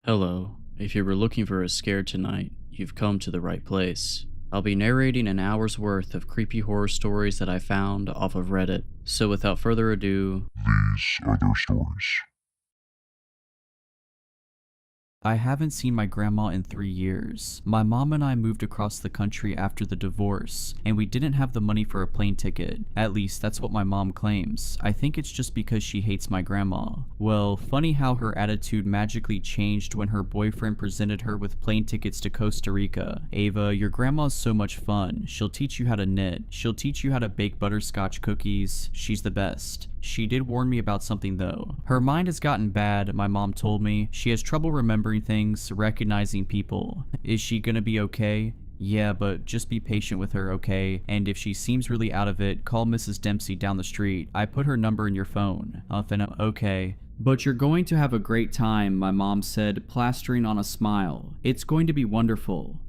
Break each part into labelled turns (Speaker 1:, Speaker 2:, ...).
Speaker 1: Hello. If you were looking for a scare tonight, you've come to the right place. I'll be narrating an hour's worth of creepy horror stories that I found off of Reddit. So without further ado,
Speaker 2: These are their stories.
Speaker 3: I haven't seen my grandma in 3 years. My mom and I moved across the country after the divorce, and we didn't have the money for a plane ticket. At least that's what my mom claims. I think it's just because she hates my grandma. Well, funny how her attitude magically changed when her boyfriend presented her with plane tickets to Costa Rica. Ava, your grandma's so much fun. She'll teach you how to knit. She'll teach you how to bake butterscotch cookies. She's the best. She did warn me about something though. Her mind has gotten bad, my mom told me. She has trouble remembering things, recognizing people. Is she gonna be okay? Yeah, but just be patient with her, okay? And if she seems really out of it, call Mrs. Dempsey down the street. I put her number in your phone. Okay. But you're going to have a great time, my mom said, plastering on a smile. It's going to be wonderful.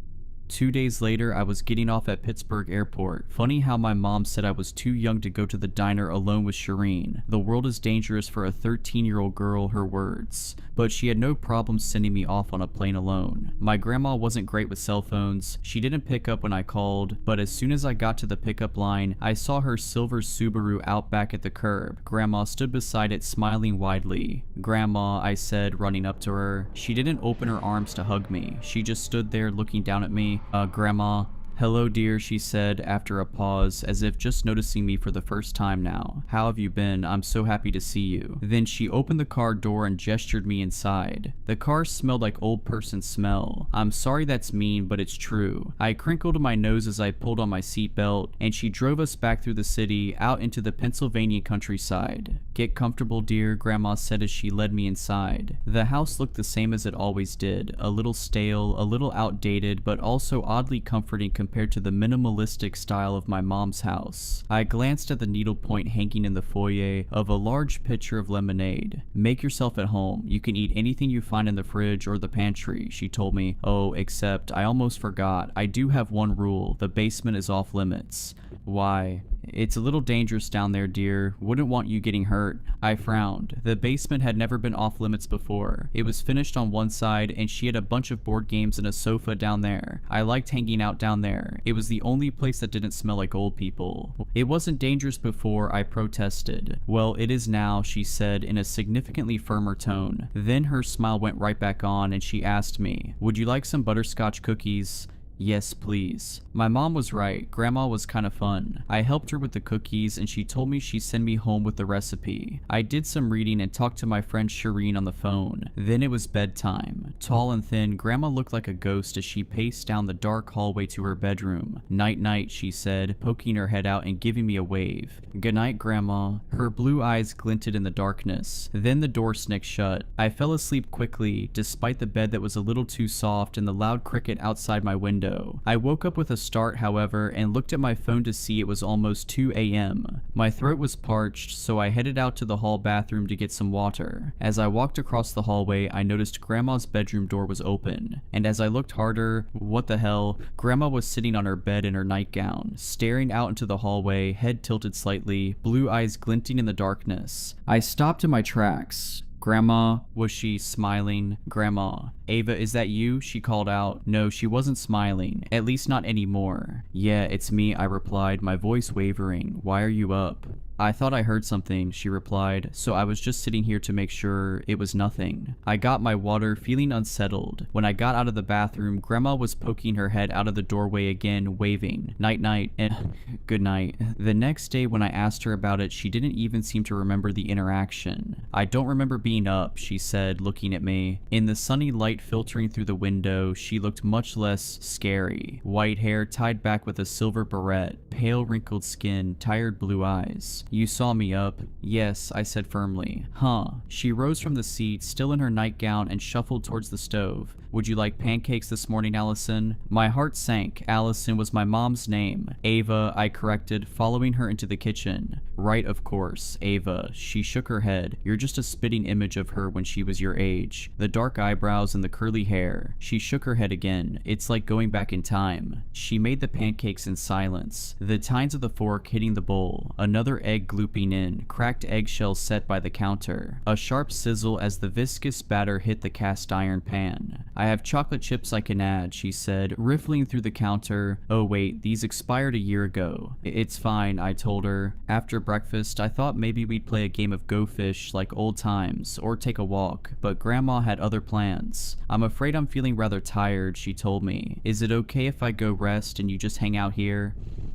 Speaker 3: 2 days later, I was getting off at Pittsburgh Airport. Funny how my mom said I was too young to go to the diner alone with Shireen. The world is dangerous for a 13-year-old girl, her words. But she had no problem sending me off on a plane alone. My grandma wasn't great with cell phones. She didn't pick up when I called, but as soon as I got to the pickup line, I saw her silver Subaru out back at the curb. Grandma stood beside it, smiling widely. Grandma, I said, running up to her. She didn't open her arms to hug me. She just stood there looking down at me. Grandma. Hello, dear, she said after a pause, as if just noticing me for the first time now. How have you been? I'm so happy to see you. Then she opened the car door and gestured me inside. The car smelled like old person smell. I'm sorry that's mean, but it's true. I crinkled my nose as I pulled on my seatbelt, and she drove us back through the city, out into the Pennsylvania countryside. Get comfortable, dear, Grandma said as she led me inside. The house looked the same as it always did, a little stale, a little outdated, but also oddly comforting compared to the minimalistic style of my mom's house. I glanced at the needlepoint hanging in the foyer of a large pitcher of lemonade. Make yourself at home. You can eat anything you find in the fridge or the pantry, she told me. Oh, except I almost forgot. I do have one rule. The basement is off limits. Why? It's a little dangerous down there, dear. Wouldn't want you getting hurt. I frowned. The basement had never been off limits before. It was finished on one side, and she had a bunch of board games and a sofa down there. I liked hanging out down there. It was the only place that didn't smell like old people. It wasn't dangerous before, I protested. Well, it is now, she said in a significantly firmer tone. Then her smile went right back on, and she asked me, would you like some butterscotch cookies? Yes, please. My mom was right. Grandma was kind of fun. I helped her with the cookies and she told me she'd send me home with the recipe. I did some reading and talked to my friend Shireen on the phone. Then it was bedtime. Tall and thin, Grandma looked like a ghost as she paced down the dark hallway to her bedroom. Night night, she said, poking her head out and giving me a wave. Good night, Grandma. Her blue eyes glinted in the darkness. Then the door snicked shut. I fell asleep quickly, despite the bed that was a little too soft and the loud cricket outside my window. I woke up with a start, however, and looked at my phone to see it was almost 2 a.m. My throat was parched, so I headed out to the hall bathroom to get some water. As I walked across the hallway, I noticed Grandma's bedroom door was open. And as I looked harder, what the hell, Grandma was sitting on her bed in her nightgown, staring out into the hallway, head tilted slightly, blue eyes glinting in the darkness. I stopped in my tracks. Grandma, was she smiling? Grandma. Ava, is that you? She called out. No, she wasn't smiling. At least not anymore. Yeah, it's me, I replied, my voice wavering. Why are you up? I thought I heard something, she replied, so I was just sitting here to make sure it was nothing. I got my water, feeling unsettled. When I got out of the bathroom, Grandma was poking her head out of the doorway again, waving. Night night, and good night. The next day when I asked her about it, she didn't even seem to remember the interaction. I don't remember being up, she said, looking at me. In the sunny light filtering through the window, she looked much less scary. White hair tied back with a silver barrette, pale wrinkled skin, tired blue eyes. You saw me up. Yes, I said firmly. Huh. She rose from the seat, still in her nightgown, and shuffled towards the stove. Would you like pancakes this morning, Allison? My heart sank. Allison was my mom's name. Ava, I corrected, following her into the kitchen. Right, of course, Ava. She shook her head. You're just a spitting image of her when she was your age. The dark eyebrows and the curly hair. She shook her head again. It's like going back in time. She made the pancakes in silence, the tines of the fork hitting the bowl. Another egg egg glooping in, cracked eggshells set by the counter, a sharp sizzle as the viscous batter hit the cast iron pan. I have chocolate chips I can add, she said, riffling through the counter. Oh wait, these expired a year ago. It's fine, I told her. After breakfast, I thought maybe we'd play a game of Go Fish like old times, or take a walk, but Grandma had other plans. I'm afraid I'm feeling rather tired, she told me. Is it okay if I go rest and you just hang out here?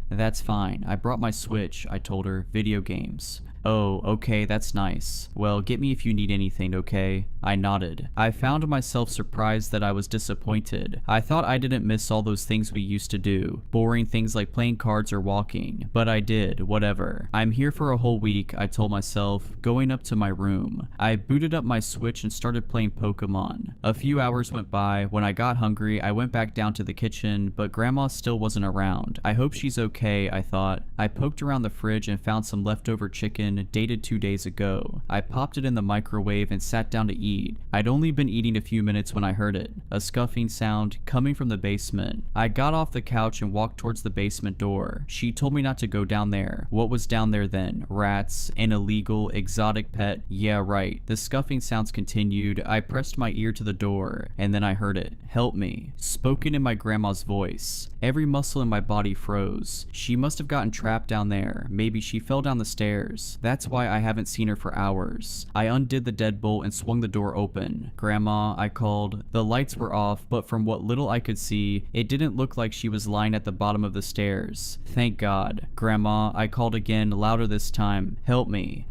Speaker 3: That's fine. I brought my Switch, I told her. Video games. Oh, okay, that's nice. Well, get me if you need anything, okay? I nodded. I found myself surprised that I was disappointed. I thought I didn't miss all those things we used to do, boring things like playing cards or walking, but I did, whatever. I'm here for a whole week, I told myself, going up to my room. I booted up my Switch and started playing Pokemon. A few hours went by. When I got hungry, I went back down to the kitchen, but Grandma still wasn't around. I hope she's okay, I thought. I poked around the fridge and found some leftover chicken dated 2 days ago. I popped it in the microwave and sat down to eat. I'd only been eating a few minutes when I heard it, a scuffing sound coming from the basement. I got off the couch and walked towards the basement door. She told me not to go down there. What was down there then? Rats? An illegal, exotic pet? Yeah, right. The scuffing sounds continued. I pressed my ear to the door, and then I heard it. Help me. Spoken in my grandma's voice. Every muscle in my body froze. She must have gotten trapped down there. Maybe she fell down the stairs. That's why I haven't seen her for hours. I undid the deadbolt and swung the door open. Grandma, I called. The lights were off, but from what little I could see, it didn't look like she was lying at the bottom of the stairs. Thank God. Grandma, I called again, louder this time. Help me.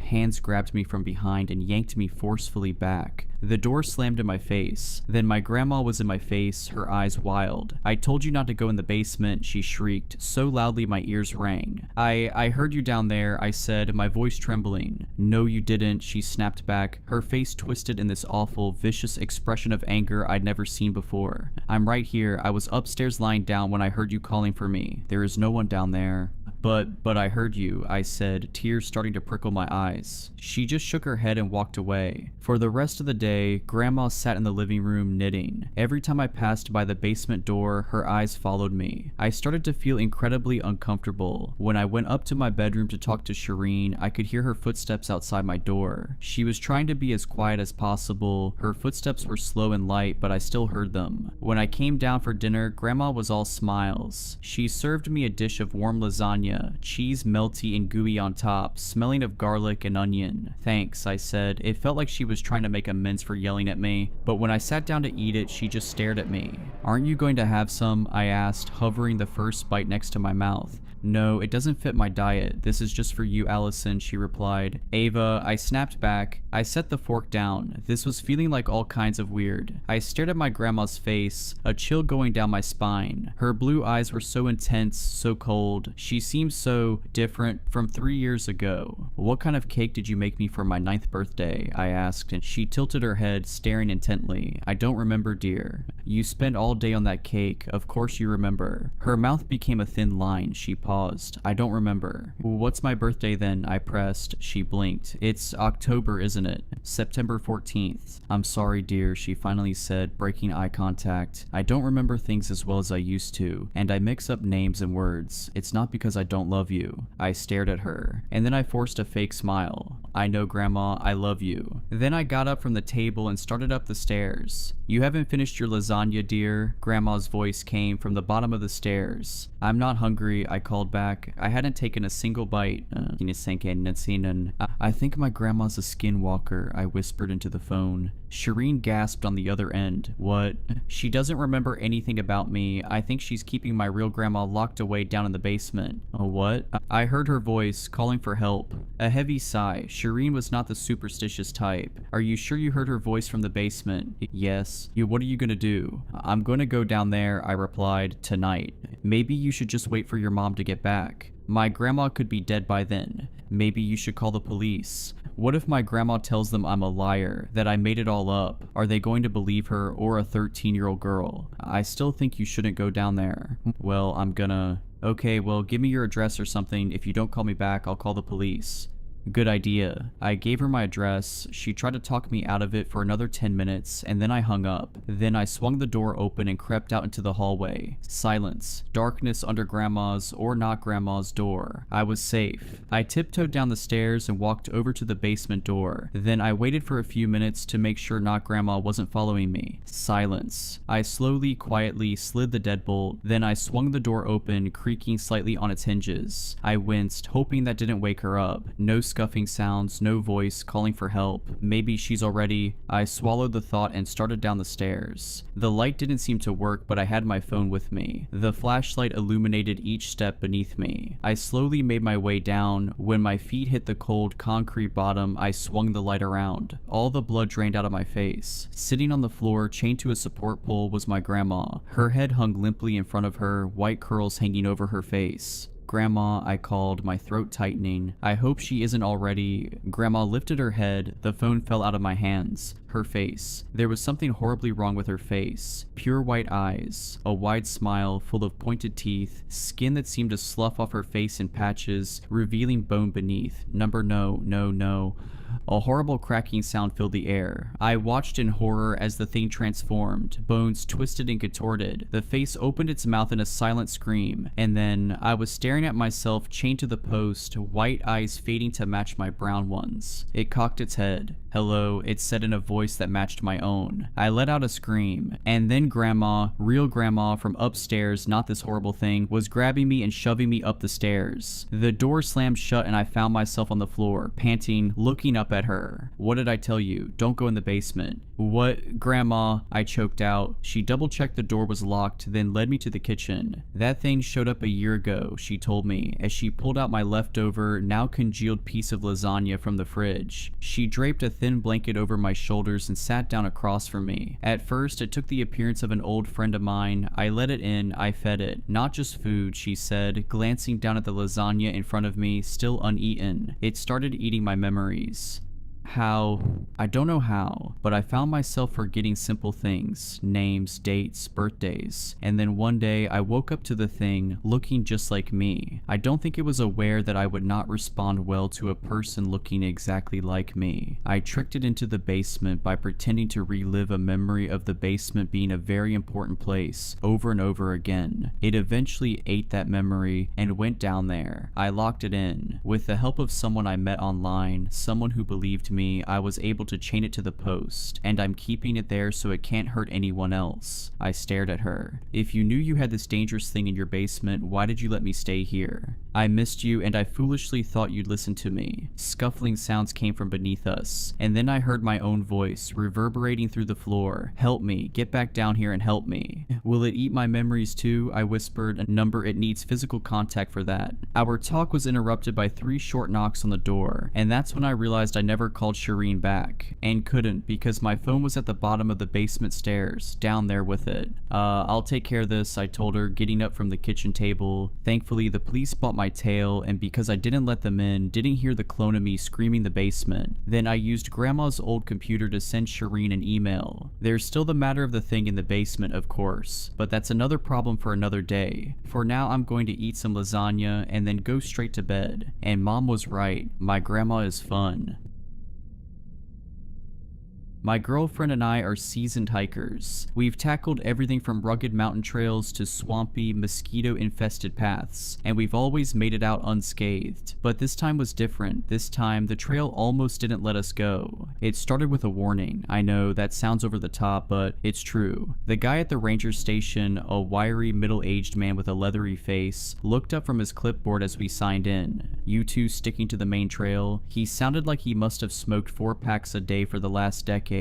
Speaker 3: Hands grabbed me from behind and yanked me forcefully back. The door slammed in my face. Then my grandma was in my face, her eyes wild. I told you not to go in the basement, she shrieked, so loudly my ears rang. I heard you down there, I said, my voice trembling. No, you didn't, she snapped back, her face twisted in this awful, vicious expression of anger I'd never seen before. I'm right here. I was upstairs lying down when I heard you calling for me. There is no one down there. But I heard you, I said, tears starting to prickle my eyes. She just shook her head and walked away. For the rest of the day, Grandma sat in the living room knitting. Every time I passed by the basement door, her eyes followed me. I started to feel incredibly uncomfortable. When I went up to my bedroom to talk to Shireen, I could hear her footsteps outside my door. She was trying to be as quiet as possible. Her footsteps were slow and light, but I still heard them. When I came down for dinner, Grandma was all smiles. She served me a dish of warm lasagna, cheese melty and gooey on top, smelling of garlic and onion. Thanks, I said. It felt like she was trying to make amends for yelling at me, but when I sat down to eat it, she just stared at me. Aren't you going to have some? I asked, hovering the first bite next to my mouth. No, it doesn't fit my diet. This is just for you, Allison, she replied. Ava, I snapped back. I set the fork down. This was feeling like all kinds of weird. I stared at my grandma's face, a chill going down my spine. Her blue eyes were so intense, so cold. She seemed so different from 3 years ago. What kind of cake did you make me for my 9th birthday? I asked, and she tilted her head, staring intently. I don't remember, dear. You spent all day on that cake. Of course you remember. Her mouth became a thin line. She paused. I don't remember. What's my birthday then? I pressed. She blinked. It's October, isn't it? September 14th. I'm sorry, dear, she finally said, breaking eye contact. I don't remember things as well as I used to, and I mix up names and words. It's not because I don't love you. I stared at her, and then I forced a fake smile. I know, Grandma, I love you. Then I got up from the table and started up the stairs. You haven't finished your lasagna, dear? Grandma's voice came from the bottom of the stairs. I'm not hungry, I called back. I hadn't taken a single bite. I think my grandma's a skinwalker, I whispered into the phone. Shireen gasped on the other end. What? She doesn't remember anything about me. I think she's keeping my real grandma locked away down in the basement. Oh, what? I heard her voice, calling for help. A heavy sigh. Shireen was not the superstitious type. Are you sure you heard her voice from the basement? Yes. What are you gonna do? I'm gonna go down there, I replied, tonight. Maybe you should just wait for your mom to get back. My grandma could be dead by then. Maybe you should call the police. What if my grandma tells them I'm a liar, that I made it all up? Are they going to believe her, or a 13-year-old girl? I still think you shouldn't go down there. Well, I'm gonna... Okay, well, give me your address or something. If you don't call me back, I'll call the police. Good idea. I gave her my address. She tried to talk me out of it for another 10 minutes, and then I hung up. Then I swung the door open and crept out into the hallway. Silence. Darkness under Grandma's or not Grandma's door. I was safe. I tiptoed down the stairs and walked over to the basement door. Then I waited for a few minutes to make sure not Grandma wasn't following me. Silence. I slowly, quietly slid the deadbolt. Then I swung the door open, creaking slightly on its hinges. I winced, hoping that didn't wake her up. No scuffing sounds, no voice calling for help. Maybe she's already... I swallowed the thought and started down the stairs. The light didn't seem to work, but I had my phone with me. The flashlight illuminated each step beneath me. I slowly made my way down. When my feet hit the cold concrete bottom, I swung the light around. All the blood drained out of my face. Sitting on the floor, chained to a support pole, was my grandma. Her head hung limply in front of her, white curls hanging over her face. Grandma, I called, my throat tightening. I hope she isn't already... Grandma lifted her head. The phone fell out of my hands. Her face. There was something horribly wrong with her face. Pure white eyes, a wide smile full of pointed teeth, skin that seemed to slough off her face in patches, revealing bone beneath. Number no. A horrible cracking sound filled the air. I watched in horror as the thing transformed. Bones twisted and contorted. The face opened its mouth in a silent scream. And then, I was staring at myself chained to the post, white eyes fading to match my brown ones. It cocked its head. Hello, it said in a voice that matched my own. I let out a scream. And then Grandma, real Grandma from upstairs, not this horrible thing, was grabbing me and shoving me up the stairs. The door slammed shut and I found myself on the floor, panting, looking up at her. What did I tell you? Don't go in the basement. What? Grandma? I choked out. She double-checked the door was locked, then led me to the kitchen. That thing showed up a year ago, she told me, as she pulled out my leftover, now congealed piece of lasagna from the fridge. She draped a thin blanket over my shoulders and sat down across from me. At first, it took the appearance of an old friend of mine. I let it in, I fed it. Not just food, she said, glancing down at the lasagna in front of me, still uneaten. It started eating my memories. How? I don't know how, but I found myself forgetting simple things, names, dates, birthdays, and then one day I woke up to the thing looking just like me. I don't think it was aware that I would not respond well to a person looking exactly like me. I tricked it into the basement by pretending to relive a memory of the basement being a very important place over and over again. It eventually ate that memory and went down there. I locked it in. With the help of someone I met online, someone who believed me, I was able to chain it to the post, and I'm keeping it there so it can't hurt anyone else. I stared at her. If you knew you had this dangerous thing in your basement, why did you let me stay here? I missed you and I foolishly thought you'd listen to me. Scuffling sounds came from beneath us, and then I heard my own voice reverberating through the floor. Help me, get back down here and help me. Will it eat my memories too? I whispered. A number, it needs physical contact for that. Our talk was interrupted by 3 short knocks on the door, and that's when I realized I never called Shireen back, and couldn't because my phone was at the bottom of the basement stairs, down there with it. I'll take care of this, I told her, getting up from the kitchen table. Thankfully, the police bought my tail, and because I didn't let them in, didn't hear the clone of me screaming the basement. Then I used Grandma's old computer to send Shireen an email. There's still the matter of the thing in the basement, of course, but that's another problem for another day. For now, I'm going to eat some lasagna and then go straight to bed. And Mom was right, my grandma is fun. My girlfriend and I are seasoned hikers. We've tackled everything from rugged mountain trails to swampy, mosquito-infested paths, and we've always made it out unscathed. But this time was different. This time, the trail almost didn't let us go. It started with a warning. I know, that sounds over the top, but it's true. The guy at the ranger station, a wiry, middle-aged man with a leathery face, looked up from his clipboard as we signed in. You two sticking to the main trail? He sounded like he must have smoked 4 packs a day for the last decade.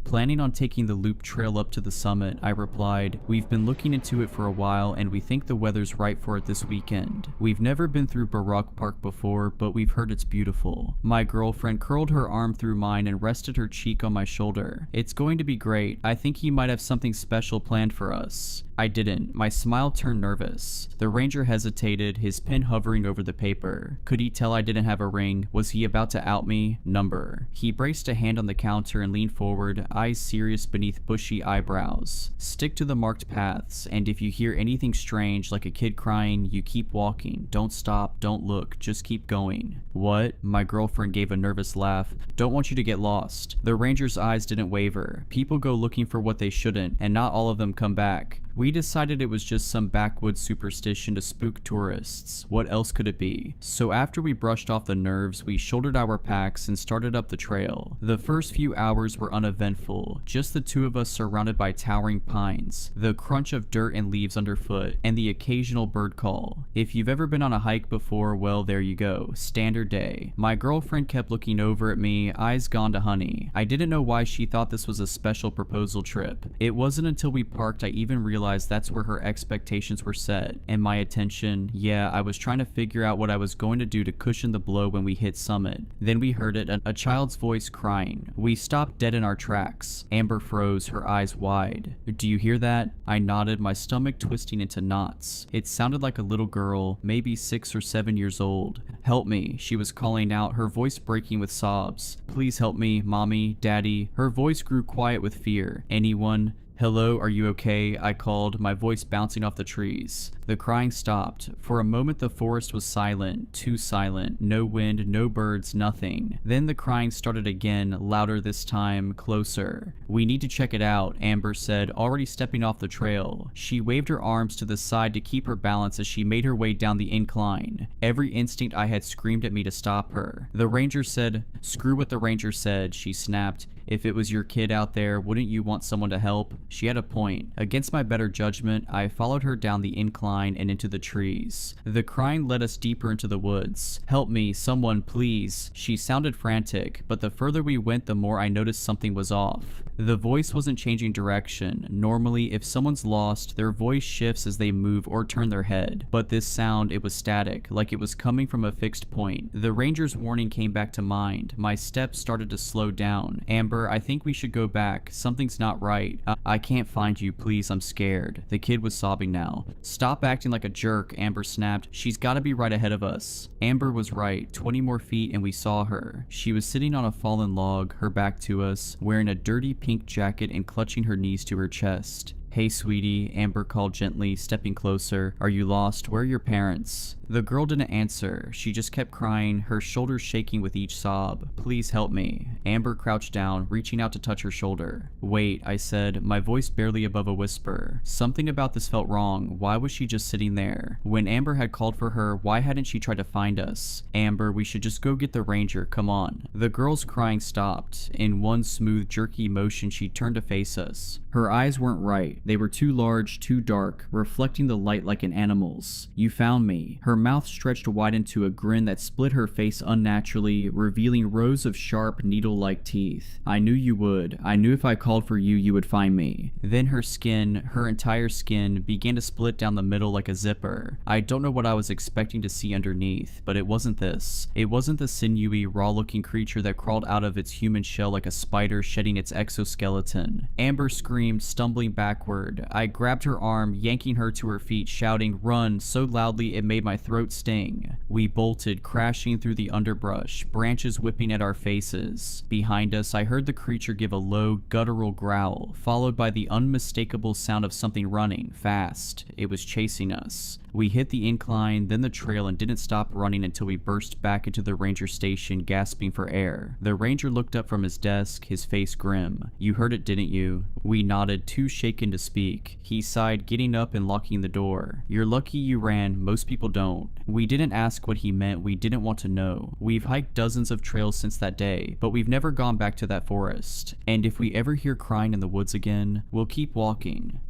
Speaker 3: Planning on taking the loop trail up to the summit, I replied, we've been looking into it for a while and we think the weather's right for it this weekend. We've never been through Barak Park before, but we've heard it's beautiful. My girlfriend curled her arm through mine and rested her cheek on my shoulder. It's going to be great. I think he might have something special planned for us. I didn't. My smile turned nervous. The ranger hesitated, his pen hovering over the paper. Could he tell I didn't have a ring? Was he about to out me? Number. He braced a hand on the counter and leaned forward. eyes serious beneath bushy eyebrows. Stick to the marked paths, and if you hear anything strange like a kid crying, you keep walking. Don't stop, don't look, just keep going. What? My girlfriend gave a nervous laugh. Don't want you to get lost. The ranger's eyes didn't waver. People go looking for what they shouldn't, and not all of them come back. We decided it was just some backwoods superstition to spook tourists. What else could it be? So after we brushed off the nerves, we shouldered our packs and started up the trail. The first few hours were uneventful, just the two of us surrounded by towering pines, the crunch of dirt and leaves underfoot, and the occasional bird call. If you've ever been on a hike before, well, there you go. Standard day. My girlfriend kept looking over at me, eyes gone to honey. I didn't know why she thought this was a special proposal trip. It wasn't until we parked I even realized that's where her expectations were set, and my attention, yeah, I was trying to figure out what I was going to do to cushion the blow when we hit summit. Then we heard it, a child's voice crying. We stopped dead in our tracks. Amber froze, her eyes wide. Do you hear that? I nodded, my stomach twisting into knots. It sounded like a little girl, maybe 6 or 7 years old. Help me, she was calling out, her voice breaking with sobs. Please help me, mommy, daddy. Her voice grew quiet with fear. Anyone? Hello, are you okay? I called, my voice bouncing off the trees. The crying stopped. For a moment the forest was silent, too silent, no wind, no birds, nothing. Then the crying started again, louder this time, closer. We need to check it out, Amber said, already stepping off the trail. She waved her arms to the side to keep her balance as she made her way down the incline. Every instinct I had screamed at me to stop her. The ranger said, "Screw what the ranger said," she snapped. If it was your kid out there, wouldn't you want someone to help? She had a point. Against my better judgment, I followed her down the incline and into the trees. The crying led us deeper into the woods. Help me, someone, please. She sounded frantic, but the further we went, the more I noticed something was off. The voice wasn't changing direction. Normally, if someone's lost, their voice shifts as they move or turn their head. But this sound, it was static, like it was coming from a fixed point. The ranger's warning came back to mind. My steps started to slow down. Amber, I think we should go back. Something's not right. I can't find you, please, I'm scared. The kid was sobbing now. Stop acting like a jerk, Amber snapped. She's gotta be right ahead of us. Amber was right. 20 more feet and we saw her. She was sitting on a fallen log, her back to us, wearing a dirty pink jacket and clutching her knees to her chest. Hey sweetie, Amber called gently, stepping closer. Are you lost? Where are your parents? The girl didn't answer. She just kept crying, her shoulders shaking with each sob. Please help me. Amber crouched down, reaching out to touch her shoulder. Wait, I said, my voice barely above a whisper. Something about this felt wrong. Why was she just sitting there? When Amber had called for her, why hadn't she tried to find us? Amber, we should just go get the ranger, come on. The girl's crying stopped. In one smooth, jerky motion, she turned to face us. Her eyes weren't right. They were too large, too dark, reflecting the light like an animal's. You found me. Her mouth stretched wide into a grin that split her face unnaturally, revealing rows of sharp, needle-like teeth. I knew you would. I knew if I called for you, you would find me. Then her skin, her entire skin, began to split down the middle like a zipper. I don't know what I was expecting to see underneath, but it wasn't this. It wasn't the sinewy, raw-looking creature that crawled out of its human shell like a spider shedding its exoskeleton. Amber screamed, stumbling backward. I grabbed her arm, yanking her to her feet, shouting, "Run," so loudly it made my throat sting. We bolted, crashing through the underbrush, branches whipping at our faces. Behind us, I heard the creature give a low, guttural growl, followed by the unmistakable sound of something running, fast. It was chasing us. We hit the incline, then the trail, and didn't stop running until we burst back into the ranger station, gasping for air. The ranger looked up from his desk, his face grim. You heard it, didn't you? We nodded, too shaken to speak. He sighed, getting up and locking the door. You're lucky you ran, most people don't. We didn't ask what he meant, we didn't want to know. We've hiked dozens of trails since that day, but we've never gone back to that forest. And if we ever hear crying in the woods again, we'll keep walking.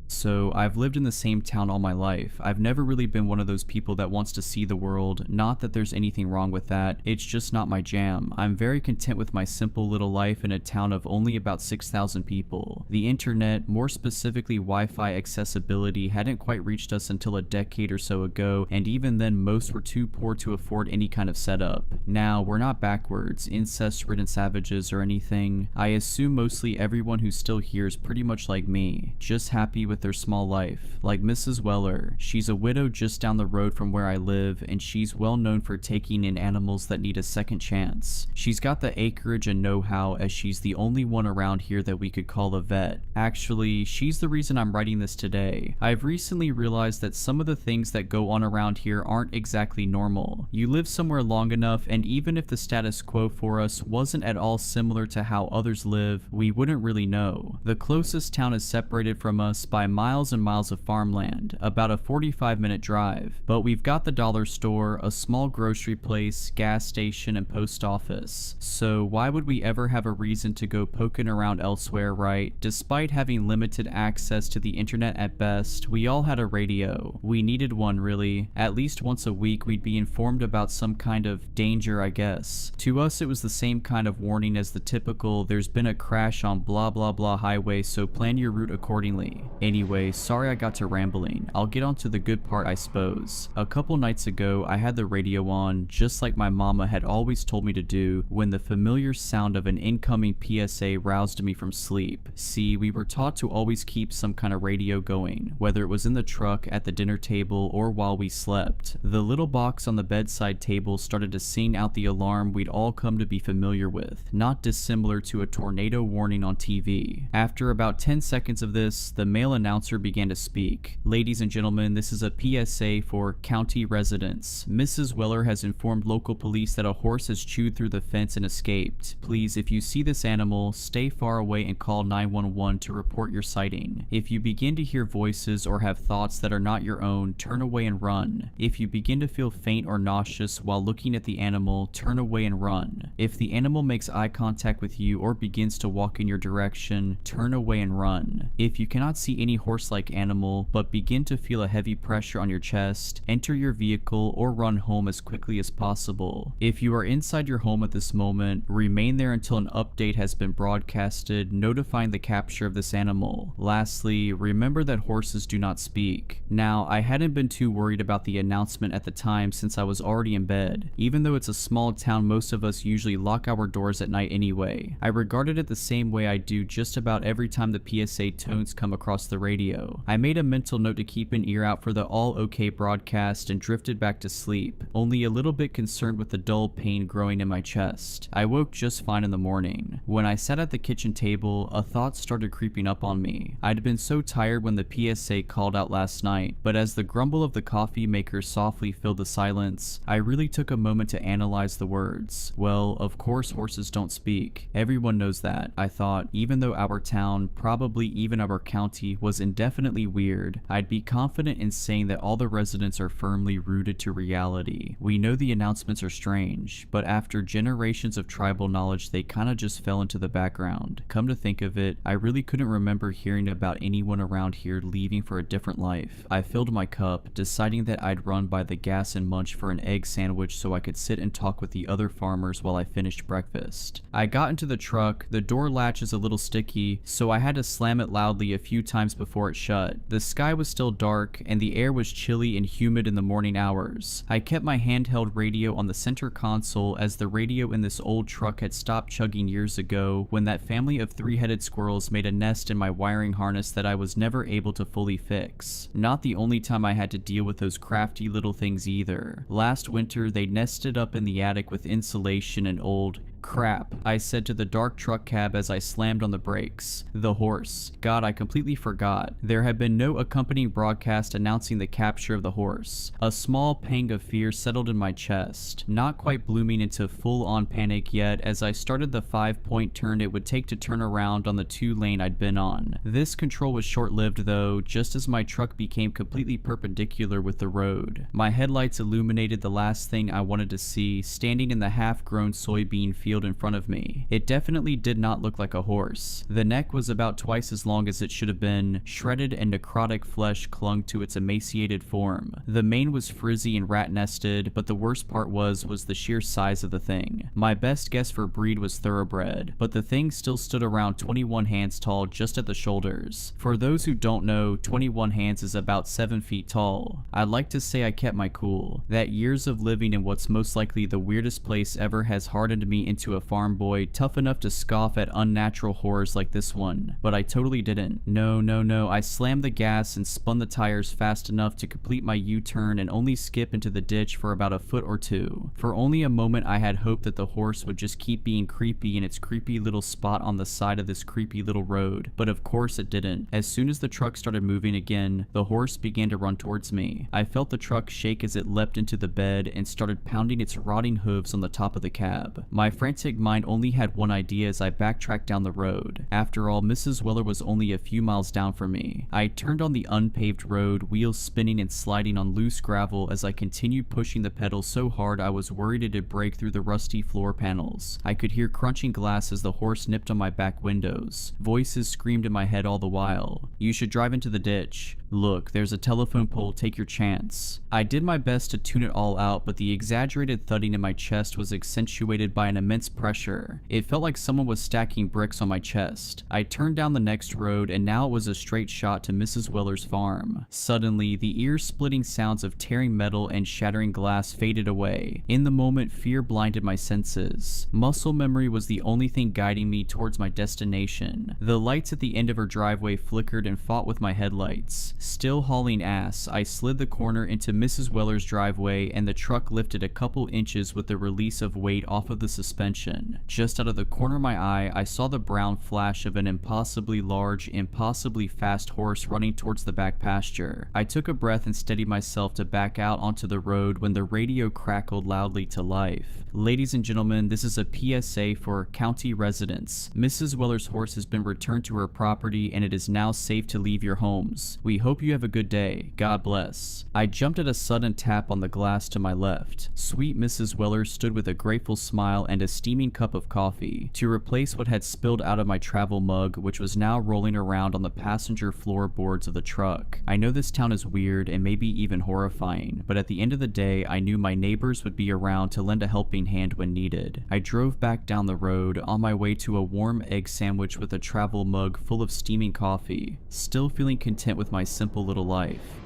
Speaker 3: So, I've lived in the same town all my life. I've never really been one of those people that wants to see the world. Not that there's anything wrong with that, it's just not my jam. I'm very content with my simple little life in a town of only about 6,000 people. The internet, more specifically Wi-Fi accessibility, hadn't quite reached us until a decade or so ago, and even then most were too poor to afford any kind of setup. Now, we're not backwards, incest-ridden savages or anything. I assume mostly everyone who's still here is pretty much like me, just happy with with their small life, like Mrs. Weller. She's a widow just down the road from where I live, and she's well known for taking in animals that need a second chance. She's got the acreage and know-how, as she's the only one around here that we could call a vet. Actually, she's the reason I'm writing this today. I've recently realized that some of the things that go on around here aren't exactly normal. You live somewhere long enough, and even if the status quo for us wasn't at all similar to how others live, we wouldn't really know. The closest town is separated from us by miles and miles of farmland, about a 45-minute drive, but we've got the dollar store, a small grocery place, gas station, and post office. So why would we ever have a reason to go poking around elsewhere, right? Despite having limited access to the internet at best, we all had a radio. We needed one, really. At least once a week we'd be informed about some kind of danger, I guess. To us it was the same kind of warning as the typical "there's been a crash on blah blah blah highway, so plan your route accordingly." Anyway, sorry I got to rambling. I'll get on to the good part, I suppose. A couple nights ago I had the radio on, just like my mama had always told me to do, when the familiar sound of an incoming PSA roused me from sleep. See, we were taught to always keep some kind of radio going, whether it was in the truck, at the dinner table, or while we slept. The little box on the bedside table started to sing out the alarm we'd all come to be familiar with, not dissimilar to a tornado warning on TV. After about 10 seconds of this, the male announcer began to speak. "Ladies and gentlemen, this is a PSA for county residents. Mrs. Weller has informed local police that a horse has chewed through the fence and escaped. Please, if you see this animal, stay far away and call 911 to report your sighting. If you begin to hear voices or have thoughts that are not your own, turn away and run. If you begin to feel faint or nauseous while looking at the animal, turn away and run. If the animal makes eye contact with you or begins to walk in your direction, turn away and run. If you cannot see any horse-like animal but begin to feel a heavy pressure on your chest, enter your vehicle or run home as quickly as possible. If you are inside your home at this moment, remain there until an update has been broadcasted notifying the capture of this animal. Lastly, remember that horses do not speak." Now, I hadn't been too worried about the announcement at the time since I was already in bed. Even though it's a small town, most of us usually lock our doors at night anyway. I regarded it the same way I do just about every time the PSA tones come across the radio. I made a mental note to keep an ear out for the all okay broadcast and drifted back to sleep, only a little bit concerned with the dull pain growing in my chest. I woke just fine in the morning. When I sat at the kitchen table, a thought started creeping up on me. I'd been so tired when the PSA called out last night, but as the grumble of the coffee maker softly filled the silence, I really took a moment to analyze the words. Well, of course horses don't speak. Everyone knows that, I thought. Even though our town, probably even our county, was indefinitely weird, I'd be confident in saying that all the residents are firmly rooted to reality. We know the announcements are strange, but after generations of tribal knowledge, they kinda just fell into the background. Come to think of it, I really couldn't remember hearing about anyone around here leaving for a different life. I filled my cup, deciding that I'd run by the gas and munch for an egg sandwich so I could sit and talk with the other farmers while I finished breakfast. I got into the truck. The door latch is a little sticky, so I had to slam it loudly a few times before it shut. The sky was still dark, and the air was chilly and humid in the morning hours. I kept my handheld radio on the center console, as the radio in this old truck had stopped chugging years ago when that family of three-headed squirrels made a nest in my wiring harness that I was never able to fully fix. Not the only time I had to deal with those crafty little things either. Last winter, they nested up in the attic with insulation and old crap, I said to the dark truck cab as I slammed on the brakes. The horse. God, I completely forgot. There had been no accompanying broadcast announcing the capture of the horse. A small pang of fear settled in my chest, not quite blooming into full-on panic yet as I started the 5-point turn it would take to turn around on the 2-lane I'd been on. This control was short-lived though, just as my truck became completely perpendicular with the road. My headlights illuminated the last thing I wanted to see, standing in the half-grown soybean field in front of me. It definitely did not look like a horse. The neck was about twice as long as it should have been. Shredded and necrotic flesh clung to its emaciated form. The mane was frizzy and rat-nested, but the worst part was the sheer size of the thing. My best guess for breed was thoroughbred, but the thing still stood around 21 hands tall just at the shoulders. For those who don't know, 21 hands is about 7 feet tall. I'd like to say I kept my cool. That years of living in what's most likely the weirdest place ever has hardened me into to a farm boy tough enough to scoff at unnatural horrors like this one, but I totally didn't. No, I slammed the gas and spun the tires fast enough to complete my U-turn and only skip into the ditch for about a foot or two. For only a moment I had hoped that the horse would just keep being creepy in its creepy little spot on the side of this creepy little road, but of course it didn't. As soon as the truck started moving again, the horse began to run towards me. I felt the truck shake as it leapt into the bed and started pounding its rotting hooves on the top of the cab. My frantic mind only had one idea as I backtracked down the road. After all, Mrs. Weller was only a few miles down from me. I turned on the unpaved road, wheels spinning and sliding on loose gravel as I continued pushing the pedal so hard I was worried it'd break through the rusty floor panels. I could hear crunching glass as the horse nipped on my back windows. Voices screamed in my head all the while. "You should drive into the ditch. Look, there's a telephone pole, take your chance." I did my best to tune it all out, but the exaggerated thudding in my chest was accentuated by an immense pressure. It felt like someone was stacking bricks on my chest. I turned down the next road, and now it was a straight shot to Mrs. Weller's farm. Suddenly, the ear-splitting sounds of tearing metal and shattering glass faded away. In the moment, fear blinded my senses. Muscle memory was the only thing guiding me towards my destination. The lights at the end of her driveway flickered and fought with my headlights. Still hauling ass, I slid the corner into Mrs. Weller's driveway and the truck lifted a couple inches with the release of weight off of the suspension. Just out of the corner of my eye, I saw the brown flash of an impossibly large, impossibly fast horse running towards the back pasture. I took a breath and steadied myself to back out onto the road when the radio crackled loudly to life. "Ladies and gentlemen, this is a PSA for county residents. Mrs. Weller's horse has been returned to her property and it is now safe to leave your homes. We hope you have a good day. God bless." I jumped at a sudden tap on the glass to my left. Sweet Mrs. Weller stood with a grateful smile and a steaming cup of coffee to replace what had spilled out of my travel mug, which was now rolling around on the passenger floorboards of the truck. I know this town is weird and maybe even horrifying, but at the end of the day, I knew my neighbors would be around to lend a helping hand when needed. I drove back down the road on my way to a warm egg sandwich with a travel mug full of steaming coffee, still feeling content with my simple little life.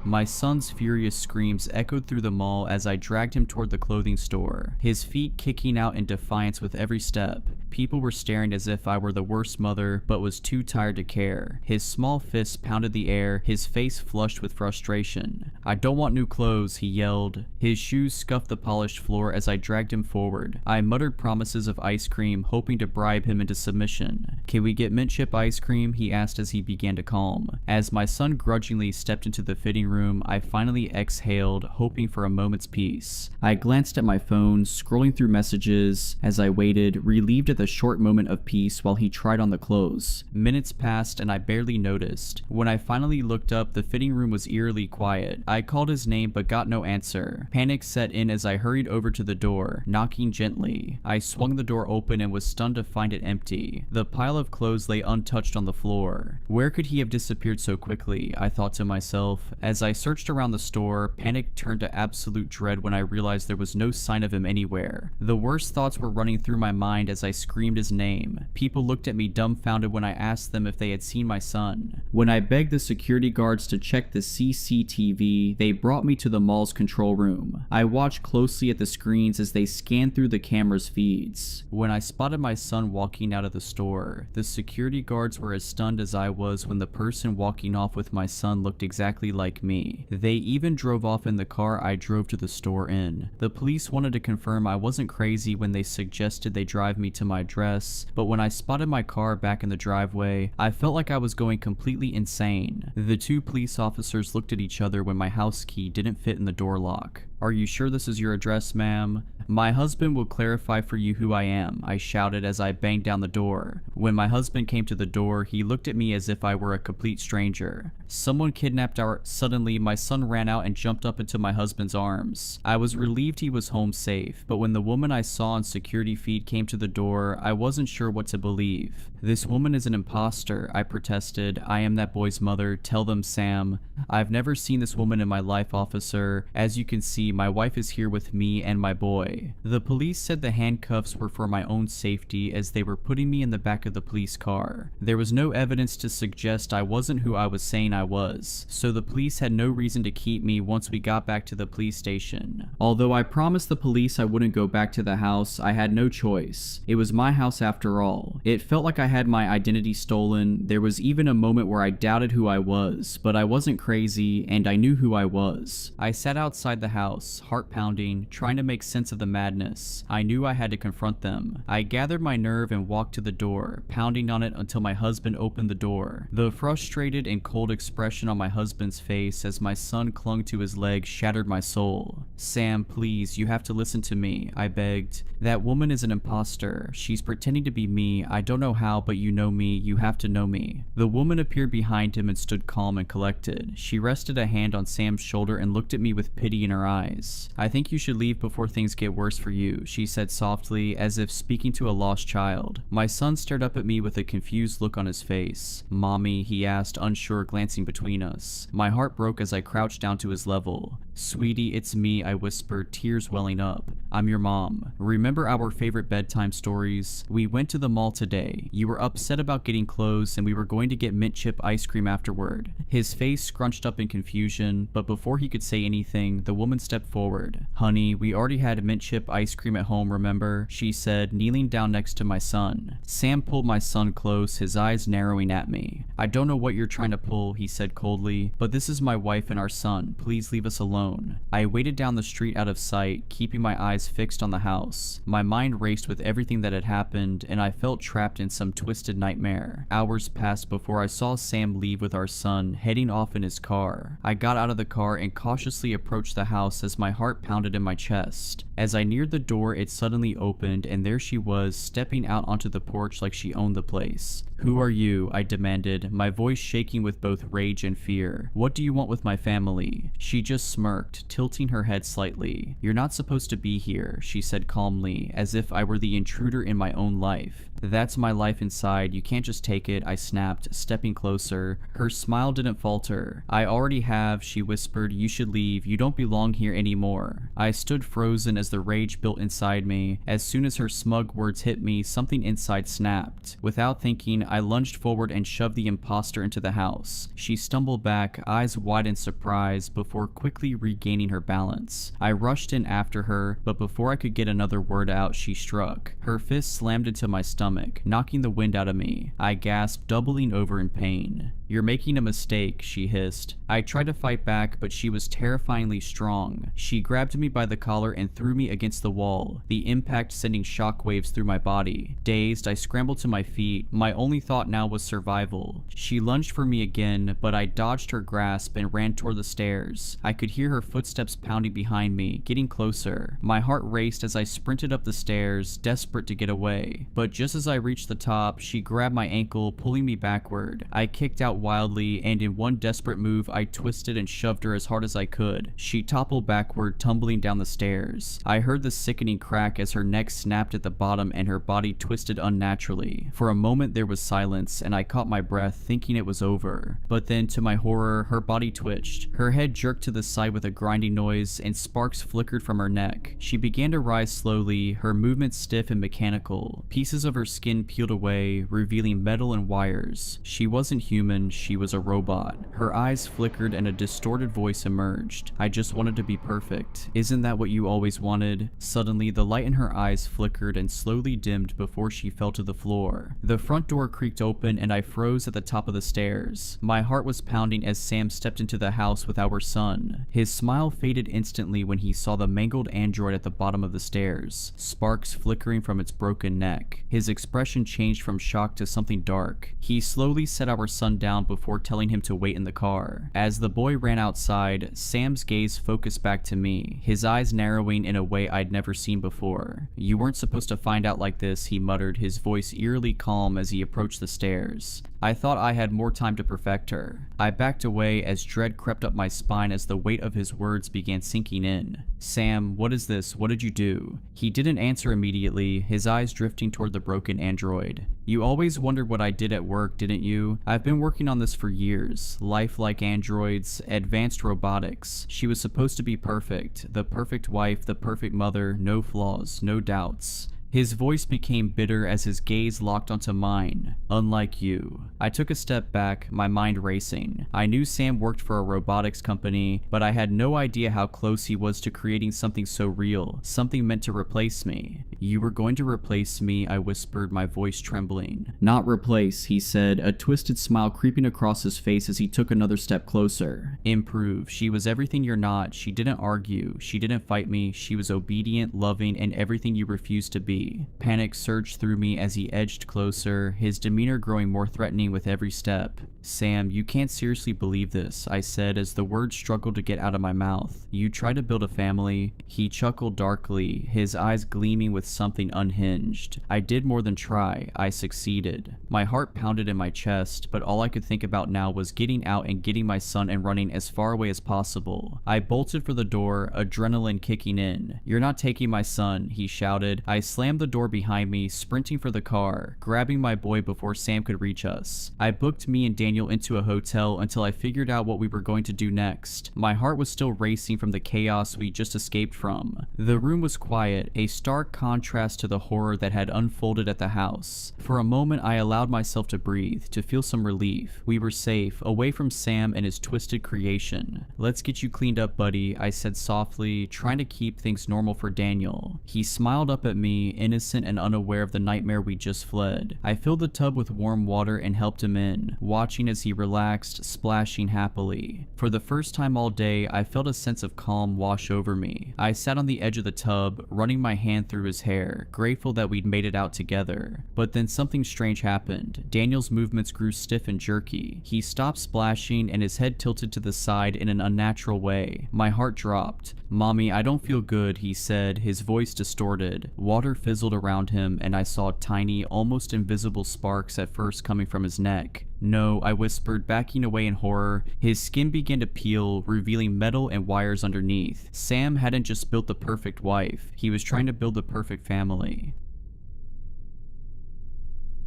Speaker 3: My son's furious screams echoed through the mall as I dragged him toward the clothing store, his feet kicking out in defiance with every step. People were staring as if I were the worst mother, but was too tired to care. His small fists pounded the air, his face flushed with frustration. "I don't want new clothes," he yelled. His shoes scuffed the polished floor as I dragged him forward. I muttered promises of ice cream, hoping to bribe him into submission. "Can we get mint chip ice cream?" he asked as he began to calm. As my son grudgingly stepped into the fitting room, I finally exhaled, hoping for a moment's peace. I glanced at my phone, scrolling through messages. As I waited, relieved at the short moment of peace while he tried on the clothes. Minutes passed and I barely noticed. When I finally looked up, the fitting room was eerily quiet. I called his name but got no answer. Panic set in as I hurried over to the door, knocking gently. I swung the door open and was stunned to find it empty. The pile of clothes lay untouched on the floor. Where could he have disappeared so quickly? I thought to myself. As I searched around the store, panic turned to absolute dread when I realized there was no sign of him anywhere. The worst thoughts were running through my mind as I screamed his name. People looked at me dumbfounded when I asked them if they had seen my son. When I begged the security guards to check the CCTV, they brought me to the mall's control room. I watched closely at the screens as they scanned through the camera's feeds. When I spotted my son walking out of the store, the security guards were as stunned as I was when the person walking off with my son looked exactly like me. They even drove off in the car I drove to the store in. The police wanted to confirm I wasn't crazy when they suggested they drive me to my address, but when I spotted my car back in the driveway, I felt like I was going completely insane. The two police officers looked at each other when my house key didn't fit in the door lock. "Are you sure this is your address, ma'am?" "My husband will clarify for you who I am," I shouted as I banged down the door. When my husband came to the door, he looked at me as if I were a complete stranger. "Someone kidnapped our..." Suddenly, my son ran out and jumped up into my husband's arms. I was relieved he was home safe, but when the woman I saw on security feed came to the door, I wasn't sure what to believe. "This woman is an imposter," I protested. "I am that boy's mother. Tell them, Sam." "I've never seen this woman in my life, officer. As you can see, my wife is here with me and my boy. The police said the handcuffs were for my own safety as they were putting me in the back of the police car. There was no evidence to suggest I wasn't who I was saying I was, so the police had no reason to keep me once we got back to the police station. Although I promised the police I wouldn't go back to the house, I had no choice. It was my house after all. It felt like I had my identity stolen. There was even a moment where I doubted who I was, but I wasn't crazy and I knew who I was. I sat outside the house, heart pounding, trying to make sense of the madness. I knew I had to confront them. I gathered my nerve and walked to the door, pounding on it until my husband opened the door. The frustrated and cold expression on my husband's face as my son clung to his leg shattered my soul. "Sam, please, you have to listen to me," I begged. "That woman is an imposter. She's pretending to be me. I don't know how, but you know me. You have to know me." The woman appeared behind him and stood calm and collected. She rested a hand on Sam's shoulder and looked at me with pity in her eyes. "I think you should leave before things get worse for you," she said softly, as if speaking to a lost child. My son stared up at me with a confused look on his face. "Mommy?" he asked, unsure, glancing between us. My heart broke as I crouched down to his level. "Sweetie, it's me," I whispered, tears welling up. "I'm your mom. Remember our favorite bedtime stories? We went to the mall today. You were upset about getting clothes and we were going to get mint chip ice cream afterward." His face scrunched up in confusion, but before he could say anything, the woman stepped forward. "Honey, we already had mint chip ice cream at home, remember?" she said, kneeling down next to my son. Sam pulled my son close, his eyes narrowing at me. "I don't know what you're trying to pull," he said coldly, "but this is my wife and our son. Please leave us alone." I waited down the street out of sight, keeping my eyes fixed on the house. My mind raced with everything that had happened, and I felt trapped in some twisted nightmare. Hours passed before I saw Sam leave with our son, heading off in his car. I got out of the car and cautiously approached the house as my heart pounded in my chest. As I neared the door, it suddenly opened, and there she was, stepping out onto the porch like she owned the place. "Who are you?" I demanded, my voice shaking with both rage and fear. "What do you want with my family?" She just smirked, tilting her head slightly. "You're not supposed to be here," she said calmly, as if I were the intruder in my own life. "That's my life inside. You can't just take it," I snapped, stepping closer. Her smile didn't falter. "I already have," she whispered. "You should leave. You don't belong here anymore." I stood frozen as the rage built inside me. As soon as her smug words hit me, something inside snapped. Without thinking, I lunged forward and shoved the imposter into the house. She stumbled back, eyes wide in surprise, before quickly regaining her balance. I rushed in after her, but before I could get another word out, she struck. Her fist slammed into my stomach, knocking the wind out of me. I gasped, doubling over in pain. "You're making a mistake," she hissed. I tried to fight back, but she was terrifyingly strong. She grabbed me by the collar and threw me against the wall, the impact sending shockwaves through my body. Dazed, I scrambled to my feet. My only thought now was survival. She lunged for me again, but I dodged her grasp and ran toward the stairs. I could hear her footsteps pounding behind me, getting closer. My heart raced as I sprinted up the stairs, desperate to get away. But just as I reached the top, she grabbed my ankle, pulling me backward. I kicked out wildly, and in one desperate move, I twisted and shoved her as hard as I could. She toppled backward, tumbling down the stairs. I heard the sickening crack as her neck snapped at the bottom and her body twisted unnaturally. For a moment there was silence, and I caught my breath, thinking it was over. But then, to my horror, her body twitched. Her head jerked to the side with a grinding noise, and sparks flickered from her neck. She began to rise slowly, her movements stiff and mechanical. Pieces of her skin peeled away, revealing metal and wires. She wasn't human, she was a robot. Her eyes flickered and a distorted voice emerged. "I just wanted to be perfect. Isn't that what you always wanted?" Suddenly, the light in her eyes flickered and slowly dimmed before she fell to the floor. The front door creaked open and I froze at the top of the stairs. My heart was pounding as Sam stepped into the house with our son. His smile faded instantly when he saw the mangled android at the bottom of the stairs, sparks flickering from its broken neck. His expression changed from shock to something dark. He slowly set our son down before telling him to wait in the car. As the boy ran outside, Sam's gaze focused back to me, his eyes narrowing in a a way I'd never seen before. "You weren't supposed to find out like this," he muttered, his voice eerily calm as he approached the stairs. I thought I had more time to perfect her. I backed away as dread crept up my spine as the weight of his words began sinking in. "Sam, what is this? What did you do?" He didn't answer immediately, his eyes drifting toward the broken android. "You always wondered what I did at work, didn't you? I've been working on this for years. Lifelike androids, advanced robotics. She was supposed to be perfect. The perfect wife, the perfect mother, no flaws, no doubts." His voice became bitter as his gaze locked onto mine. "Unlike you." I took a step back, my mind racing. I knew Sam worked for a robotics company, but I had no idea how close he was to creating something so real, something meant to replace me. "You were going to replace me," I whispered, my voice trembling. "Not replace," he said, a twisted smile creeping across his face as he took another step closer. "Improve. She was everything you're not. She didn't argue. She didn't fight me. She was obedient, loving, and everything you refused to be." Panic surged through me as he edged closer, his demeanor growing more threatening with every step. "Sam, you can't seriously believe this," I said as the words struggled to get out of my mouth. "You tried to build a family." He chuckled darkly, his eyes gleaming with something unhinged. "I did more than try. I succeeded." My heart pounded in my chest, but all I could think about now was getting out and getting my son and running as far away as possible. I bolted for the door, adrenaline kicking in. "You're not taking my son," he shouted. I slammed the door behind me, sprinting for the car, grabbing my boy before Sam could reach us. I booked me and Daniel into a hotel until I figured out what we were going to do next. My heart was still racing from the chaos we just escaped from. The room was quiet, a stark contrast to the horror that had unfolded at the house. For a moment I allowed myself to breathe, to feel some relief. We were safe, away from Sam and his twisted creation. "Let's get you cleaned up, buddy," I said softly, trying to keep things normal for Daniel. He smiled up at me, innocent and unaware of the nightmare we just fled. I filled the tub with warm water and helped him in, watching as he relaxed, splashing happily. For the first time all day, I felt a sense of calm wash over me. I sat on the edge of the tub, running my hand through his hair, grateful that we'd made it out together. But then something strange happened. Daniel's movements grew stiff and jerky. He stopped splashing and his head tilted to the side in an unnatural way. My heart dropped. "Mommy, I don't feel good," he said, his voice distorted. Water fizzled around him and I saw tiny, almost invisible sparks at first coming from his neck. "No," I whispered, backing away in horror. His skin began to peel, revealing metal and wires underneath. Sam hadn't just built the perfect wife, he was trying to build the perfect family.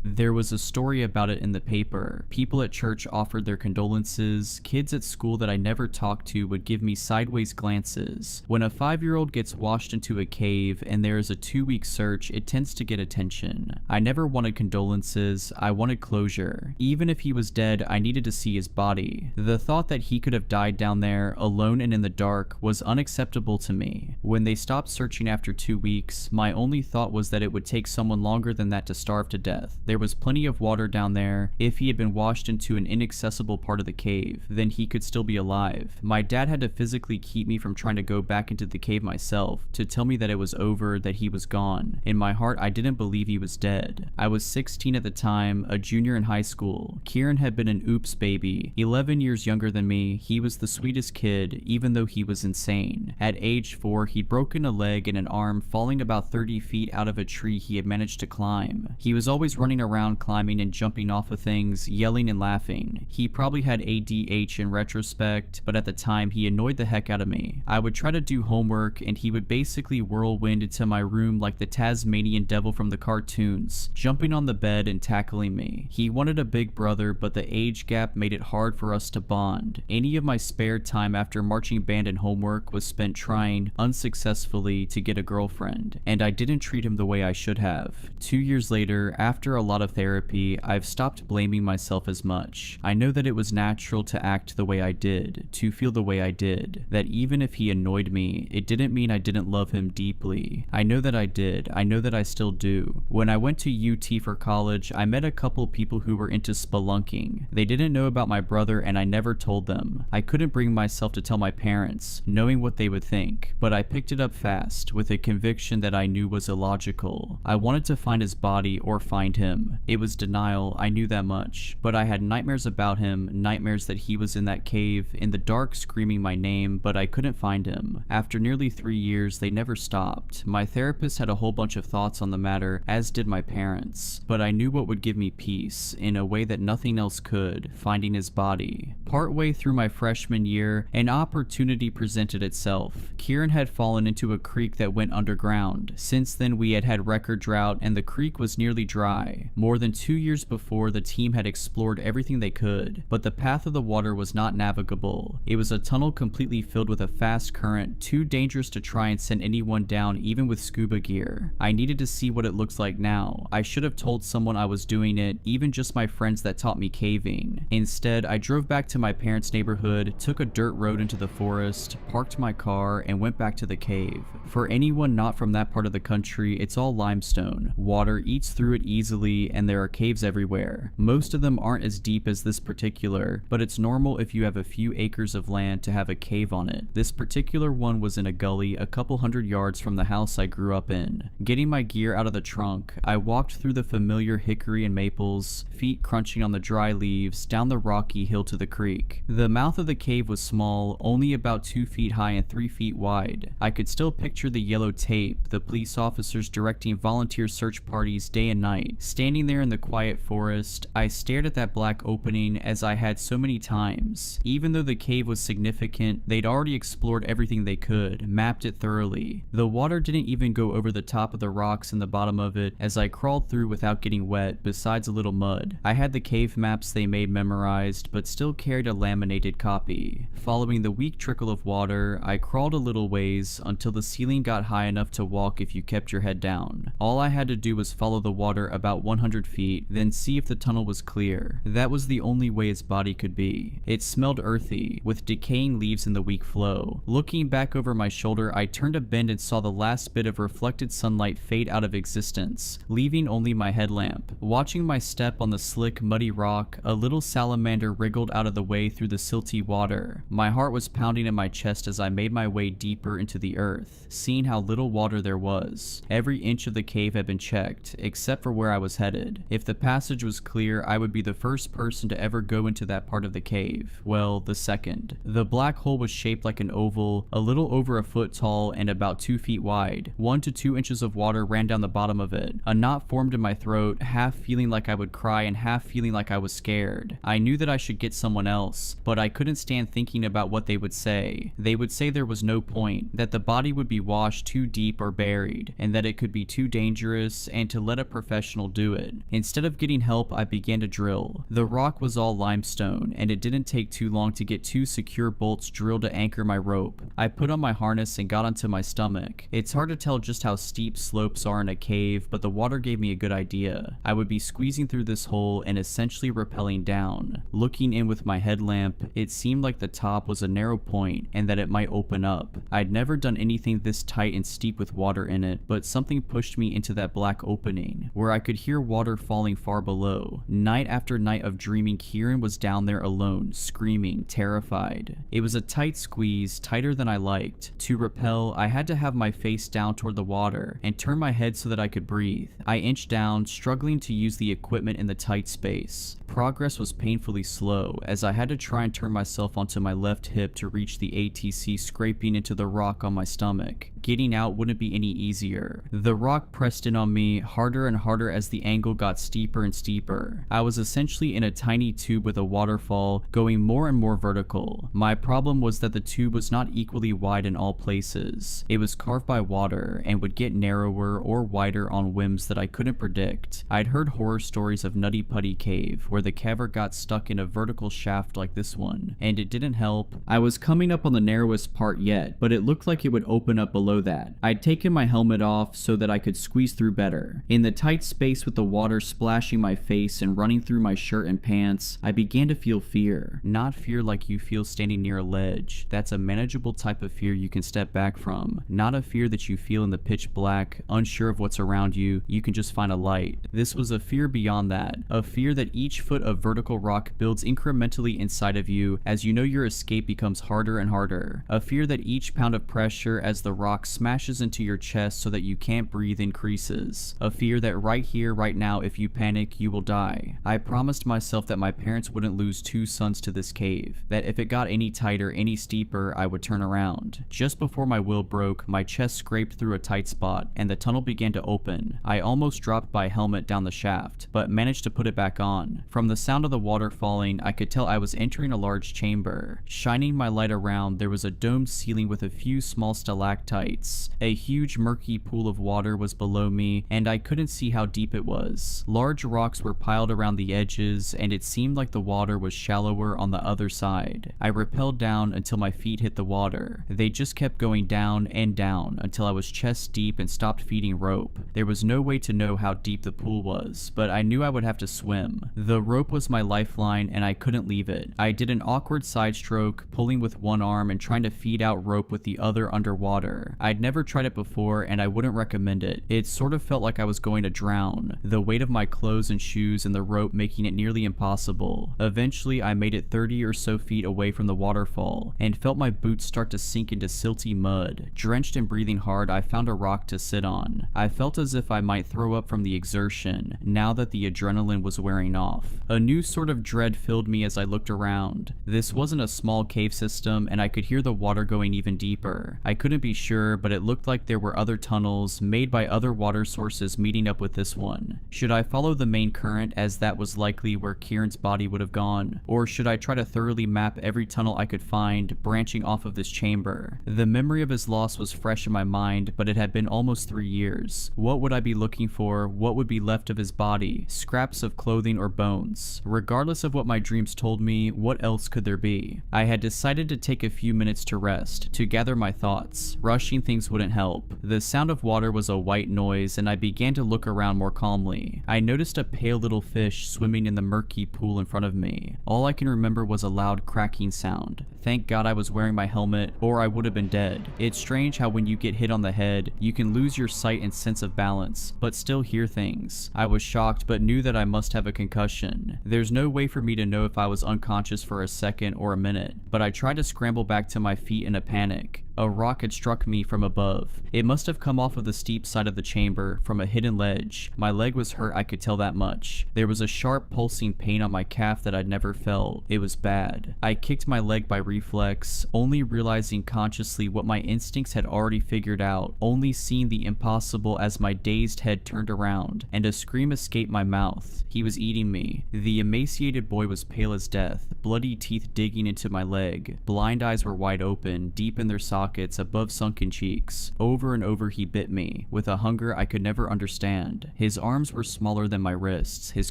Speaker 3: There was a story about it in the paper. People at church offered their condolences. Kids at school that I never talked to would give me sideways glances. When a 5-year-old gets washed into a cave and there is a 2-week search, it tends to get attention. I never wanted condolences. I wanted closure. Even if he was dead, I needed to see his body. The thought that he could have died down there, alone and in the dark, was unacceptable to me. When they stopped searching after 2 weeks, my only thought was that it would take someone longer than that to starve to death. There was plenty of water down there. If he had been washed into an inaccessible part of the cave, then he could still be alive. My dad had to physically keep me from trying to go back into the cave myself, to tell me that it was over, that he was gone. In my heart, I didn't believe he was dead. I was 16 at the time, a junior in high school. Kieran had been an oops baby. 11 years younger than me, he was the sweetest kid, even though he was insane. At age 4, he'd broken a leg and an arm falling about 30 feet out of a tree he had managed to climb. He was always running around climbing and jumping off of things, yelling and laughing. He probably had ADH in retrospect, but at the time he annoyed the heck out of me. I would try to do homework and he would basically whirlwind into my room like the Tasmanian devil from the cartoons, jumping on the bed and tackling me. He wanted a big brother, but the age gap made it hard for us to bond. Any of my spare time after marching band and homework was spent trying, unsuccessfully, to get a girlfriend, and I didn't treat him the way I should have. 2 years later, after a lot of therapy, I've stopped blaming myself as much. I know that it was natural to act the way I did, to feel the way I did, that even if he annoyed me, it didn't mean I didn't love him deeply. I know that I did. I know that I still do. When I went to UT for college, I met a couple people who were into spelunking. They didn't know about my brother and I never told them. I couldn't bring myself to tell my parents, knowing what they would think, but I picked it up fast, with a conviction that I knew was illogical. I wanted to find his body or find him. him. It was denial, I knew that much, but I had nightmares about him, nightmares that he was in that cave, in the dark screaming my name, but I couldn't find him. After nearly 3 years, they never stopped. My therapist had a whole bunch of thoughts on the matter, as did my parents, but I knew what would give me peace, in a way that nothing else could, finding his body. Partway through my freshman year, an opportunity presented itself. Kieran had fallen into a creek that went underground. Since then, we had had record drought and the creek was nearly dry. More than 2 years before, the team had explored everything they could, but the path of the water was not navigable. It was a tunnel completely filled with a fast current, too dangerous to try and send anyone down even with scuba gear. I needed to see what it looks like now. I should have told someone I was doing it, even just my friends that taught me caving. Instead, I drove back to my parents' neighborhood, took a dirt road into the forest, parked my car, and went back to the cave. For anyone not from that part of the country, it's all limestone. Water eats through it easily, and there are caves everywhere. Most of them aren't as deep as this particular, but it's normal if you have a few acres of land to have a cave on it. This particular one was in a gully a couple hundred yards from the house I grew up in. Getting my gear out of the trunk, I walked through the familiar hickory and maples, feet crunching on the dry leaves, down the rocky hill to the creek. The mouth of the cave was small, only about 2 feet high and 3 feet wide. I could still picture the yellow tape, the police officers directing volunteer search parties day and night. Standing there in the quiet forest, I stared at that black opening as I had so many times. Even though the cave was significant, they'd already explored everything they could, mapped it thoroughly. The water didn't even go over the top of the rocks in the bottom of it as I crawled through without getting wet, besides a little mud. I had the cave maps they made memorized, but still carried a laminated copy. Following the weak trickle of water, I crawled a little ways until the ceiling got high enough to walk if you kept your head down. All I had to do was follow the water about 100 feet, then see if the tunnel was clear. That was the only way its body could be. It smelled earthy, with decaying leaves in the weak flow. Looking back over my shoulder, I turned a bend and saw the last bit of reflected sunlight fade out of existence, leaving only my headlamp. Watching my step on the slick, muddy rock, a little salamander wriggled out of the way through the silty water. My heart was pounding in my chest as I made my way deeper into the earth, seeing how little water there was. Every inch of the cave had been checked, except for where I was headed. If the passage was clear, I would be the first person to ever go into that part of the cave. Well, the second. The black hole was shaped like an oval, a little over a foot tall and about 2 feet wide. 1 to 2 inches of water ran down the bottom of it. A knot formed in my throat, half feeling like I would cry and half feeling like I was scared. I knew that I should get someone else, but I couldn't stand thinking about what they would say. They would say there was no point, that the body would be washed too deep or buried, and that it could be too dangerous, and to let a professional do it. Instead of getting help, I began to drill. The rock was all limestone, and it didn't take too long to get 2 secure bolts drilled to anchor my rope. I put on my harness and got onto my stomach. It's hard to tell just how steep slopes are in a cave, but the water gave me a good idea. I would be squeezing through this hole and essentially rappelling down. Looking in with my headlamp, it seemed like the top was a narrow point and that it might open up. I'd never done anything this tight and steep with water in it, but something pushed me into that black opening, where I could hear water falling far below. Night after night of dreaming, Kieran was down there alone, screaming, terrified. It was a tight squeeze, tighter than I liked. To rappel, I had to have my face down toward the water and turn my head so that I could breathe. I inched down, struggling to use the equipment in the tight space. Progress was painfully slow, as I had to try and turn myself onto my left hip to reach the ATC scraping into the rock on my stomach. Getting out wouldn't be any easier. The rock pressed in on me harder and harder as the angle got steeper and steeper. I was essentially in a tiny tube with a waterfall, going more and more vertical. My problem was that the tube was not equally wide in all places. It was carved by water and would get narrower or wider on whims that I couldn't predict. I'd heard horror stories of Nutty Putty Cave, where the cavern got stuck in a vertical shaft like this one, and it didn't help. I was coming up on the narrowest part yet, but it looked like it would open up below that. I'd taken my helmet off so that I could squeeze through better. In the tight space with the water splashing my face and running through my shirt and pants, I began to feel fear. Not fear like you feel standing near a ledge. That's a manageable type of fear you can step back from. Not a fear that you feel in the pitch black, unsure of what's around you, you can just find a light. This was a fear beyond that. A fear that each foot of vertical rock builds incrementally inside of you as you know your escape becomes harder and harder. A fear that each pound of pressure as the rock smashes into your chest so that you can't breathe increases. A fear that right here, right right now. If you panic, you will die. I promised myself that my parents wouldn't lose 2 sons to this cave, that if it got any tighter, any steeper, I would turn around. Just before my will broke, my chest scraped through a tight spot, and the tunnel began to open. I almost dropped my helmet down the shaft, but managed to put it back on. From the sound of the water falling, I could tell I was entering a large chamber. Shining my light around, there was a domed ceiling with a few small stalactites. A huge murky pool of water was below me, and I couldn't see how deep it was. Large rocks were piled around the edges, and it seemed like the water was shallower on the other side. I rappelled down until my feet hit the water. They just kept going down and down until I was chest deep and stopped feeding rope. There was no way to know how deep the pool was, but I knew I would have to swim. The rope was my lifeline, and I couldn't leave it. I did an awkward side stroke, pulling with one arm and trying to feed out rope with the other underwater. I'd never tried it before, and I wouldn't recommend it. It sort of felt like I was going to drown, the weight of my clothes and shoes and the rope making it nearly impossible. Eventually, I made it 30 or so feet away from the waterfall, and felt my boots start to sink into silty mud. Drenched and breathing hard, I found a rock to sit on. I felt as if I might throw up from the exertion, now that the adrenaline was wearing off. A new sort of dread filled me as I looked around. This wasn't a small cave system, and I could hear the water going even deeper. I couldn't be sure, but it looked like there were other tunnels made by other water sources meeting up with this one. Should I follow the main current, as that was likely where Kieran's body would have gone, or should I try to thoroughly map every tunnel I could find branching off of this chamber? The memory of his loss was fresh in my mind, but it had been almost 3 years. What would I be looking for? What would be left of his body? Scraps of clothing or bones? Regardless of what my dreams told me, what else could there be? I had decided to take a few minutes to rest, to gather my thoughts. Rushing things wouldn't help. The sound of water was a white noise, and I began to look around more calmly. I noticed a pale little fish swimming in the murky pool in front of me. All I can remember was a loud cracking sound. Thank God I was wearing my helmet, or I would have been dead. It's strange how when you get hit on the head, you can lose your sight and sense of balance, but still hear things. I was shocked, but knew that I must have a concussion. There's no way for me to know if I was unconscious for a second or a minute, but I tried to scramble back to my feet in a panic. A rock had struck me from above. It must have come off of the steep side of the chamber, from a hidden ledge. My leg was hurt, I could tell that much. There was a sharp pulsing pain on my calf that I'd never felt. It was bad. I kicked my leg by reflex, only realizing consciously what my instincts had already figured out, only seeing the impossible as my dazed head turned around, and a scream escaped my mouth. He was eating me. The emaciated boy was pale as death, bloody teeth digging into my leg. Blind eyes were wide open, deep in their sockets above sunken cheeks. Over and over he bit me, with a hunger I could never understand. His arms were smaller than my wrists, his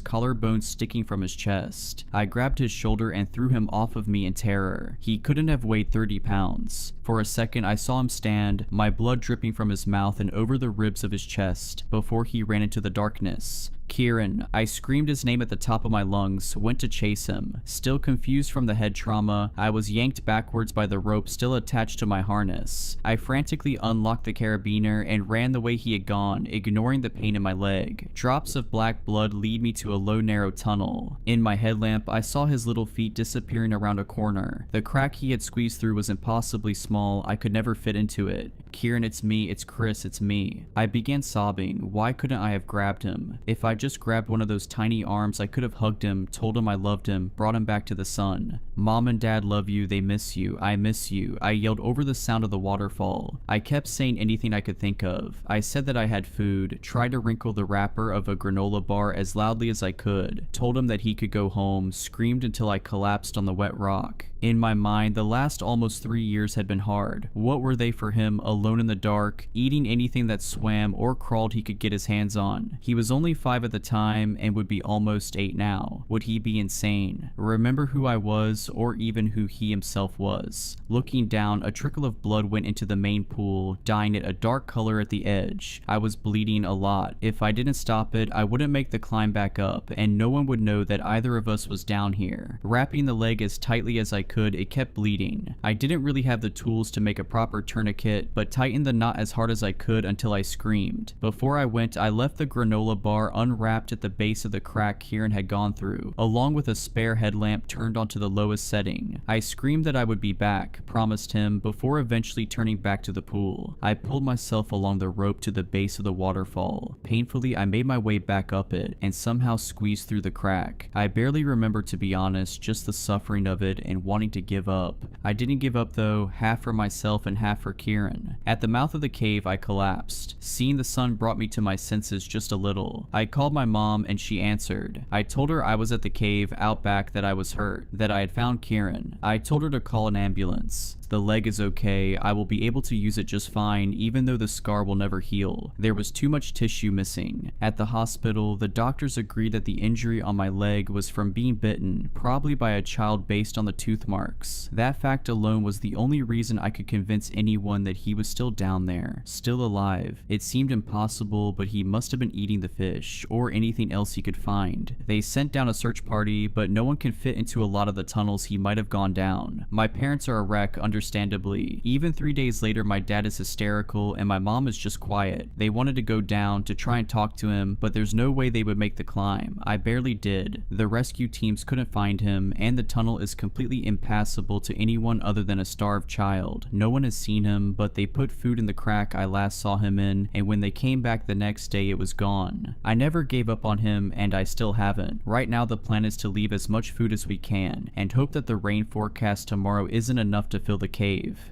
Speaker 3: collarbones sticking from his chest. I grabbed his shoulder and threw him off of me in terror. He couldn't have weighed 30 pounds. For a second I saw him stand, my blood dripping from his mouth and over the ribs of his chest, before he ran into the darkness. Kieran. I screamed his name at the top of my lungs, went to chase him. Still confused from the head trauma, I was yanked backwards by the rope still attached to my harness. I frantically unlocked the carabiner and ran the way he had gone, ignoring the pain in my leg. Drops of black blood lead me to a low narrow tunnel. In my headlamp, I saw his little feet disappearing around a corner. The crack he had squeezed through was impossibly small, I could never fit into it. Kieran, it's me, it's Chris, it's me. I began sobbing. Why couldn't I have grabbed him? If I just grabbed one of those tiny arms, I could have hugged him, told him I loved him, brought him back to the sun. Mom and Dad love you, they miss you, I miss you. I yelled over the sound of the waterfall. I kept saying anything I could think of. I said that I had food, tried to wrinkle the wrapper of a granola bar as loudly as I could, told him that he could go home, screamed until I collapsed on the wet rock. In my mind, the last almost 3 years had been hard. What were they for him, alone in the dark, eating anything that swam or crawled he could get his hands on? He was only 5 at the time and would be almost 8 now. Would he be insane? Remember who I was, or even who he himself was? Looking down, a trickle of blood went into the main pool, dyeing it a dark color at the edge. I was bleeding a lot. If I didn't stop it, I wouldn't make the climb back up, and no one would know that either of us was down here. Wrapping the leg as tightly as I could, it kept bleeding. I didn't really have the tools to make a proper tourniquet, but tightened the knot as hard as I could until I screamed. Before I went, I left the granola bar unwrapped at the base of the crack Kieran had gone through, along with a spare headlamp turned onto the lowest setting. I screamed that I would be back, promised him, before eventually turning back to the pool. I pulled myself along the rope to the base of the waterfall. Painfully, I made my way back up it, and somehow squeezed through the crack. I barely remember, to be honest, just the suffering of it and wanting to give up. I didn't give up though, half for myself and half for Kieran. At the mouth of the cave, I collapsed. Seeing the sun brought me to my senses just a little. I called my mom and she answered. I told her I was at the cave out back, that I was hurt, that I had found Kieran. I told her to call an ambulance. The leg is okay, I will be able to use it just fine, even though the scar will never heal. There was too much tissue missing. At the hospital, the doctors agreed that the injury on my leg was from being bitten, probably by a child based on the tooth marks. That fact alone was the only reason I could convince anyone that he was still down there, still alive. It seemed impossible, but he must have been eating the fish, or anything else he could find. They sent down a search party, but no one can fit into a lot of the tunnels he might have gone down. My parents are a wreck, understandably. Even 3 days later, my dad is hysterical and my mom is just quiet. They wanted to go down to try and talk to him, but there's no way they would make the climb. I barely did. The rescue teams couldn't find him, and the tunnel is completely impassable to anyone other than a starved child. No one has seen him, but they put food in the crack I last saw him in, and when they came back the next day, it was gone. I never gave up on him, and I still haven't. Right now, the plan is to leave as much food as we can, and hope that the rain forecast tomorrow isn't enough to fill the cave.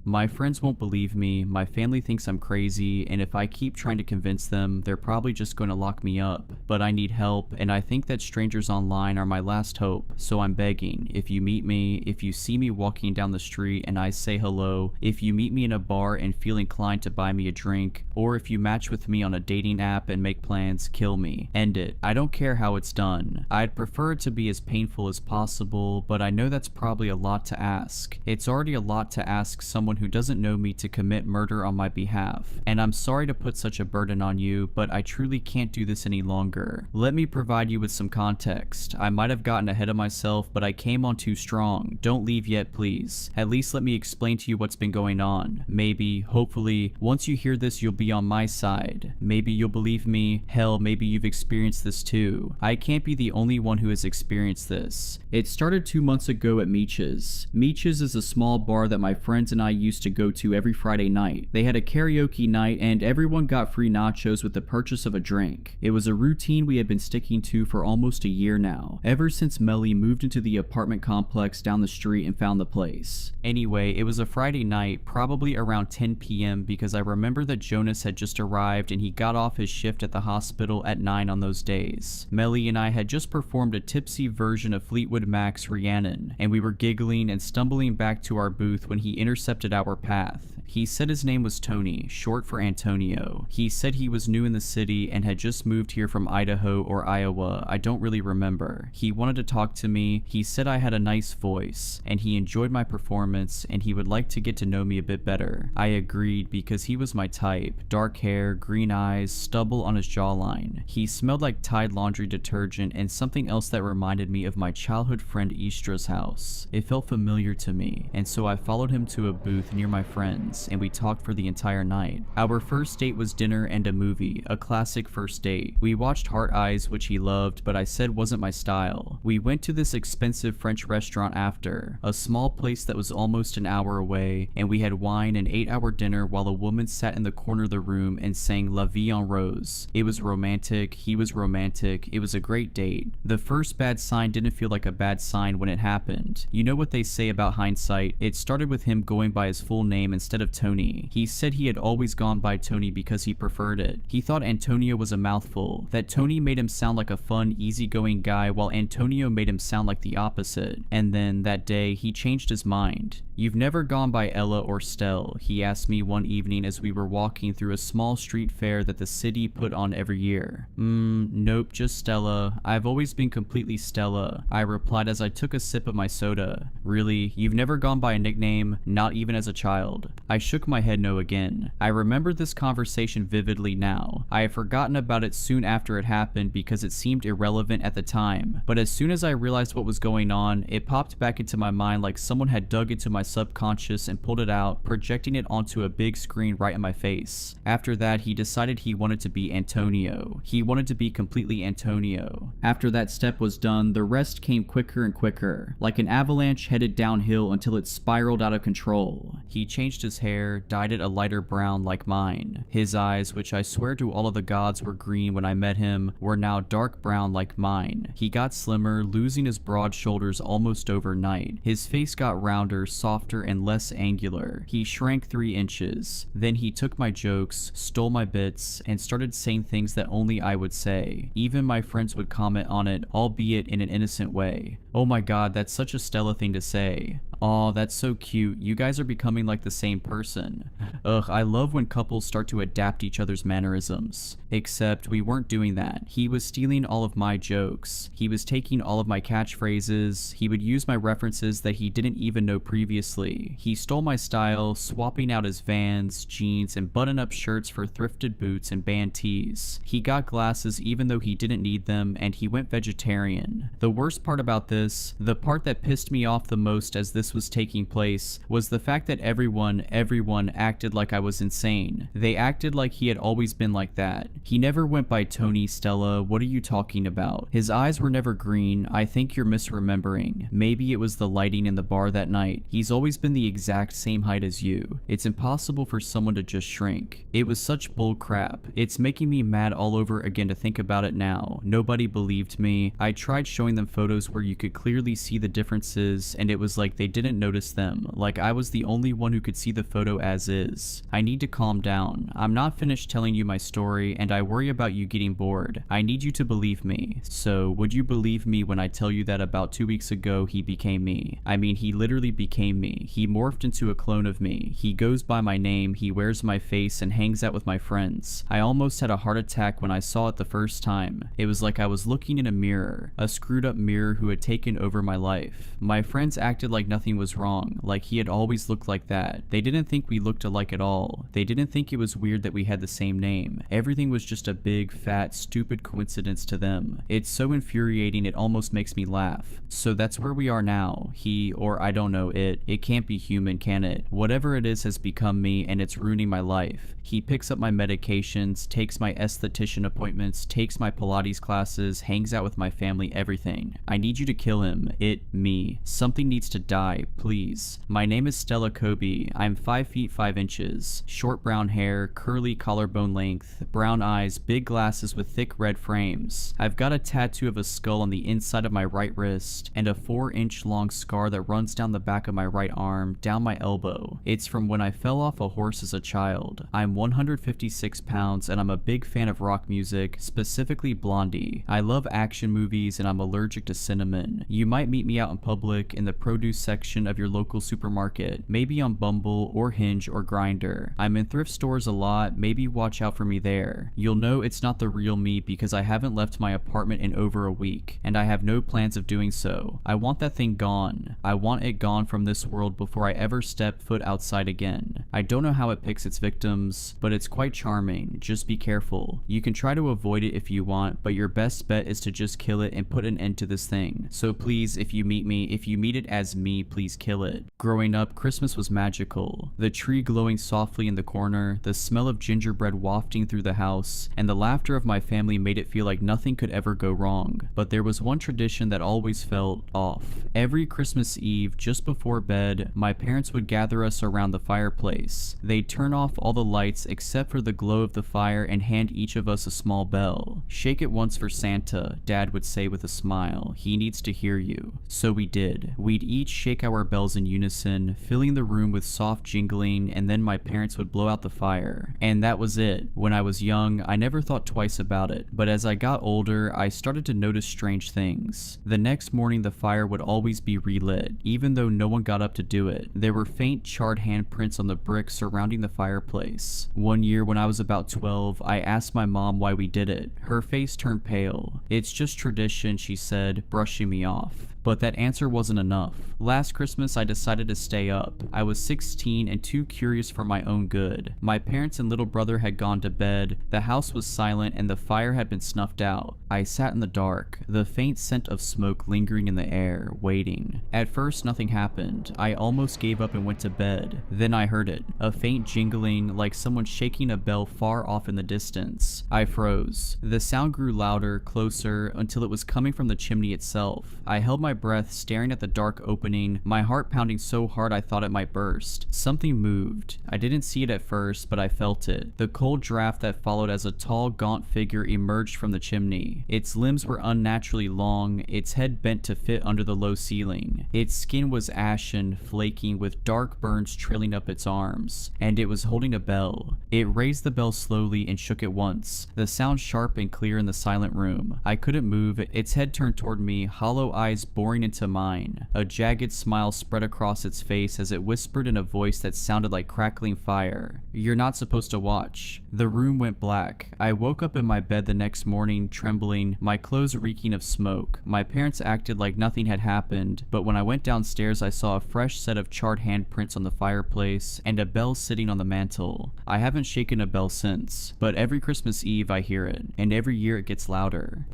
Speaker 3: My friends won't believe me, my family thinks I'm crazy, and if I keep trying to convince them, they're probably just going to lock me up. But I need help, and I think that strangers online are my last hope, so I'm begging. If you meet me, if you see me walking down the street and I say hello, if you meet me in a bar and feel inclined to buy me a drink, or if you match with me on a dating app and make plans, kill me. End it. I don't care how it's done. I'd prefer it to be as painful as possible, but I know that's probably a lot to ask. It's already a lot to ask someone who doesn't know me to commit murder on my behalf, and I'm sorry to put such a burden on you, but I truly can't do this any longer. Let me provide you with some context. I might have gotten ahead of myself, but I came on too strong. Don't leave yet, please. At least let me explain to you what's been going on. Maybe, hopefully, once you hear this, you'll be on my side. Maybe you'll believe me. Hell, maybe you've experienced this too. I can't be the only one who has experienced this. It started 2 months ago at Meech's. Meech's is a small bar that my friends and I used to go to every Friday night. They had a karaoke night and everyone got free nachos with the purchase of a drink. It was a routine we had been sticking to for almost a year now, ever since Melly moved into the apartment complex down the street and found the place. Anyway, it was a Friday night, probably around 10 p.m. because I remember that Jonas had just arrived and he got off his shift at the hospital at 9 on those days. Melly and I had just performed a tipsy version of Fleetwood Mac's Rhiannon, and we were giggling and stumbling back to our booth when he intercepted our path. He said his name was Tony, short for Antonio. He said he was new in the city and had just moved here from Idaho or Iowa, I don't really remember. He wanted to talk to me, he said I had a nice voice, and he enjoyed my performance, and he would like to get to know me a bit better. I agreed because he was my type. Dark hair, green eyes, stubble on his jawline. He smelled like Tide laundry detergent and something else that reminded me of my childhood friend Istra's house. It felt familiar to me, and so I followed him to a booth near my friends, and we talked for the entire night. Our first date was dinner and a movie, a classic first date. We watched Heart Eyes, which he loved, but I said wasn't my style. We went to this expensive French restaurant after, a small place that was almost an hour away, and we had wine and ate our dinner while a woman sat in the corner of the room and sang La Vie en Rose. It was romantic, he was romantic, it was a great date. The first bad sign didn't feel like a bad sign when it happened. You know what they say about hindsight? It started with him going by his full name instead of Tony. He said he had always gone by Tony because he preferred it. He thought Antonio was a mouthful, that Tony made him sound like a fun, easygoing guy while Antonio made him sound like the opposite. And then, that day, he changed his mind. "You've never gone by Ella or Stell?" he asked me one evening as we were walking through a small street fair that the city put on every year. Nope, just Stella. I've always been completely Stella," I replied as I took a sip of my soda. "Really? You've never gone by a nickname? Not even as as a child. I shook my head no again. I remember this conversation vividly now. I have forgotten about it soon after it happened because it seemed irrelevant at the time, but as soon as I realized what was going on, it popped back into my mind like someone had dug into my subconscious and pulled it out, projecting it onto a big screen right in my face. After that, he decided he wanted to be Antonio. He wanted to be completely Antonio. After that step was done, the rest came quicker and quicker, like an avalanche headed downhill until it spiraled out of control. He changed his hair, dyed it a lighter brown like mine. His eyes, which I swear to all of the gods were green when I met him, were now dark brown like mine. He got slimmer, losing his broad shoulders almost overnight. His face got rounder, softer, and less angular. He shrank 3 inches. Then he took my jokes, stole my bits, and started saying things that only I would say. Even my friends would comment on it, albeit in an innocent way. Oh my god, that's such a Stella thing to say. Aw, that's so cute. You guys are becoming like the same person. Ugh, I love when couples start to adapt each other's mannerisms. Except we weren't doing that. He was stealing all of my jokes. He was taking all of my catchphrases. He would use my references that he didn't even know previously. He stole my style, swapping out his Vans, jeans, and button-up shirts for thrifted boots and band tees. He got glasses even though he didn't need them, and he went vegetarian. The worst part about this, the part that pissed me off the most as this was taking place, was the fact that everyone acted like I was insane. They acted like he had always been like that. He never went by Tony. Stella, what are you talking about? His eyes were never green. I think you're misremembering. Maybe it was the lighting in the bar that night. He's always been the exact same height as you. It's impossible for someone to just shrink. It was such bull crap. It's making me mad all over again to think about it now. Nobody believed me. I tried showing them photos where you could clearly see the differences, and it was like they didn't notice them, like I was the only one who could see the photo as is. I need to calm down. I'm not finished telling you my story, and I worry about you getting bored. I need you to believe me. So, would you believe me when I tell you that about 2 weeks ago he became me? I mean, he literally became me. He morphed into a clone of me. He goes by my name, he wears my face, and hangs out with my friends. I almost had a heart attack when I saw it the first time. It was like I was looking in a mirror, a screwed up mirror who had taken over my life. My friends acted like nothing was wrong, like he had always looked like that. They didn't think we looked alike at all. They didn't think it was weird that we had the same name. Everything was just a big, fat, stupid coincidence to them. It's so infuriating it almost makes me laugh. So that's where we are now. He, or I don't know, it can't be human, can it? Whatever it is has become me, and it's ruining my life. He picks up my medications, takes my esthetician appointments, takes my Pilates classes, hangs out with my family, everything. I need you to kill him. Me. Something needs to die, please. My name is Stella Kobe. I'm 5 feet 5 inches. Short brown hair, curly collarbone length, brown eyes, big glasses with thick red frames. I've got a tattoo of a skull on the inside of my right wrist, and a 4-inch long scar that runs down the back of my right arm, down my elbow. It's from when I fell off a horse as a child. I'm 156 pounds, and I'm a big fan of rock music, specifically Blondie. I love action movies, and I'm allergic to cinnamon. You might meet me out in public in the produce section of your local supermarket, maybe on Bumble or Hinge or Grindr. I'm in thrift stores a lot, maybe watch out for me there. You'll know it's not the real me because I haven't left my apartment in over a week, and I have no plans of doing so. I want that thing gone. I want it gone from this world before I ever step foot outside again. I don't know how it picks its victims, but it's quite charming. Just be careful. You can try to avoid it if you want, but your best bet is to just kill it and put an end to this thing. So please, if you meet me, if you meet it as me, please kill it. Growing up, Christmas was magical. The tree glowing softly in the corner, the smell of gingerbread wafting through the house, and the laughter of my family made it feel like nothing could ever go wrong. But there was one tradition that always felt off. Every Christmas Eve, just before bed, my parents would gather us around the fireplace. They'd turn off all the lights except for the glow of the fire and hand each of us a small bell. "Shake it once for Santa," Dad would say with a smile. "He needs to hear you." So we did. We'd each shake our bells in unison, filling the room with soft jingling, and then my parents would blow out the fire. And that was it. When I was young, I never thought twice about it, but as I got older, I started to notice strange things. The next morning, the fire would always be relit, even though no one got up to do it. There were faint charred handprints on the bricks surrounding the fireplace. One year when I was about 12, I asked my mom why we did it. Her face turned pale. "It's just tradition," she said, brushing me off. But that answer wasn't enough. Last Last Christmas, I decided to stay up. I was 16 and too curious for my own good. My parents and little brother had gone to bed, the house was silent, and the fire had been snuffed out. I sat in the dark, the faint scent of smoke lingering in the air, waiting. At first, nothing happened. I almost gave up and went to bed. Then I heard it, a faint jingling like someone shaking a bell far off in the distance. I froze. The sound grew louder, closer, until it was coming from the chimney itself. I held my breath, staring at the dark opening, my heart pounding so hard I thought it might burst. Something moved. I didn't see it at first, but I felt it. The cold draft that followed as a tall, gaunt figure emerged from the chimney. Its limbs were unnaturally long, its head bent to fit under the low ceiling. Its skin was ashen, flaking, with dark burns trailing up its arms, and it was holding a bell. It raised the bell slowly and shook it once, the sound sharp and clear in the silent room. I couldn't move, its head turned toward me, hollow eyes boring into mine. A jagged smile spread across its face as it whispered in a voice that sounded like crackling fire. "You're not supposed to watch." The room went black. I woke up in my bed the next morning, trembling, my clothes reeking of smoke. My parents acted like nothing had happened, but when I went downstairs I saw a fresh set of charred handprints on the fireplace and a bell sitting on the mantel. I haven't shaken a bell since, but every Christmas Eve I hear it, and every year it gets louder.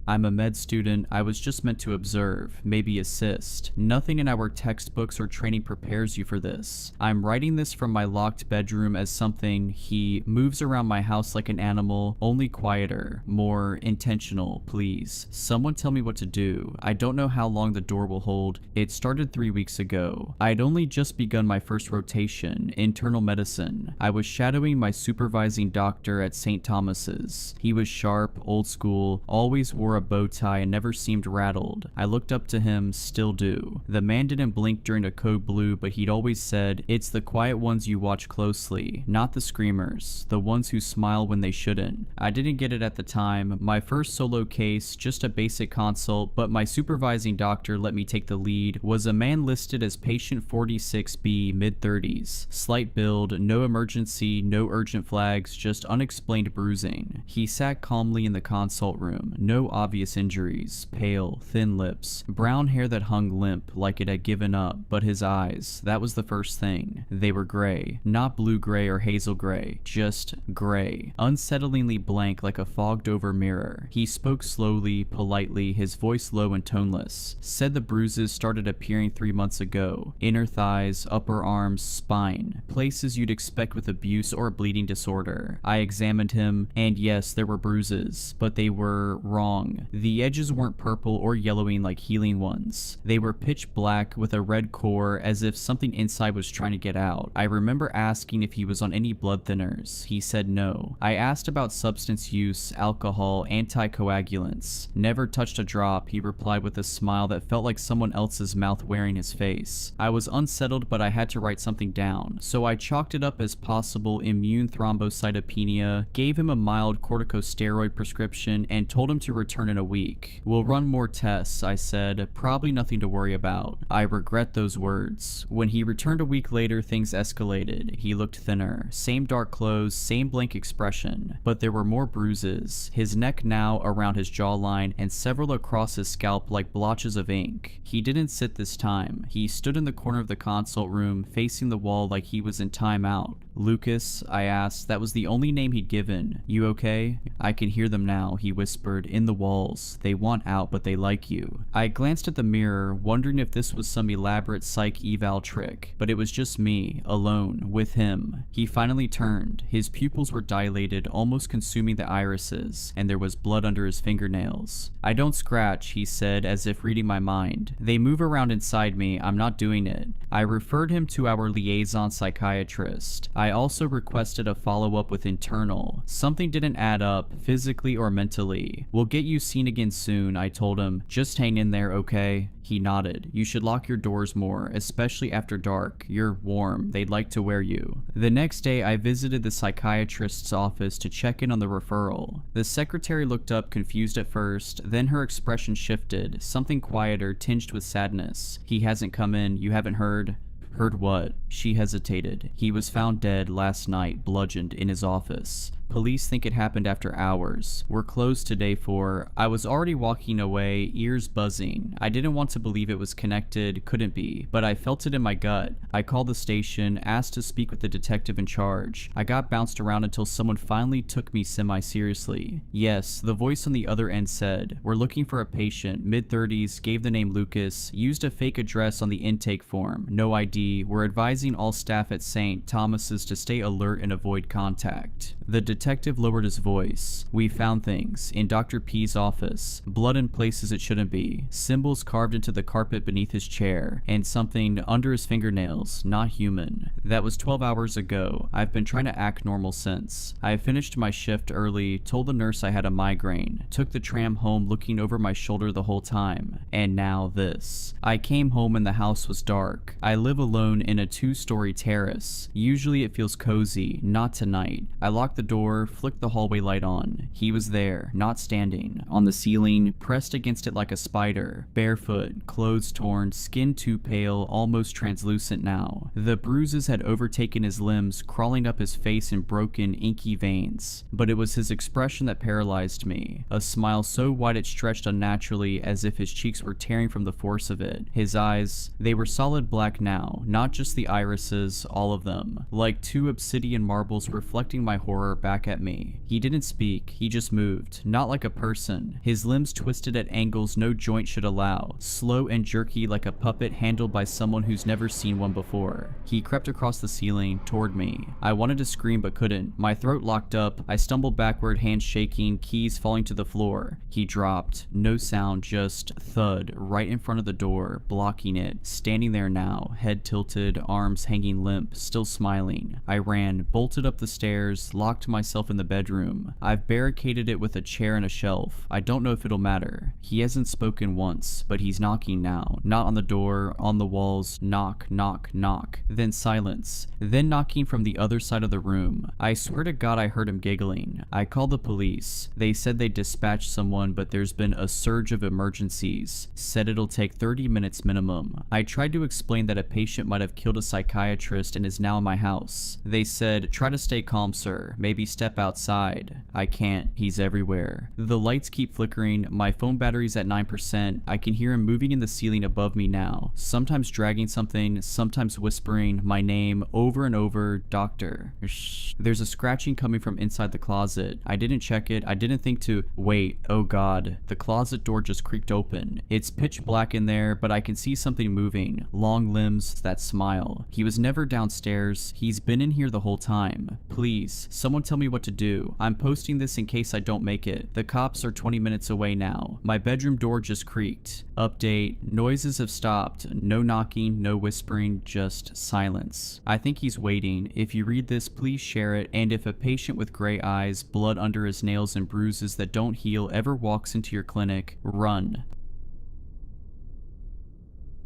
Speaker 3: I'm a med student. I was just meant to observe, maybe assist. Nothing in our textbooks or training prepares you for this. I'm writing this from my locked bedroom as something he moves around my house like an animal, only quieter, more intentional, please. Someone tell me what to do. I don't know how long the door will hold. It started 3 weeks ago. I'd only just begun my first rotation, internal medicine. I was shadowing my supervising doctor at St. Thomas's. He was sharp, old school, always wore a bow tie and never seemed rattled. I looked up to him, still do. The man didn't blink during a code blue, but he'd always said, "It's the quiet ones you watch closely, not the screamers, the ones who smile when they shouldn't." I didn't get it at the time. My first solo case, just a basic consult, but my supervising doctor let me take the lead, was a man listed as patient 46B, mid-30s. Slight build, no emergency, no urgent flags, just unexplained bruising. He sat calmly in the consult room, no obvious injuries, pale, thin lips, brown hair that hung limp like it had given up, but his eyes, that was the first thing. They were gray, not blue-gray or hazel gray, just gray, unsettlingly blank like a fogged-over mirror. He spoke slowly, politely, his voice low and toneless. Said the bruises started appearing 3 months ago. Inner thighs, upper arms, spine, places you'd expect with abuse or a bleeding disorder. I examined him, and yes, there were bruises, but they were wrong. The edges weren't purple or yellowing like healing ones. They were pitch black with a red core, as if something inside was trying to get out. I remember asking if he was on any blood thinners. He said no. I asked about substance use, alcohol, anticoagulants. Never touched a drop, he replied with a smile that felt like someone else's mouth wearing his face. I was unsettled, but I had to write something down, so I chalked it up as possible immune thrombocytopenia, gave him a mild corticosteroid prescription, and told him to return in a week. "We'll run more tests," I said, "probably nothing to worry about." I regret those words. When he returned a week later, things escalated. He looked thinner, same dark clothes, same blank expression, but there were more bruises, his neck now around his jawline and several across his scalp like blotches of ink. He didn't sit this time. He stood in the corner of the consult room, facing the wall like he was in timeout. "Lucas," I asked. That was the only name he'd given. "You okay?" "I can hear them now," he whispered, "in the walls. They want out, but they like you." I glanced at the mirror, wondering if this was some elaborate psych eval trick, but it was just me, alone, with him. He finally turned. His pupils were dilated, almost consuming the irises, and there was blood under his fingernails. "I don't scratch," he said, as if reading my mind. "They move around inside me. I'm not doing it." I referred him to our liaison psychiatrist. I also requested a follow-up with internal. Something didn't add up, physically or mentally. "We'll get you seen again soon," I told him. "Just hang in there, okay?" He nodded. "You should lock your doors more, especially after dark. You're warm. They'd like to wear you." The next day, I visited the psychiatrist's office to check in on the referral. The secretary looked up, confused at first, then her expression shifted, something quieter, tinged with sadness. "He hasn't come in. You haven't heard?" "Heard what?" She hesitated. "He was found dead last night, bludgeoned, in his office." Police think it happened after hours. We're closed today for... I was already walking away, ears buzzing. I didn't want to believe it was connected, couldn't be, but I felt it in my gut. I called the station, asked to speak with the detective in charge. I got bounced around until someone finally took me semi-seriously. Yes, the voice on the other end said, "We're looking for a patient, mid-30s, gave the name Lucas, used a fake address on the intake form, no ID, we're advising all staff at St. Thomas's to stay alert and avoid contact." The detective lowered his voice. "We found things in Dr. P's office, blood in places it shouldn't be, symbols carved into the carpet beneath his chair, and something under his fingernails, not human. That was 12 hours ago. I've been trying to act normal since. I finished my shift early, told the nurse I had a migraine, took the tram home looking over my shoulder the whole time, and now this. I came home and the house was dark. I live alone in a 2-story terrace. Usually it feels cozy, not tonight. I locked the door, flicked the hallway light on. He was there, not standing, on the ceiling, pressed against it like a spider, barefoot, clothes torn, skin too pale, almost translucent now. The bruises had overtaken his limbs, crawling up his face in broken, inky veins. But it was his expression that paralyzed me. A smile so wide it stretched unnaturally, as if his cheeks were tearing from the force of it. His eyes, they were solid black now, not just the irises, all of them. Like 2 obsidian marbles reflecting my horror back at me. He didn't speak, he just moved, not like a person. His limbs twisted at angles no joint should allow, slow and jerky like a puppet handled by someone who's never seen one before. He crept across the ceiling, toward me. I wanted to scream but couldn't. My throat locked up, I stumbled backward, hands shaking, keys falling to the floor. He dropped. No sound, just thud, right in front of the door, blocking it. Standing there now, head tilted, arms hanging limp, still smiling. I ran, bolted up the stairs, locked myself in the bedroom. I've barricaded it with a chair and a shelf. I don't know if it'll matter. He hasn't spoken once, but he's knocking now. Not on the door, on the walls, knock, knock, knock. Then silence. Then knocking from the other side of the room. I swear to God I heard him giggling. I called the police. They said they'd dispatched someone, but there's been a surge of emergencies. Said it'll take 30 minutes minimum. I tried to explain that a patient might have killed a psychiatrist and is now in my house. They said, "Try to stay calm, sir. Maybe step outside." I can't. He's everywhere. The lights keep flickering. My phone battery's at 9%. I can hear him moving in the ceiling above me now. Sometimes dragging something, sometimes whispering my name over and over, "Doctor." Shh. There's a scratching coming from inside the closet. I didn't check it. I didn't think to wait. Oh God. The closet door just creaked open. It's pitch black in there, but I can see something moving. Long limbs, that smile. He was never downstairs. He's been in here the whole time. Please, someone tell me what to do. I'm posting this in case I don't make it. The cops are 20 minutes away now. My bedroom door just creaked. Update. Noises have stopped. No knocking, no whispering, just silence. I think he's waiting. If you read this, please share it. And if a patient with gray eyes, blood under his nails and bruises that don't heal ever walks into your clinic, run.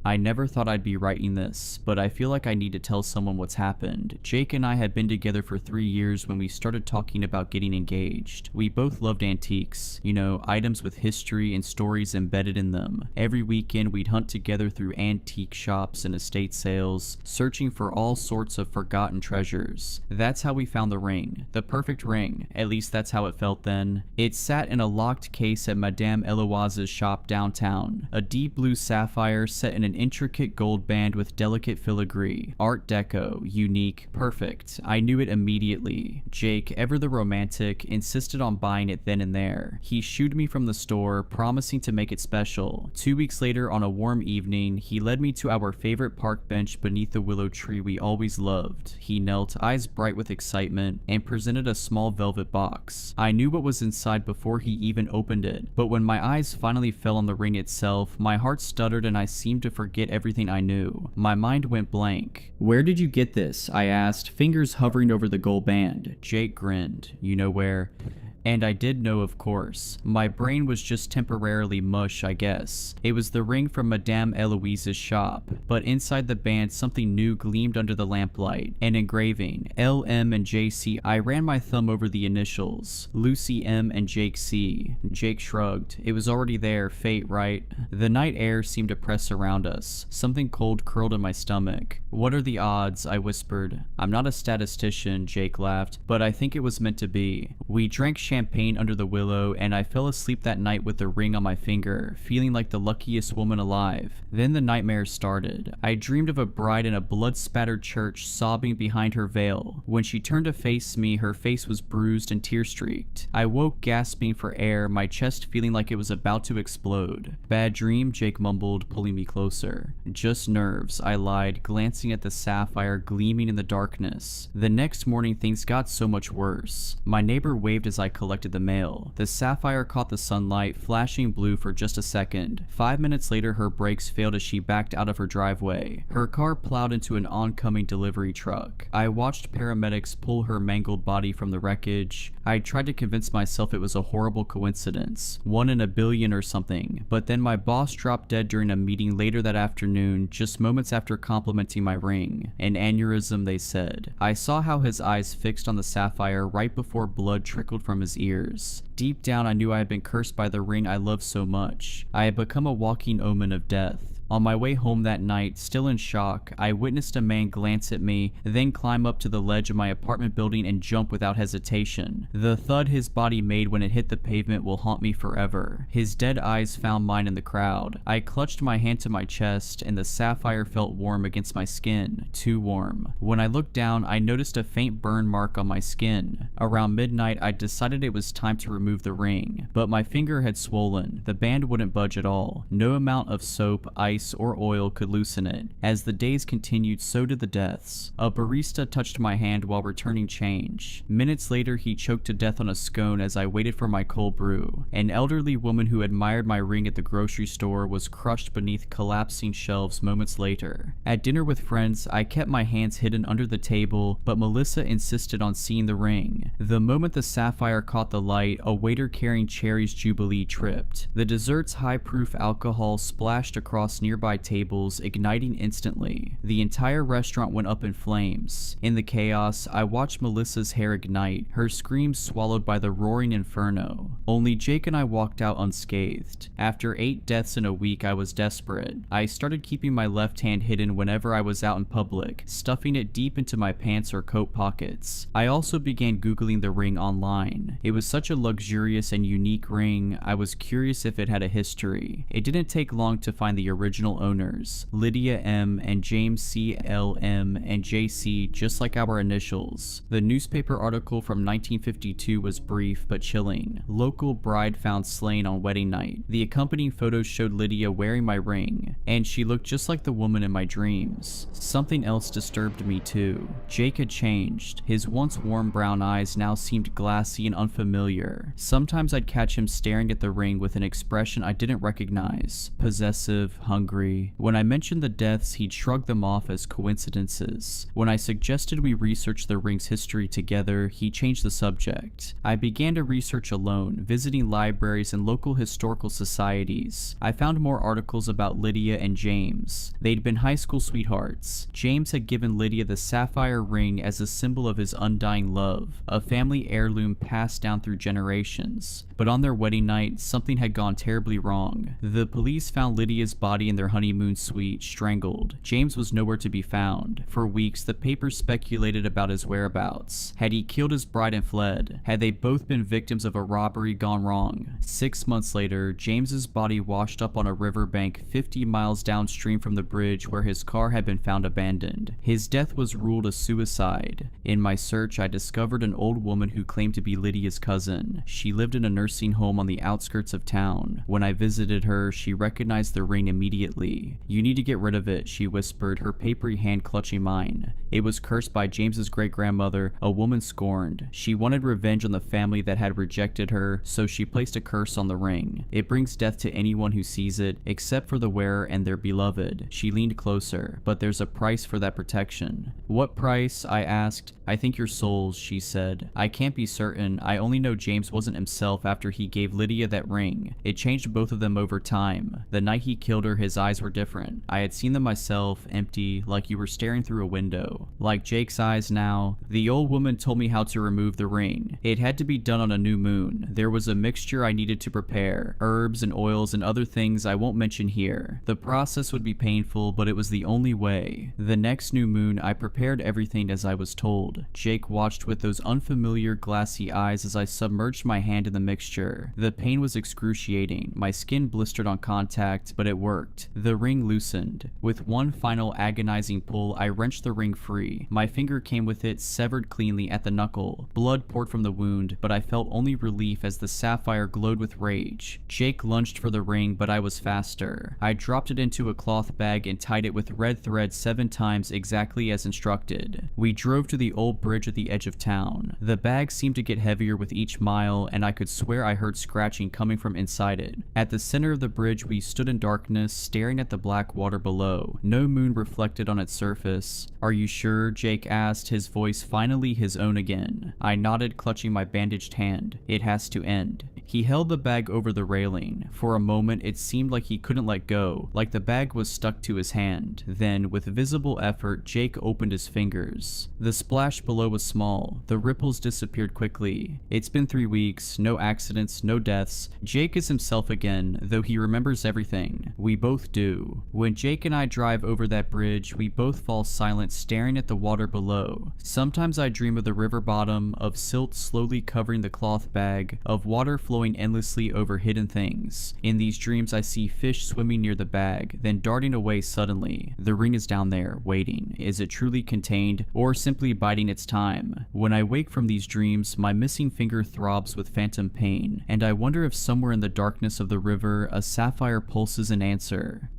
Speaker 3: I never thought I'd be writing this, but I feel like I need to tell someone what's happened. Jake and I had been together for 3 years when we started talking about getting engaged. We both loved antiques, you know, items with history and stories embedded in them. Every weekend we'd hunt together through antique shops and estate sales, searching for all sorts of forgotten treasures. That's how we found the ring. The perfect ring. At least that's how it felt then. It sat in a locked case at Madame Eloise's shop downtown. A deep blue sapphire set in an intricate gold band with delicate filigree. Art Deco, unique, perfect. I knew it immediately. Jake, ever the romantic, insisted on buying it then and there. He shooed me from the store, promising to make it special. 2 weeks later, on a warm evening, he led me to our favorite park bench beneath the willow tree we always loved. He knelt, eyes bright with excitement, and presented a small velvet box. I knew what was inside before he even opened it, but when my eyes finally fell on the ring itself, my heart stuttered and I seemed to forget everything I knew. My mind went blank. "Where did you get this?" I asked, fingers hovering over the gold band. Jake grinned. "You know where?" And I did know, of course. My brain was just temporarily mush, I guess. It was the ring from Madame Eloise's shop. But inside the band, something new gleamed under the lamplight. An engraving. L.M. and J.C. I ran my thumb over the initials. Lucy M. and Jake C. Jake shrugged. It was already there, fate, right? The night air seemed to press around us. Something cold curled in my stomach. "What are the odds?" I whispered. "I'm not a statistician," Jake laughed, "but I think it was meant to be." We drank champagne under the willow, and I fell asleep that night with the ring on my finger, feeling like the luckiest woman alive. Then the nightmare started. I dreamed of a bride in a blood-spattered church sobbing behind her veil. When she turned to face me, her face was bruised and tear-streaked. I woke gasping for air, my chest feeling like it was about to explode. "Bad dream?" Jake mumbled, pulling me closer. "Just nerves," I lied, glancing at the sapphire gleaming in the darkness. The next morning things got so much worse. My neighbor waved as I collected the mail. The sapphire caught the sunlight, flashing blue for just a second. 5 minutes later, her brakes failed as she backed out of her driveway. Her car plowed into an oncoming delivery truck. I watched paramedics pull her mangled body from the wreckage. I tried to convince myself it was a horrible coincidence, 1 in a billion or something, but then my boss dropped dead during a meeting later that afternoon, just moments after complimenting my ring. An aneurysm, they said. I saw how his eyes fixed on the sapphire right before blood trickled from his ears. Deep down, I knew I had been cursed by the ring I loved so much. I had become a walking omen of death. On my way home that night, still in shock, I witnessed a man glance at me, then climb up to the ledge of my apartment building and jump without hesitation. The thud his body made when it hit the pavement will haunt me forever. His dead eyes found mine in the crowd. I clutched my hand to my chest, and the sapphire felt warm against my skin, too warm. When I looked down, I noticed a faint burn mark on my skin. Around midnight, I decided it was time to remove the ring, but my finger had swollen. The band wouldn't budge at all. No amount of soap, ice, or oil could loosen it. As the days continued, so did the deaths. A barista touched my hand while returning change. Minutes later, he choked to death on a scone as I waited for my cold brew. An elderly woman who admired my ring at the grocery store was crushed beneath collapsing shelves moments later. At dinner with friends, I kept my hands hidden under the table, but Melissa insisted on seeing the ring. The moment the sapphire caught the light, a waiter carrying Cherry's Jubilee tripped. The dessert's high-proof alcohol splashed across nearby tables, igniting instantly. The entire restaurant went up in flames. In the chaos, I watched Melissa's hair ignite, her screams swallowed by the roaring inferno. Only Jake and I walked out unscathed. After 8 deaths in a week, I was desperate. I started keeping my left hand hidden whenever I was out in public, stuffing it deep into my pants or coat pockets. I also began Googling the ring online. It was such a luxurious and unique ring, I was curious if it had a history. It didn't take long to find the original owners, Lydia M. and James C. L. M. and J.C., just like our initials. The newspaper article from 1952 was brief but chilling. Local bride found slain on wedding night. The accompanying photos showed Lydia wearing my ring, and she looked just like the woman in my dreams. Something else disturbed me too. Jake had changed. His once warm brown eyes now seemed glassy and unfamiliar. Sometimes I'd catch him staring at the ring with an expression I didn't recognize. Possessive, hungry. When I mentioned the deaths, he'd shrug them off as coincidences. When I suggested we research the ring's history together, he changed the subject. I began to research alone, visiting libraries and local historical societies. I found more articles about Lydia and James. They'd been high school sweethearts. James had given Lydia the sapphire ring as a symbol of his undying love, a family heirloom passed down through generations. But on their wedding night, something had gone terribly wrong. The police found Lydia's body in their honeymoon suite, strangled. James was nowhere to be found. For weeks, the papers speculated about his whereabouts. Had he killed his bride and fled? Had they both been victims of a robbery gone wrong? 6 months later, James's body washed up on a riverbank 50 miles downstream from the bridge where his car had been found abandoned. His death was ruled a suicide. In my search, I discovered an old woman who claimed to be Lydia's cousin. She lived in a nursing home on the outskirts of town. When I visited her, she recognized the ring immediately. "You need to get rid of it," she whispered, her papery hand clutching mine. It was cursed by James's great-grandmother, a woman scorned. She wanted revenge on the family that had rejected her, so she placed a curse on the ring. It brings death to anyone who sees it, except for the wearer and their beloved. She leaned closer. "But there's a price for that protection." "What price?" I asked. "I think your souls," she said. "I can't be certain. I only know James wasn't himself after he gave Lydia that ring. It changed both of them over time. The night he killed her, his his eyes were different. I had seen them myself, empty, like you were staring through a window. Like Jake's eyes now. The old woman told me how to remove the ring. It had to be done on a new moon. There was a mixture I needed to prepare, herbs and oils and other things I won't mention here. The process would be painful, but it was the only way. The next new moon, I prepared everything as I was told. Jake watched with those unfamiliar glassy eyes as I submerged my hand in the mixture. The pain was excruciating. My skin blistered on contact, but it worked. The ring loosened. With one final agonizing pull, I wrenched the ring free. My finger came with it, severed cleanly at the knuckle. Blood poured from the wound, but I felt only relief as the sapphire glowed with rage. Jake lunged for the ring, but I was faster. I dropped it into a cloth bag and tied it with red thread 7 times exactly as instructed. We drove to the old bridge at the edge of town. The bag seemed to get heavier with each mile, and I could swear I heard scratching coming from inside it. At the center of the bridge, we stood in darkness, staring at the black water below. No moon reflected on its surface. "Are you sure?" Jake asked, his voice finally his own again. I nodded, clutching my bandaged hand. "It has to end." He held the bag over the railing. For a moment, it seemed like he couldn't let go, like the bag was stuck to his hand. Then, with visible effort, Jake opened his fingers. The splash below was small. The ripples disappeared quickly. It's been 3 weeks, no accidents, no deaths. Jake is himself again, though he remembers everything. We both do. When Jake and I drive over that bridge, we both fall silent, staring at the water below. Sometimes I dream of the river bottom, of silt slowly covering the cloth bag, of water flowing endlessly over hidden things. In these dreams, I see fish swimming near the bag, then darting away suddenly. The ring is down there, waiting. Is it truly contained, or simply biding its time? When I wake from these dreams, my missing finger throbs with phantom pain, and I wonder if somewhere in the darkness of the river, a sapphire pulses an answer.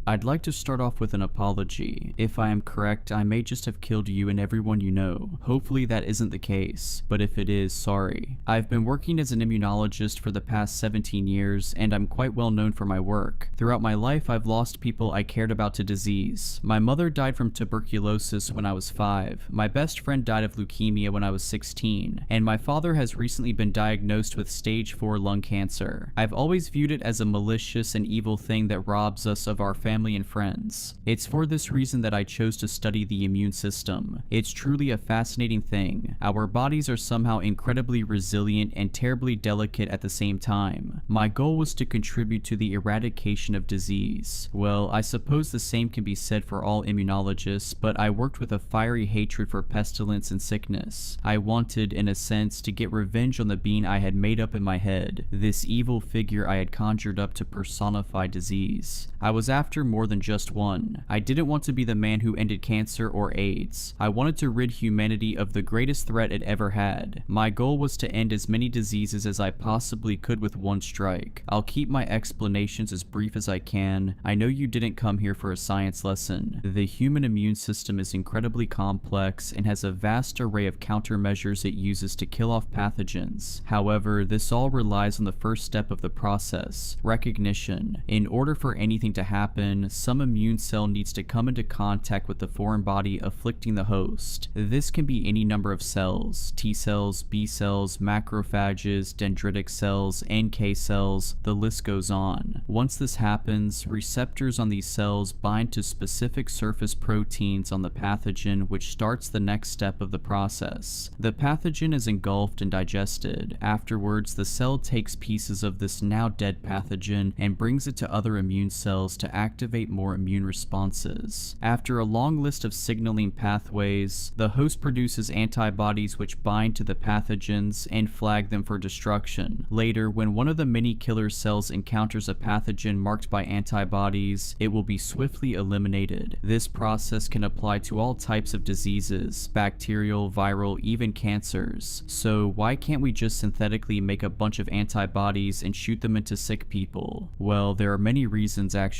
Speaker 3: I'd like to start off with an apology. If I am correct, I may just have killed you and everyone you know. Hopefully that isn't the case, but if it is, sorry. I've been working as an immunologist for the past 17 years, and I'm quite well known for my work. Throughout my life, I've lost people I cared about to disease. My mother died from tuberculosis when I was 5. My best friend died of leukemia when I was 16, and my father has recently been diagnosed with stage 4 lung cancer. I've always viewed it as a malicious and evil thing that robs us of our family and friends. It's for this reason that I chose to study the immune system. It's truly a fascinating thing. Our bodies are somehow incredibly resilient and terribly delicate at the same time. My goal was to contribute to the eradication of disease. Well, I suppose the same can be said for all immunologists, but I worked with a fiery hatred for pestilence and sickness. I wanted, in a sense, to get revenge on the being I had made up in my head, this evil figure I had conjured up to personify disease. I was after more than just one. I didn't want to be the man who ended cancer or AIDS. I wanted to rid humanity of the greatest threat it ever had. My goal was to end as many diseases as I possibly could with one strike. I'll keep my explanations as brief as I can. I know you didn't come here for a science lesson. The human immune system is incredibly complex and has a vast array of countermeasures it uses to kill off pathogens. However, this all relies on the first step of the process, recognition. In order for anything to happen, some immune cell needs to come into contact with the foreign body afflicting the host. This can be any number of cells: T cells, B cells, macrophages, dendritic cells, NK cells, the list goes on. Once this happens, receptors on these cells bind to specific surface proteins on the pathogen, which starts the next step of the process. The pathogen is engulfed and digested. Afterwards, the cell takes pieces of this now dead pathogen and brings it to other immune cells to activate more immune responses. After a long list of signaling pathways, the host produces antibodies which bind to the pathogens and flag them for destruction. Later, when one of the many killer cells encounters a pathogen marked by antibodies, it will be swiftly eliminated. This process can apply to all types of diseases: bacterial, viral, even cancers. So why can't we just synthetically make a bunch of antibodies and shoot them into sick people? Well, there are many reasons actually.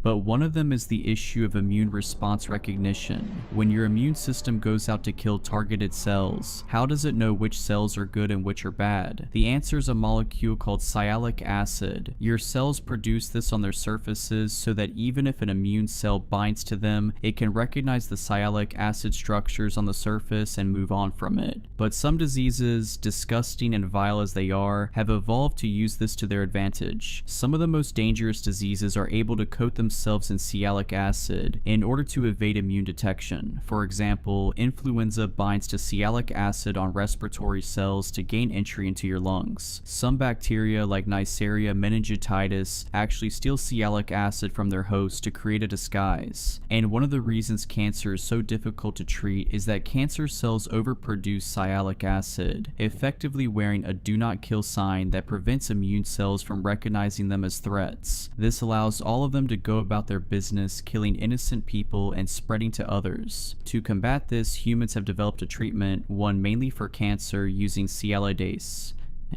Speaker 3: but one of them is the issue of immune response recognition. When your immune system goes out to kill targeted cells, how does it know which cells are good and which are bad? The answer is a molecule called sialic acid. Your cells produce this on their surfaces so that even if an immune cell binds to them, it can recognize the sialic acid structures on the surface and move on from it. But some diseases, disgusting and vile as they are, have evolved to use this to their advantage. Some of the most dangerous diseases are able to coat themselves in sialic acid in order to evade immune detection. For example, influenza binds to sialic acid on respiratory cells to gain entry into your lungs. Some bacteria like Neisseria meningitidis actually steal sialic acid from their host to create a disguise. And one of the reasons cancer is so difficult to treat is that cancer cells overproduce sialic acid, effectively wearing a do not kill sign that prevents immune cells from recognizing them as threats. This allows all of them to go about their business, killing innocent people and spreading to others. To combat this, humans have developed a treatment, one mainly for cancer, using sialidase,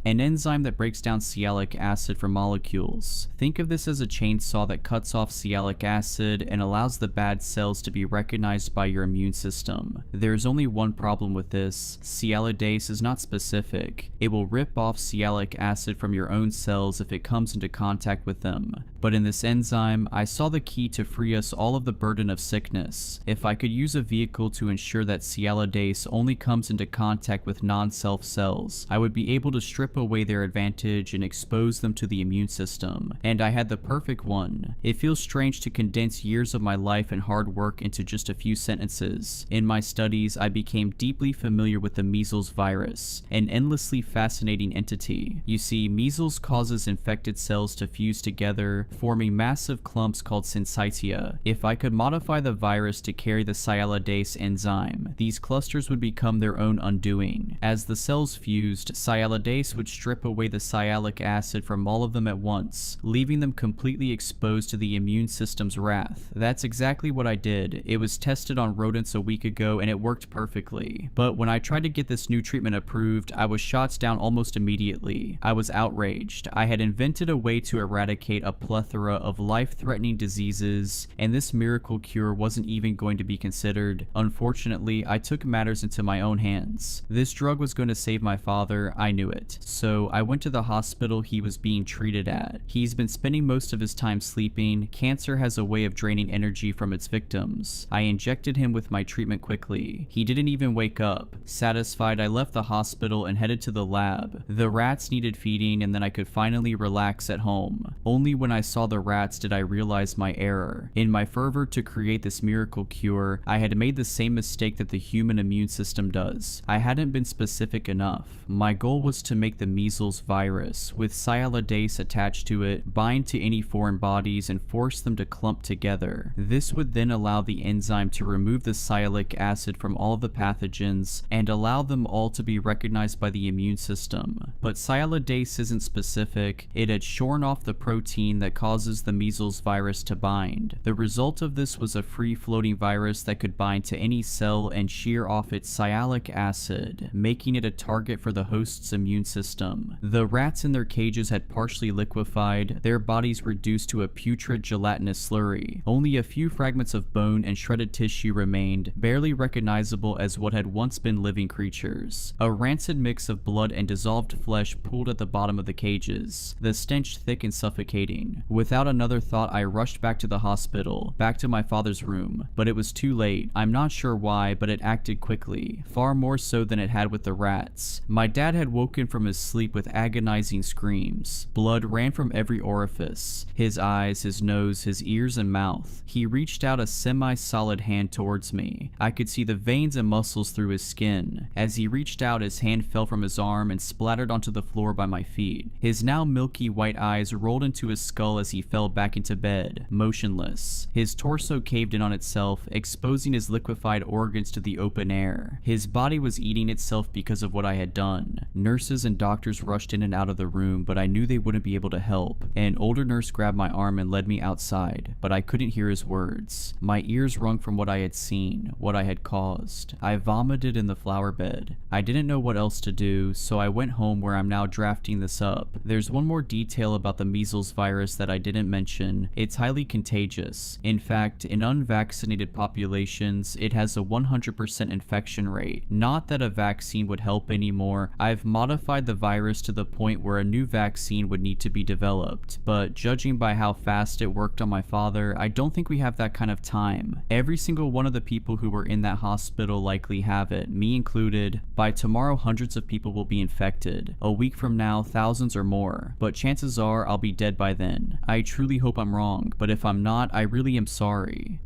Speaker 3: an enzyme that breaks down sialic acid from molecules. Think of this as a chainsaw that cuts off sialic acid and allows the bad cells to be recognized by your immune system. There's only one problem with this: sialidase is not specific. It will rip off sialic acid from your own cells if it comes into contact with them. But in this enzyme, I saw the key to free us all of the burden of sickness. If I could use a vehicle to ensure that sialidase only comes into contact with non-self cells, I would be able to strip away their advantage and expose them to the immune system. And I had the perfect one. It feels strange to condense years of my life and hard work into just a few sentences. In my studies, I became deeply familiar with the measles virus, an endlessly fascinating entity. You see, measles causes infected cells to fuse together, forming massive clumps called syncytia. If I could modify the virus to carry the sialidase enzyme, these clusters would become their own undoing. As the cells fused, sialidase would strip away the sialic acid from all of them at once, leaving them completely exposed to the immune system's wrath. That's exactly what I did. It was tested on rodents a week ago and it worked perfectly. But when I tried to get this new treatment approved, I was shot down almost immediately. I was outraged. I had invented a way to eradicate a plethora of life-threatening diseases, and this miracle cure wasn't even going to be considered. Unfortunately, I took matters into my own hands. This drug was going to save my father, I knew it. So I went to the hospital he was being treated at. He's been spending most of his time sleeping. Cancer has a way of draining energy from its victims. I injected him with my treatment quickly. He didn't even wake up. Satisfied, I left the hospital and headed to the lab. The rats needed feeding, and then I could finally relax at home. Only when I saw the rats did I realize my error. In my fervor to create this miracle cure, I had made the same mistake that the human immune system does. I hadn't been specific enough. My goal was to make the measles virus, with sialidase attached to it, bind to any foreign bodies and force them to clump together. This would then allow the enzyme to remove the sialic acid from all of the pathogens and allow them all to be recognized by the immune system. But sialidase isn't specific. It had shorn off the protein that causes the measles virus to bind. The result of this was a free-floating virus that could bind to any cell and shear off its sialic acid, making it a target for the host's immune system. The rats in their cages had partially liquefied, their bodies reduced to a putrid gelatinous slurry. Only a few fragments of bone and shredded tissue remained, barely recognizable as what had once been living creatures. A rancid mix of blood and dissolved flesh pooled at the bottom of the cages, the stench thick and suffocating. Without another thought, I rushed back to the hospital, back to my father's room, but it was too late. I'm not sure why, but it acted quickly, far more so than it had with the rats. My dad had woken from his sleep with agonizing screams. Blood ran from every orifice, his eyes, his nose, his ears and mouth. He reached out a semi-solid hand towards me. I could see the veins and muscles through his skin. As he reached out, his hand fell from his arm and splattered onto the floor by my feet. His now milky white eyes rolled into his skull as he fell back into bed, motionless. His torso caved in on itself, exposing his liquefied organs to the open air. His body was eating itself because of what I had done. Nurses and and doctors rushed in and out of the room, but I knew they wouldn't be able to help. An older nurse grabbed my arm and led me outside, but I couldn't hear his words. My ears rung from what I had seen, what I had caused. I vomited in the flower bed. I didn't know what else to do, so I went home where I'm now drafting this up. There's one more detail about the measles virus that I didn't mention. It's highly contagious. In fact, in unvaccinated populations, it has a 100% infection rate. Not that a vaccine would help anymore. I've modified the virus to the point where a new vaccine would need to be developed, but judging by how fast it worked on my father, I don't think we have that kind of time. Every single one of the people who were in that hospital likely have it, me included. By tomorrow, hundreds of people will be infected. A week from now, thousands or more, but chances are I'll be dead by then. I truly hope I'm wrong, but if I'm not, I really am sorry.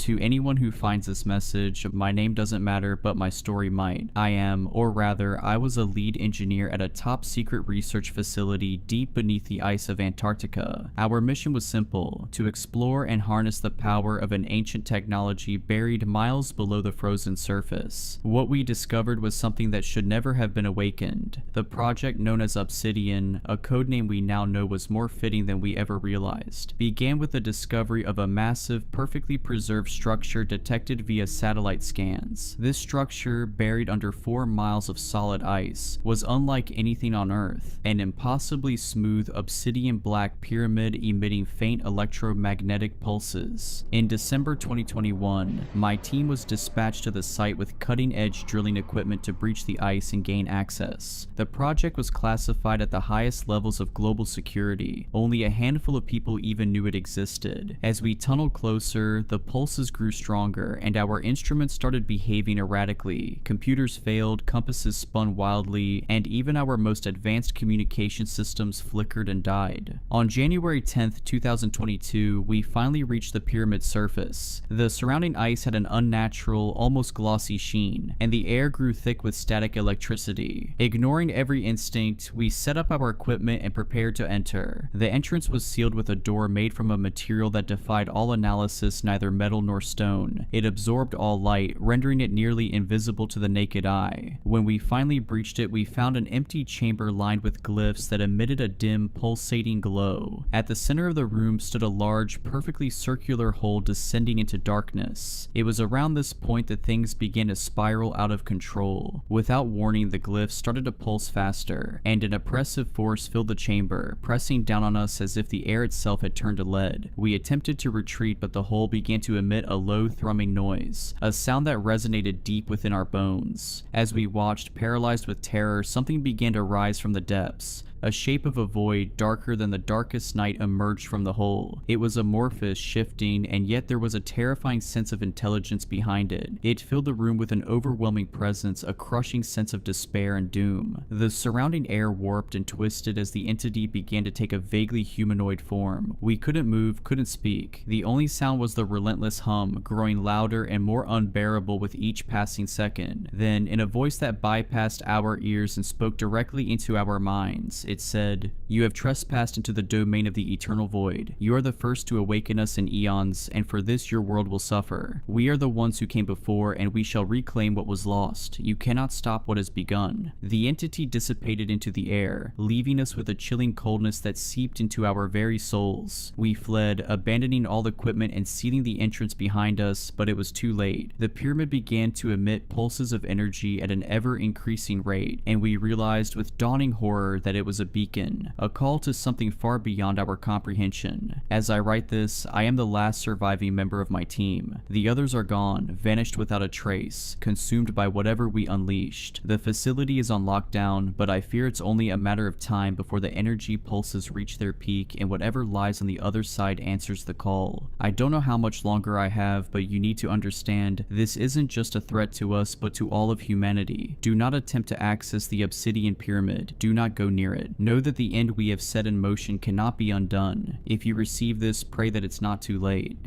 Speaker 3: To anyone who finds this message, my name doesn't matter, but my story might. I am, or rather, I was a lead engineer at a top secret research facility deep beneath the ice of Antarctica. Our mission was simple: to explore and harness the power of an ancient technology buried miles below the frozen surface. What we discovered was something that should never have been awakened. The project, known as Obsidian, a codename we now know was more fitting than we ever realized, began with the discovery of a massive, perfectly preserved structure detected via satellite scans. This structure, buried under 4 miles of solid ice, was unlike anything on Earth, an impossibly smooth obsidian black pyramid emitting faint electromagnetic pulses. In December 2021, my team was dispatched to the site with cutting-edge drilling equipment to breach the ice and gain access. The project was classified at the highest levels of global security. Only a handful of people even knew it existed. As we tunneled closer, the pulses grew stronger, and our instruments started behaving erratically. Computers failed, compasses spun wildly, and even our most advanced communication systems flickered and died. On January 10th, 2022, we finally reached the pyramid's surface. The surrounding ice had an unnatural, almost glossy sheen, and the air grew thick with static electricity. Ignoring every instinct, we set up our equipment and prepared to enter. The entrance was sealed with a door made from a material that defied all analysis, neither metal nor stone. It absorbed all light, rendering it nearly invisible to the naked eye. When we finally breached it, we found an empty chamber lined with glyphs that emitted a dim, pulsating glow. At the center of the room stood a large, perfectly circular hole descending into darkness. It was around this point that things began to spiral out of control. Without warning, the glyphs started to pulse faster, and an oppressive force filled the chamber, pressing down on us as if the air itself had turned to lead. We attempted to retreat, but the hole began to emit a low thrumming noise, a sound that resonated deep within our bones. As we watched, paralyzed with terror, something began to rise from the depths. A shape of a void, darker than the darkest night, emerged from the hole. It was amorphous, shifting, and yet there was a terrifying sense of intelligence behind it. It filled the room with an overwhelming presence, a crushing sense of despair and doom. The surrounding air warped and twisted as the entity began to take a vaguely humanoid form. We couldn't move, couldn't speak. The only sound was the relentless hum, growing louder and more unbearable with each passing second. Then, in a voice that bypassed our ears and spoke directly into our minds, it said, "You have trespassed into the domain of the eternal void. You are the first to awaken us in eons, and for this your world will suffer. We are the ones who came before, and we shall reclaim what was lost. You cannot stop what has begun." The entity dissipated into the air, leaving us with a chilling coldness that seeped into our very souls. We fled, abandoning all equipment and sealing the entrance behind us, but it was too late. The pyramid began to emit pulses of energy at an ever-increasing rate, and we realized with dawning horror that it was a beacon, a call to something far beyond our comprehension. As I write this, I am the last surviving member of my team. The others are gone, vanished without a trace, consumed by whatever we unleashed. The facility is on lockdown, but I fear it's only a matter of time before the energy pulses reach their peak and whatever lies on the other side answers the call. I don't know how much longer I have, but you need to understand, this isn't just a threat to us, but to all of humanity. Do not attempt to access the Obsidian Pyramid. Do not go near it. Know that the end we have set in motion cannot be undone. If you receive this, pray that it's not too late.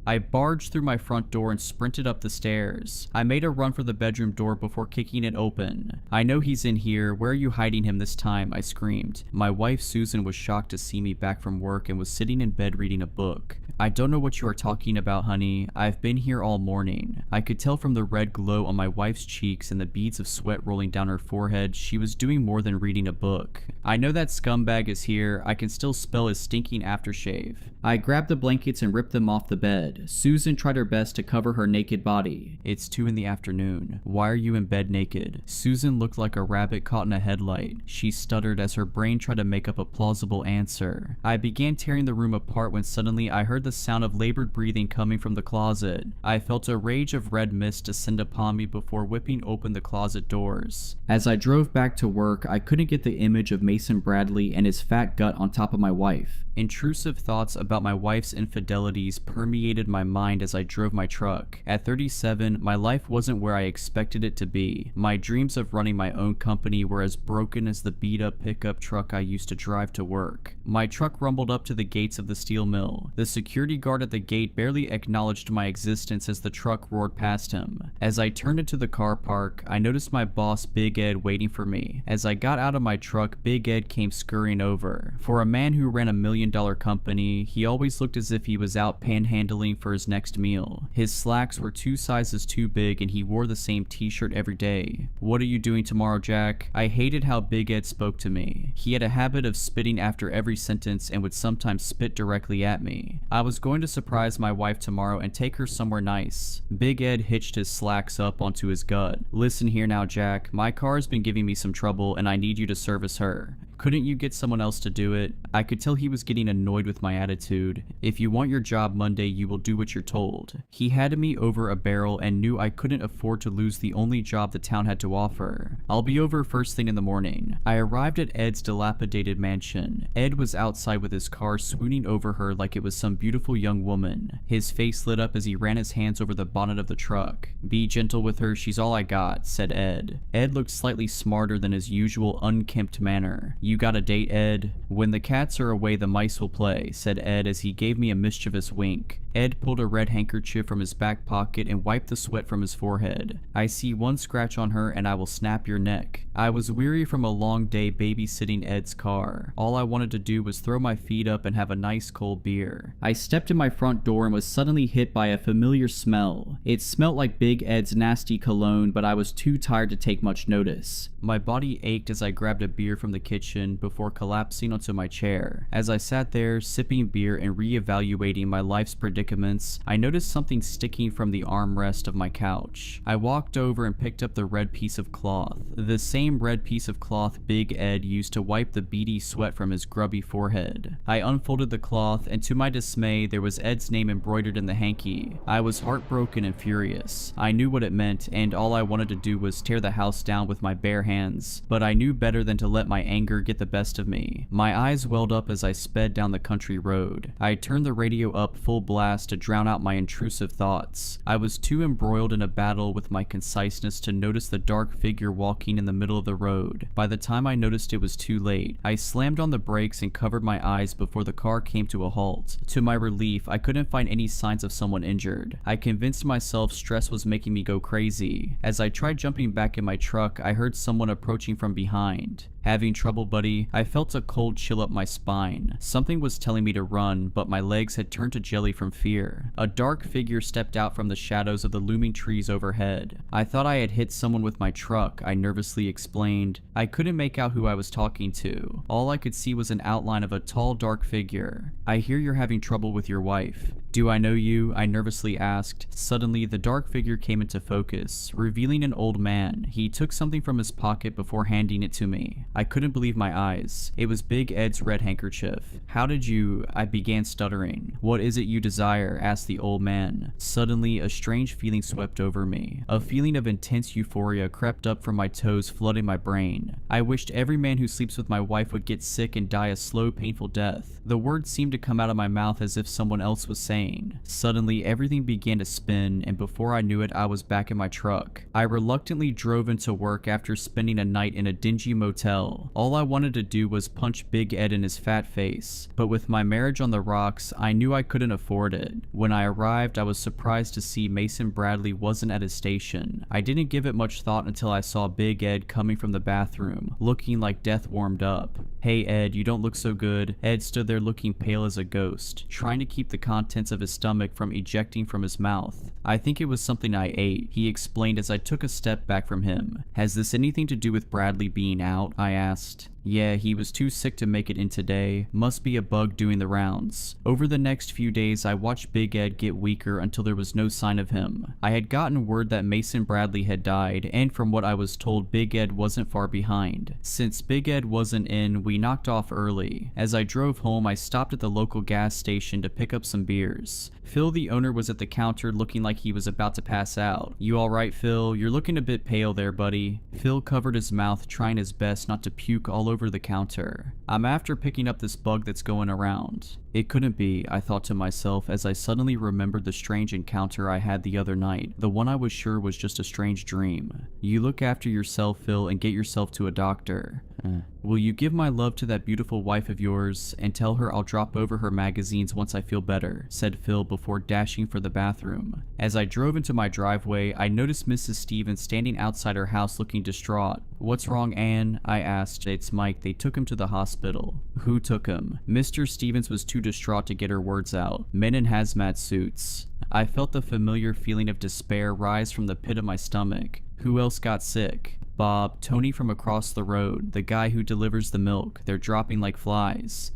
Speaker 3: I barged through my front door and sprinted up the stairs. I made a run for the bedroom door before kicking it open. "I know he's in here. Where are you hiding him this time?" I screamed. My wife Susan was shocked to see me back from work and was sitting in bed reading a book. "I don't know what you are talking about, honey. I've been here all morning." I could tell from the red glow on my wife's cheeks and the beads of sweat rolling down her forehead she was doing more than reading a book. "I know that scumbag is here. I can still smell his stinking aftershave." I grabbed the blankets and ripped them off the bed. Susan tried her best to cover her naked body. "It's 2 in the afternoon. Why are you in bed naked?" Susan looked like a rabbit caught in a headlight. She stuttered as her brain tried to make up a plausible answer. I began tearing the room apart when suddenly I heard the sound of labored breathing coming from the closet. I felt a rage of red mist descend upon me before whipping open the closet doors. As I drove back to work, I couldn't get the image of Mason Bradley and his fat gut on top of my wife. Intrusive thoughts about my wife's infidelities permeated my mind as I drove my truck. At 37, my life wasn't where I expected it to be. My dreams of running my own company were as broken as the beat-up pickup truck I used to drive to work. My truck rumbled up to the gates of the steel mill. The security guard at the gate barely acknowledged my existence as the truck roared past him. As I turned into the car park, I noticed my boss Big Ed waiting for me. As I got out of my truck, Big Ed came scurrying over. For a man who ran $1 million company, he always looked as if he was out panhandling for his next meal. His slacks were 2 sizes too big and he wore the same t-shirt every day. "What are you doing tomorrow, Jack?" I hated how Big Ed spoke to me. He had a habit of spitting after every sentence and would sometimes spit directly at me. "I was going to surprise my wife tomorrow and take her somewhere nice." Big Ed hitched his slacks up onto his gut. "Listen here now, Jack. My car's been giving me some trouble and I need you to service her. Couldn't you get someone else to do it?" I could tell he was getting annoyed with my attitude. "If you want your job Monday, you will do what you're told." He had me over a barrel and knew I couldn't afford to lose the only job the town had to offer. "I'll be over first thing in the morning." I arrived at Ed's dilapidated mansion. Ed was outside with his car swooning over her like it was some beautiful young woman. His face lit up as he ran his hands over the bonnet of the truck. "Be gentle with her, she's all I got," said Ed. Ed looked slightly smarter than his usual unkempt manner. "You got a date, Ed?" "When the cats are away, the mice will play," said Ed as he gave me a mischievous wink. Ed pulled a red handkerchief from his back pocket and wiped the sweat from his forehead. "I see one scratch on her and I will snap your neck." I was weary from a long day babysitting Ed's car. All I wanted to do was throw my feet up and have a nice cold beer. I stepped in my front door and was suddenly hit by a familiar smell. It smelt like Big Ed's nasty cologne, but I was too tired to take much notice. My body ached as I grabbed a beer from the kitchen before collapsing onto my chair. As I sat there, sipping beer and reevaluating my life's predicaments, I noticed something sticking from the armrest of my couch. I walked over and picked up the red piece of cloth. The same red piece of cloth Big Ed used to wipe the beady sweat from his grubby forehead. I unfolded the cloth, and to my dismay, there was Ed's name embroidered in the hanky. I was heartbroken and furious. I knew what it meant, and all I wanted to do was tear the house down with my bare hands, but I knew better than to let my anger get the best of me. My eyes welled up as I sped down the country road. I turned the radio up full blast to drown out my intrusive thoughts. I was too embroiled in a battle with my conciseness to notice the dark figure walking in the middle of the road. By the time I noticed it was too late, I slammed on the brakes and covered my eyes before the car came to a halt. To my relief, I couldn't find any signs of someone injured. I convinced myself stress was making me go crazy. As I tried jumping back in my truck, I heard someone approaching from behind. "Having trouble, buddy?" I felt a cold chill up my spine. Something was telling me to run, but my legs had turned to jelly from fear. A dark figure stepped out from the shadows of the looming trees overhead. "I thought I had hit someone with my truck," I nervously explained. I couldn't make out who I was talking to. All I could see was an outline of a tall, dark figure. "I hear you're having trouble with your wife." "Do I know you?" I nervously asked. Suddenly, the dark figure came into focus, revealing an old man. He took something from his pocket before handing it to me. I couldn't believe my eyes. It was Big Ed's red handkerchief. "How did you—" I began stuttering. "What is it you desire?" asked the old man. Suddenly, a strange feeling swept over me. A feeling of intense euphoria crept up from my toes, flooding my brain. I wished every man who sleeps with my wife would get sick and die a slow, painful death. The words seemed to come out of my mouth as if someone else was saying insane. Suddenly, everything began to spin, and before I knew it, I was back in my truck. I reluctantly drove into work after spending a night in a dingy motel. All I wanted to do was punch Big Ed in his fat face, but with my marriage on the rocks, I knew I couldn't afford it. When I arrived, I was surprised to see Mason Bradley wasn't at his station. I didn't give it much thought until I saw Big Ed coming from the bathroom, looking like death warmed up. "Hey Ed, you don't look so good." Ed stood there looking pale as a ghost, trying to keep the contents of his stomach from ejecting from his mouth. "I think it was something I ate," he explained as I took a step back from him. "Has this anything to do with Bradley being out?" I asked. "Yeah, he was too sick to make it in today. Must be a bug doing the rounds." Over the next few days, I watched Big Ed get weaker until there was no sign of him. I had gotten word that Mason Bradley had died, and from what I was told, Big Ed wasn't far behind. Since Big Ed wasn't in, we knocked off early. As I drove home, I stopped at the local gas station to pick up some beers. Phil, the owner, was at the counter looking like he was about to pass out. "You alright, Phil? You're looking a bit pale there, buddy." Phil covered his mouth, trying his best not to puke all over the counter. "I'm after picking up this bug that's going around." It couldn't be, I thought to myself as I suddenly remembered the strange encounter I had the other night, the one I was sure was just a strange dream. "You look after yourself, Phil, and get yourself to a doctor. Will you give my love to that beautiful wife of yours, and tell her I'll drop over her magazines once I feel better," said Phil before dashing for the bathroom. As I drove into my driveway, I noticed Mrs. Stevens standing outside her house looking distraught. "What's wrong, Anne?" I asked. "It's Mike. They took him to the hospital." "Who took him?" Mr. Stevens was too distraught to get her words out. "Men in hazmat suits." I felt the familiar feeling of despair rise from the pit of my stomach. "Who else got sick?" "Bob, Tony from across the road, the guy who delivers the milk. They're dropping like flies."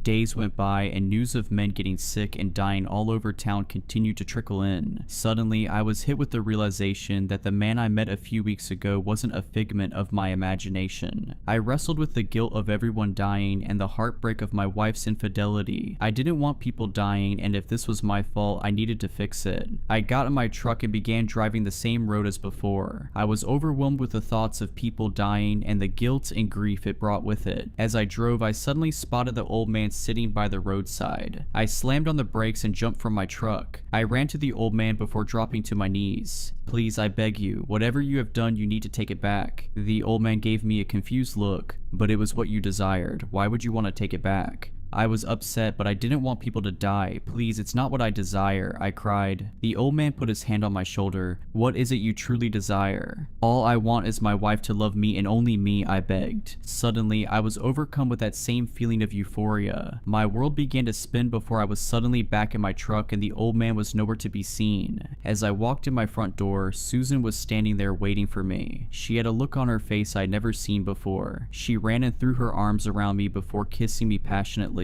Speaker 3: Days went by, and news of men getting sick and dying all over town continued to trickle in. Suddenly, I was hit with the realization that the man I met a few weeks ago wasn't a figment of my imagination. I wrestled with the guilt of everyone dying and the heartbreak of my wife's infidelity. I didn't want people dying, and if this was my fault, I needed to fix it. I got in my truck and began driving the same road as before. I was overwhelmed with the thoughts of people dying and the guilt and grief it brought with it. As I drove, I suddenly spotted the old man sitting by the roadside. I slammed on the brakes and jumped from my truck. I ran to the old man before dropping to my knees. "Please, I beg you, whatever you have done, you need to take it back." The old man gave me a confused look. "But it was what you desired. Why would you want to take it back?" I was upset, but I didn't want people to die. "Please, it's not what I desire," I cried. The old man put his hand on my shoulder. "What is it you truly desire?" "All I want is my wife to love me and only me," I begged. Suddenly, I was overcome with that same feeling of euphoria. My world began to spin before I was suddenly back in my truck and the old man was nowhere to be seen. As I walked in my front door, Susan was standing there waiting for me. She had a look on her face I'd never seen before. She ran and threw her arms around me before kissing me passionately.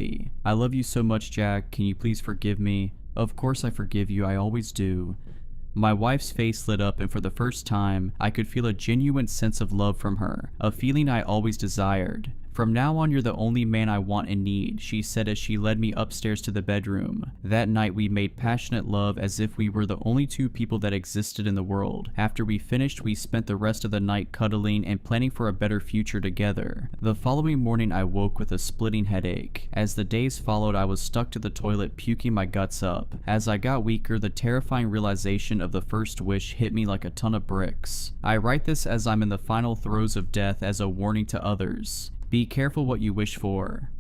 Speaker 3: "I love you so much, Jack. Can you please forgive me?" "Of course I forgive you. I always do." My wife's face lit up, and for the first time, I could feel a genuine sense of love from her, a feeling I always desired. "From now on, you're the only man I want and need," she said as she led me upstairs to the bedroom. That night, we made passionate love as if we were the only two people that existed in the world. After we finished, we spent the rest of the night cuddling and planning for a better future together. The following morning, I woke with a splitting headache. As the days followed, I was stuck to the toilet, puking my guts up. As I got weaker, the terrifying realization of the first wish hit me like a ton of bricks. I write this as I'm in the final throes of death as a warning to others. Be careful what you wish for.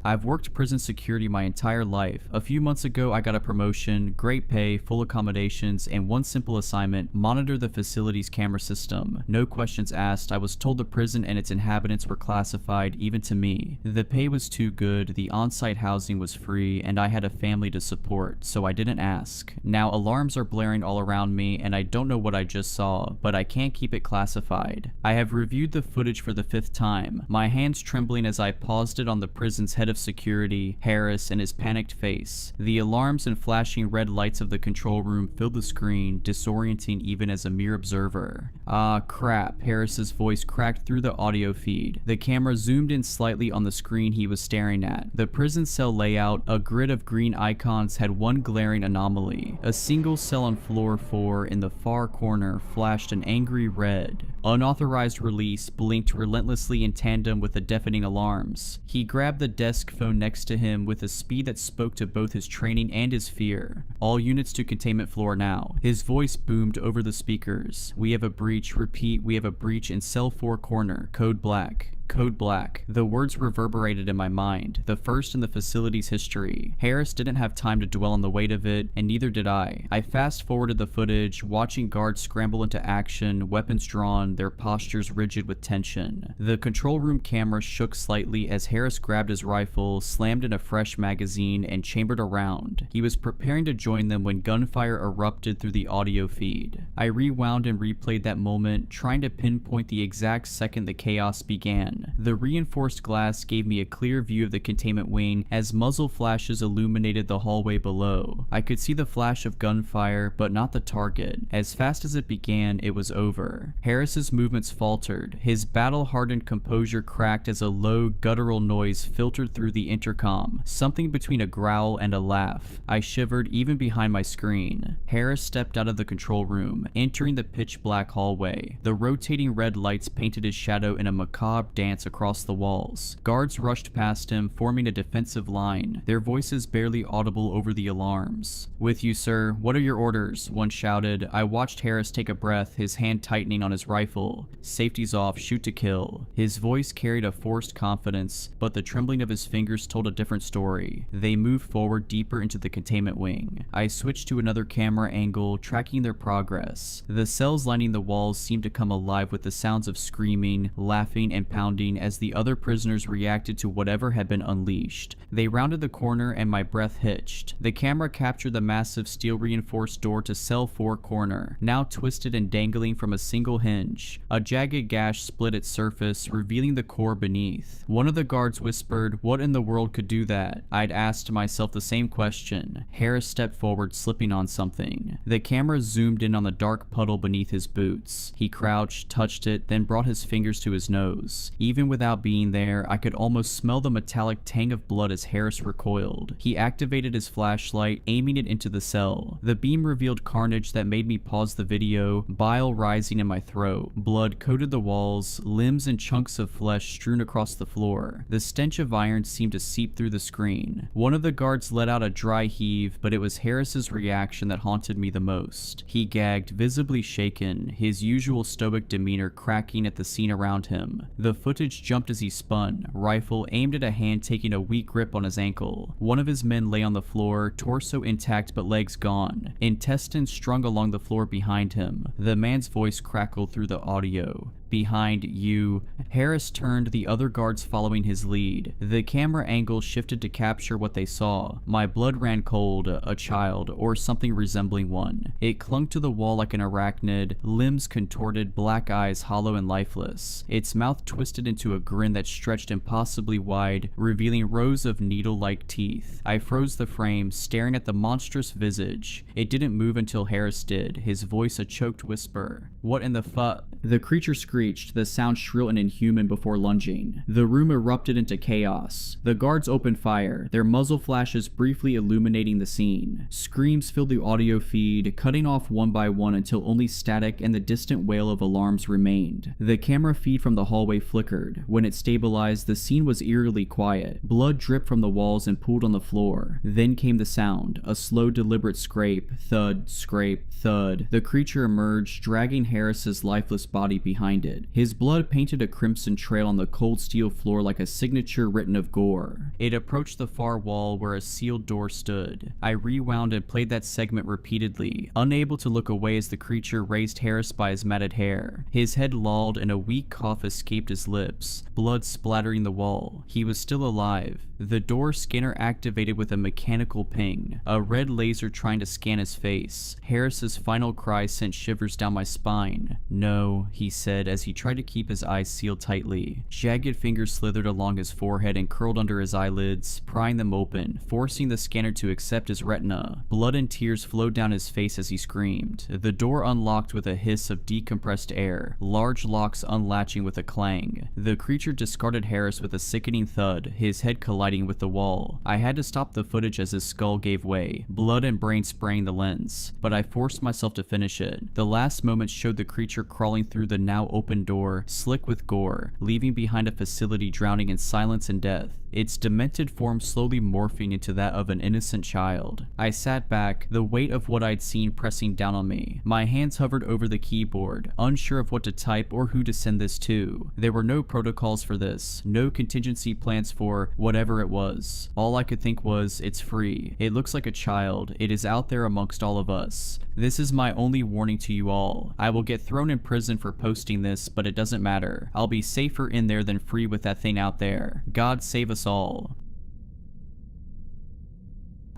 Speaker 3: I've worked prison security my entire life. A few months ago, I got a promotion, great pay, full accommodations, and one simple assignment: monitor the facility's camera system. No questions asked. I was told the prison and its inhabitants were classified, even to me. The pay was too good, the on-site housing was free, and I had a family to support, so I didn't ask. Now alarms are blaring all around me, and I don't know what I just saw, but I can't keep it classified. I have reviewed the footage for the 5th time, my hands trembling as I paused it on the prison's head of security, Harris, and his panicked face. The alarms and flashing red lights of the control room filled the screen, disorienting even as a mere observer. "Ah, crap," Harris's voice cracked through the audio feed. The camera zoomed in slightly on the screen he was staring at. The prison cell layout, a grid of green icons, had one glaring anomaly. A single cell on floor 4 in the far corner flashed an angry red. Unauthorized release blinked relentlessly in tandem with the deafening alarms. He grabbed the desk desk phone next to him with a speed that spoke to both his training and his fear. "All units to containment floor now." His voice boomed over the speakers. "We have a breach. Repeat, we have a breach in cell 4 corner. Code black. Code black." The words reverberated in my mind, the first in the facility's history. Harris didn't have time to dwell on the weight of it, and neither did I. I fast-forwarded the footage, watching guards scramble into action, weapons drawn, their postures rigid with tension. The control room camera shook slightly as Harris grabbed his rifle, slammed in a fresh magazine, and chambered a round. He was preparing to join them when gunfire erupted through the audio feed. I rewound and replayed that moment, trying to pinpoint the exact second the chaos began. The reinforced glass gave me a clear view of the containment wing as muzzle flashes illuminated the hallway below. I could see the flash of gunfire, but not the target. As fast as it began, it was over. Harris's movements faltered. His battle-hardened composure cracked as a low, guttural noise filtered through the intercom, something between a growl and a laugh. I shivered even behind my screen. Harris stepped out of the control room, entering the pitch-black hallway. The rotating red lights painted his shadow in a macabre dance across the walls. Guards rushed past him, forming a defensive line, their voices barely audible over the alarms. "With you, sir. What are your orders?" one shouted. I watched Harris take a breath, his hand tightening on his rifle. "Safety's off. Shoot to kill." His voice carried a forced confidence, but the trembling of his fingers told a different story. They moved forward deeper into the containment wing. I switched to another camera angle, tracking their progress. The cells lining the walls seemed to come alive with the sounds of screaming, laughing, and pounding as the other prisoners reacted to whatever had been unleashed. They rounded the corner and my breath hitched. The camera captured the massive steel-reinforced door to cell 4 corner, now twisted and dangling from a single hinge. A jagged gash split its surface, revealing the core beneath. One of the guards whispered, "What in the world could do that?" I'd asked myself the same question. Harris stepped forward, slipping on something. The camera zoomed in on the dark puddle beneath his boots. He crouched, touched it, then brought his fingers to his nose. Even without being there, I could almost smell the metallic tang of blood as Harris recoiled. He activated his flashlight, aiming it into the cell. The beam revealed carnage that made me pause the video, bile rising in my throat. Blood coated the walls, limbs and chunks of flesh strewn across the floor. The stench of iron seemed to seep through the screen. One of the guards let out a dry heave, but it was Harris's reaction that haunted me the most. He gagged, visibly shaken, his usual stoic demeanor cracking at the scene around him. The footage jumped as he spun, rifle aimed at a hand taking a weak grip on his ankle. One of his men lay on the floor, torso intact but legs gone, intestines strung along the floor behind him. The man's voice crackled through the audio. "Behind you." Harris turned, the other guards following his lead. The camera angle shifted to capture what they saw. My blood ran cold. A child, or something resembling one. It clung to the wall like an arachnid, limbs contorted, black eyes hollow and lifeless. Its mouth twisted into a grin that stretched impossibly wide, revealing rows of needle-like teeth. I froze the frame, staring at the monstrous visage. It didn't move until Harris did, his voice a choked whisper. "What in the fu—" The creature screeched, the sound shrill and inhuman before lunging. The room erupted into chaos. The guards opened fire, their muzzle flashes briefly illuminating the scene. Screams filled the audio feed, cutting off one by one until only static and the distant wail of alarms remained. The camera feed from the hallway flickered. When it stabilized, the scene was eerily quiet. Blood dripped from the walls and pooled on the floor. Then came the sound, a slow, deliberate scrape, thud, scrape, thud. The creature emerged, dragging Harris's lifeless body behind it. His blood painted a crimson trail on the cold steel floor like a signature written of gore. It approached the far wall where a sealed door stood. I rewound and played that segment repeatedly, unable to look away as the creature raised Harris by his matted hair. His head lolled and a weak cough escaped his lips, blood splattering the wall. He was still alive. The door scanner activated with a mechanical ping, a red laser trying to scan his face. Harris's final cry sent shivers down my spine. "No," he said as he tried to keep his eyes sealed tightly. Jagged fingers slithered along his forehead and curled under his eyelids, prying them open, forcing the scanner to accept his retina. Blood and tears flowed down his face as he screamed. The door unlocked with a hiss of decompressed air, large locks unlatching with a clang. The creature discarded Harris with a sickening thud, his head colliding colliding with the wall. I had to stop the footage as his skull gave way, blood and brain spraying the lens, but I forced myself to finish it. The last moments showed the creature crawling through the now open door, slick with gore, leaving behind a facility drowning in silence and death, its demented form slowly morphing into that of an innocent child. I sat back, the weight of what I'd seen pressing down on me. My hands hovered over the keyboard, unsure of what to type or who to send this to. There were no protocols for this, no contingency plans for whatever it was. All I could think was, it's free. It looks like a child. It is out there amongst all of us. This is my only warning to you all. I will get thrown in prison for posting this, but it doesn't matter. I'll be safer in there than free with that thing out there. God save us all.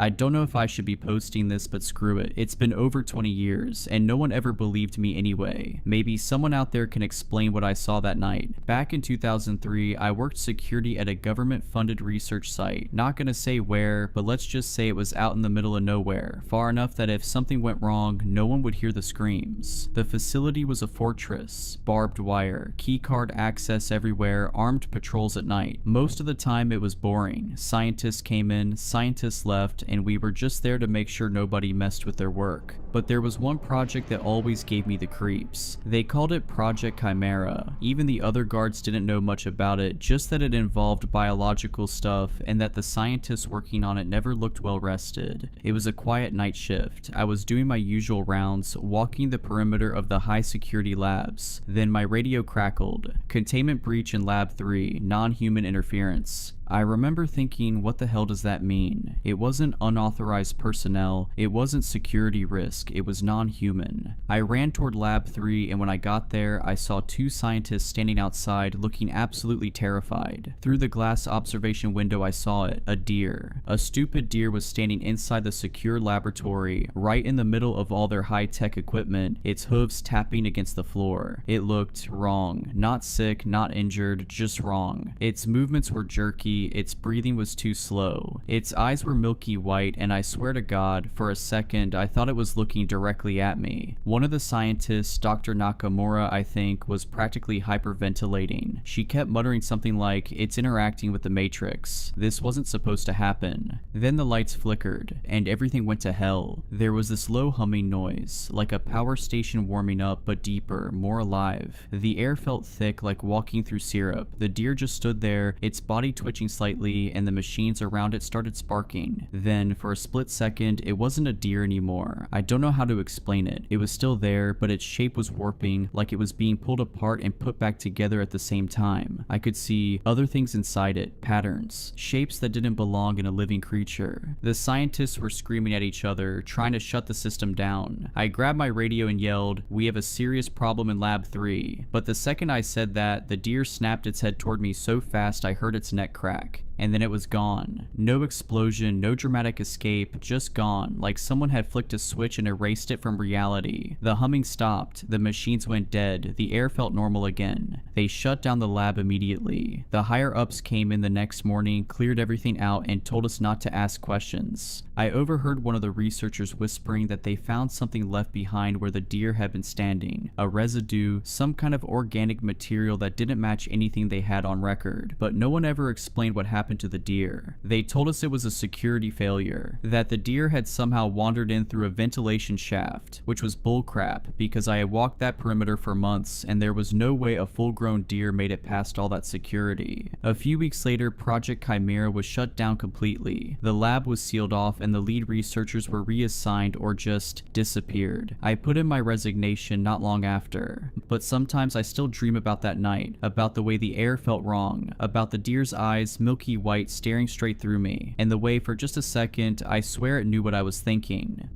Speaker 3: I don't know if I should be posting this, but screw it. It's been over 20 years, and no one ever believed me anyway. Maybe someone out there can explain what I saw that night. Back in 2003, I worked security at a government-funded research site. Not gonna say where, but let's just say it was out in the middle of nowhere, far enough that if something went wrong, no one would hear the screams. The facility was a fortress, barbed wire, keycard access everywhere, armed patrols at night. Most of the time it was boring. Scientists came in, scientists left, and we were just there to make sure nobody messed with their work. But there was one project that always gave me the creeps. They called it Project Chimera. Even the other guards didn't know much about it, just that it involved biological stuff and that the scientists working on it never looked well rested. It was a quiet night shift. I was doing my usual rounds, walking the perimeter of the high security labs. Then my radio crackled. Containment breach in Lab 3, non-human interference. I remember thinking, what the hell does that mean? It wasn't unauthorized personnel, it wasn't security risk, it was non-human. I ran toward Lab 3, and when I got there, I saw two scientists standing outside looking absolutely terrified. Through the glass observation window I saw it, a deer. A stupid deer was standing inside the secure laboratory, right in the middle of all their high-tech equipment, its hooves tapping against the floor. It looked wrong. Not sick, not injured, just wrong. Its movements were jerky, its breathing was too slow. Its eyes were milky white, and I swear to God, for a second, I thought it was looking directly at me. One of the scientists, Dr. Nakamura, I think, was practically hyperventilating. She kept muttering something like, "It's interacting with the Matrix. This wasn't supposed to happen." Then the lights flickered, and everything went to hell. There was this low humming noise, like a power station warming up, but deeper, more alive. The air felt thick, like walking through syrup. The deer just stood there, its body twitching slightly, and the machines around it started sparking. Then, for a split second, it wasn't a deer anymore. I don't know how to explain it. It was still there, but its shape was warping, like it was being pulled apart and put back together at the same time. I could see other things inside it, patterns, shapes that didn't belong in a living creature. The scientists were screaming at each other, trying to shut the system down. I grabbed my radio and yelled, "We have a serious problem in Lab 3. But the second I said that, the deer snapped its head toward me so fast I heard its neck crack. And then it was gone. No explosion, no dramatic escape, just gone, like someone had flicked a switch and erased it from reality. The humming stopped, the machines went dead, the air felt normal again. They shut down the lab immediately. The higher-ups came in the next morning, cleared everything out, and told us not to ask questions. I overheard one of the researchers whispering that they found something left behind where the deer had been standing. A residue, some kind of organic material that didn't match anything they had on record. But no one ever explained what happened to the deer. They told us it was a security failure, that the deer had somehow wandered in through a ventilation shaft, which was bullcrap because I had walked that perimeter for months and there was no way a full-grown deer made it past all that security. A few weeks later, Project Chimera was shut down completely. The lab was sealed off and the lead researchers were reassigned or just disappeared. I put in my resignation not long after, but sometimes I still dream about that night, about the way the air felt wrong, about the deer's eyes, milky white, staring straight through me, and the way for just a second I swear it knew what I was thinking.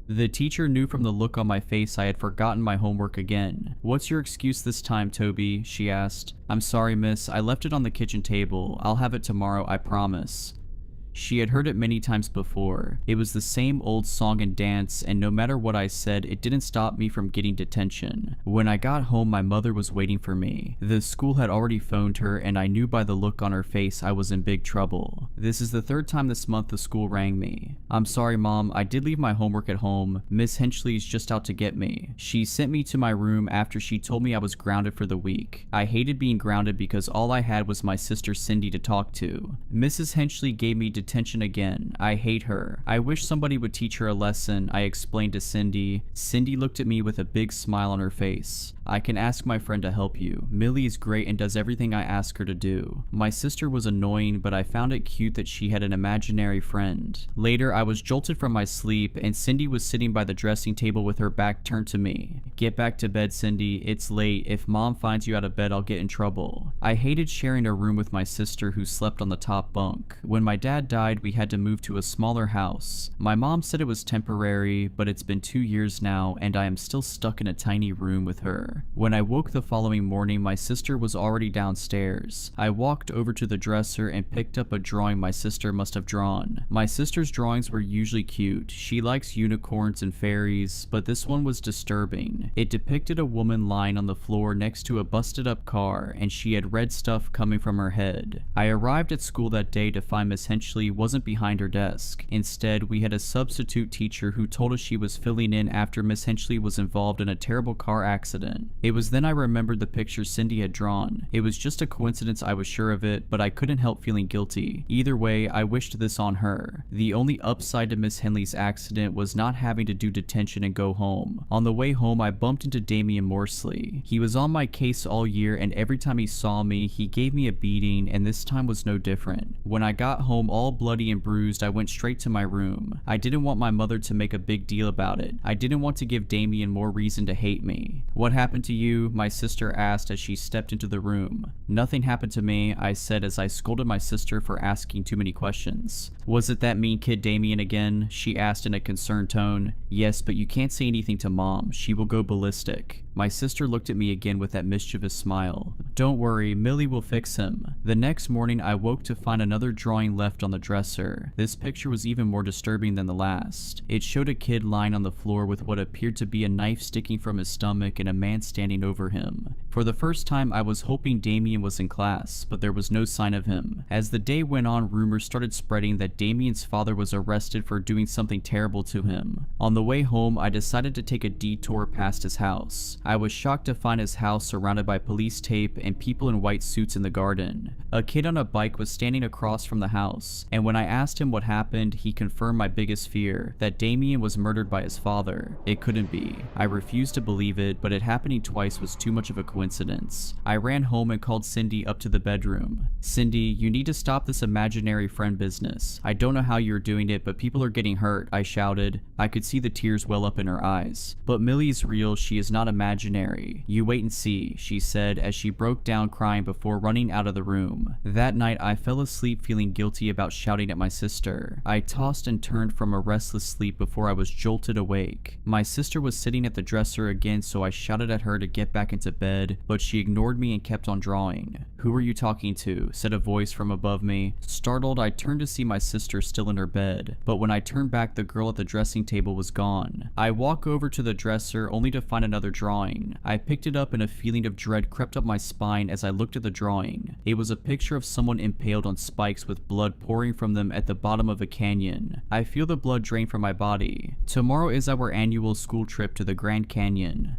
Speaker 3: The teacher knew from the look on my face I had forgotten my homework again. "What's your excuse this time, Toby?" she asked. "I'm sorry, miss. I left it on the kitchen table. I'll have it tomorrow, I promise." She had heard it many times before. It was the same old song and dance, and no matter what I said, it didn't stop me from getting detention. When I got home, my mother was waiting for me. The school had already phoned her, and I knew by the look on her face I was in big trouble. This is the third time this month the school rang me. "I'm sorry, Mom, I did leave my homework at home. Miss Henchley's just out to get me. She sent me to my room after she told me I was grounded for the week. I hated being grounded because all I had was my sister Cindy to talk to. Mrs. Henchley gave me detention again. I hate her. I wish somebody would teach her a lesson," I explained to Cindy. Cindy looked at me with a big smile on her face. "I can ask my friend to help you. Millie is great and does everything I ask her to do." My sister was annoying, but I found it cute that she had an imaginary friend. Later, I was jolted from my sleep, and Cindy was sitting by the dressing table with her back turned to me. "Get back to bed, Cindy. It's late. If Mom finds you out of bed, I'll get in trouble." I hated sharing a room with my sister who slept on the top bunk. When my dad died, we had to move to a smaller house. My mom said it was temporary, but it's been 2 years now, and I am still stuck in a tiny room with her. When I woke the following morning, my sister was already downstairs. I walked over to the dresser and picked up a drawing my sister must have drawn. My sister's drawings were usually cute. She likes unicorns and fairies, but this one was disturbing. It depicted a woman lying on the floor next to a busted up car, and she had red stuff coming from her head. I arrived at school that day to find Miss Henchley wasn't behind her desk. Instead, we had a substitute teacher who told us she was filling in after Miss Henchley was involved in a terrible car accident. It was then I remembered the picture Cindy had drawn. It was just a coincidence, I was sure of it, but I couldn't help feeling guilty. Either way, I wished this on her. The only upside to Miss Henley's accident was not having to do detention and go home. On the way home, I bumped into Damian Morsley. He was on my case all year, and every time he saw me, he gave me a beating, and this time was no different. When I got home all bloody and bruised, I went straight to my room. I didn't want my mother to make a big deal about it. I didn't want to give Damian more reason to hate me. "What happened to you?" my sister asked as she stepped into the room. "Nothing happened to me," I said as I scolded my sister for asking too many questions. "Was it that mean kid Damian again?" she asked in a concerned tone. "Yes, but you can't say anything to Mom. She will go ballistic." My sister looked at me again with that mischievous smile. "Don't worry, Millie will fix him." The next morning, I woke to find another drawing left on the dresser. This picture was even more disturbing than the last. It showed a kid lying on the floor with what appeared to be a knife sticking from his stomach and a man standing over him. For the first time, I was hoping Damian was in class, but there was no sign of him. As the day went on, rumors started spreading that Damian's father was arrested for doing something terrible to him. On the way home, I decided to take a detour past his house. I was shocked to find his house surrounded by police tape and people in white suits in the garden. A kid on a bike was standing across from the house, and when I asked him what happened, he confirmed my biggest fear, that Damian was murdered by his father. It couldn't be. I refused to believe it, but it happening twice was too much of a coincidence. I ran home and called Cindy up to the bedroom. "Cindy, you need to stop this imaginary friend business. I don't know how you're doing it, but people are getting hurt," I shouted. I could see the tears well up in her eyes. "But Millie's real, she is not imaginary. You wait and see," she said as she broke down crying before running out of the room. That night, I fell asleep feeling guilty about shouting at my sister. I tossed and turned from a restless sleep before I was jolted awake. My sister was sitting at the dresser again, so I shouted at her to get back into bed, but she ignored me and kept on drawing. "Who are you talking to?" said a voice from above me. Startled, I turned to see my sister still in her bed, but when I turned back, the girl at the dressing table was gone. I walked over to the dresser only to find another drawing. I picked it up and a feeling of dread crept up my spine as I looked at the drawing. It was a picture of someone impaled on spikes with blood pouring from them at the bottom of a canyon. I feel the blood drain from my body. Tomorrow is our annual school trip to the Grand Canyon.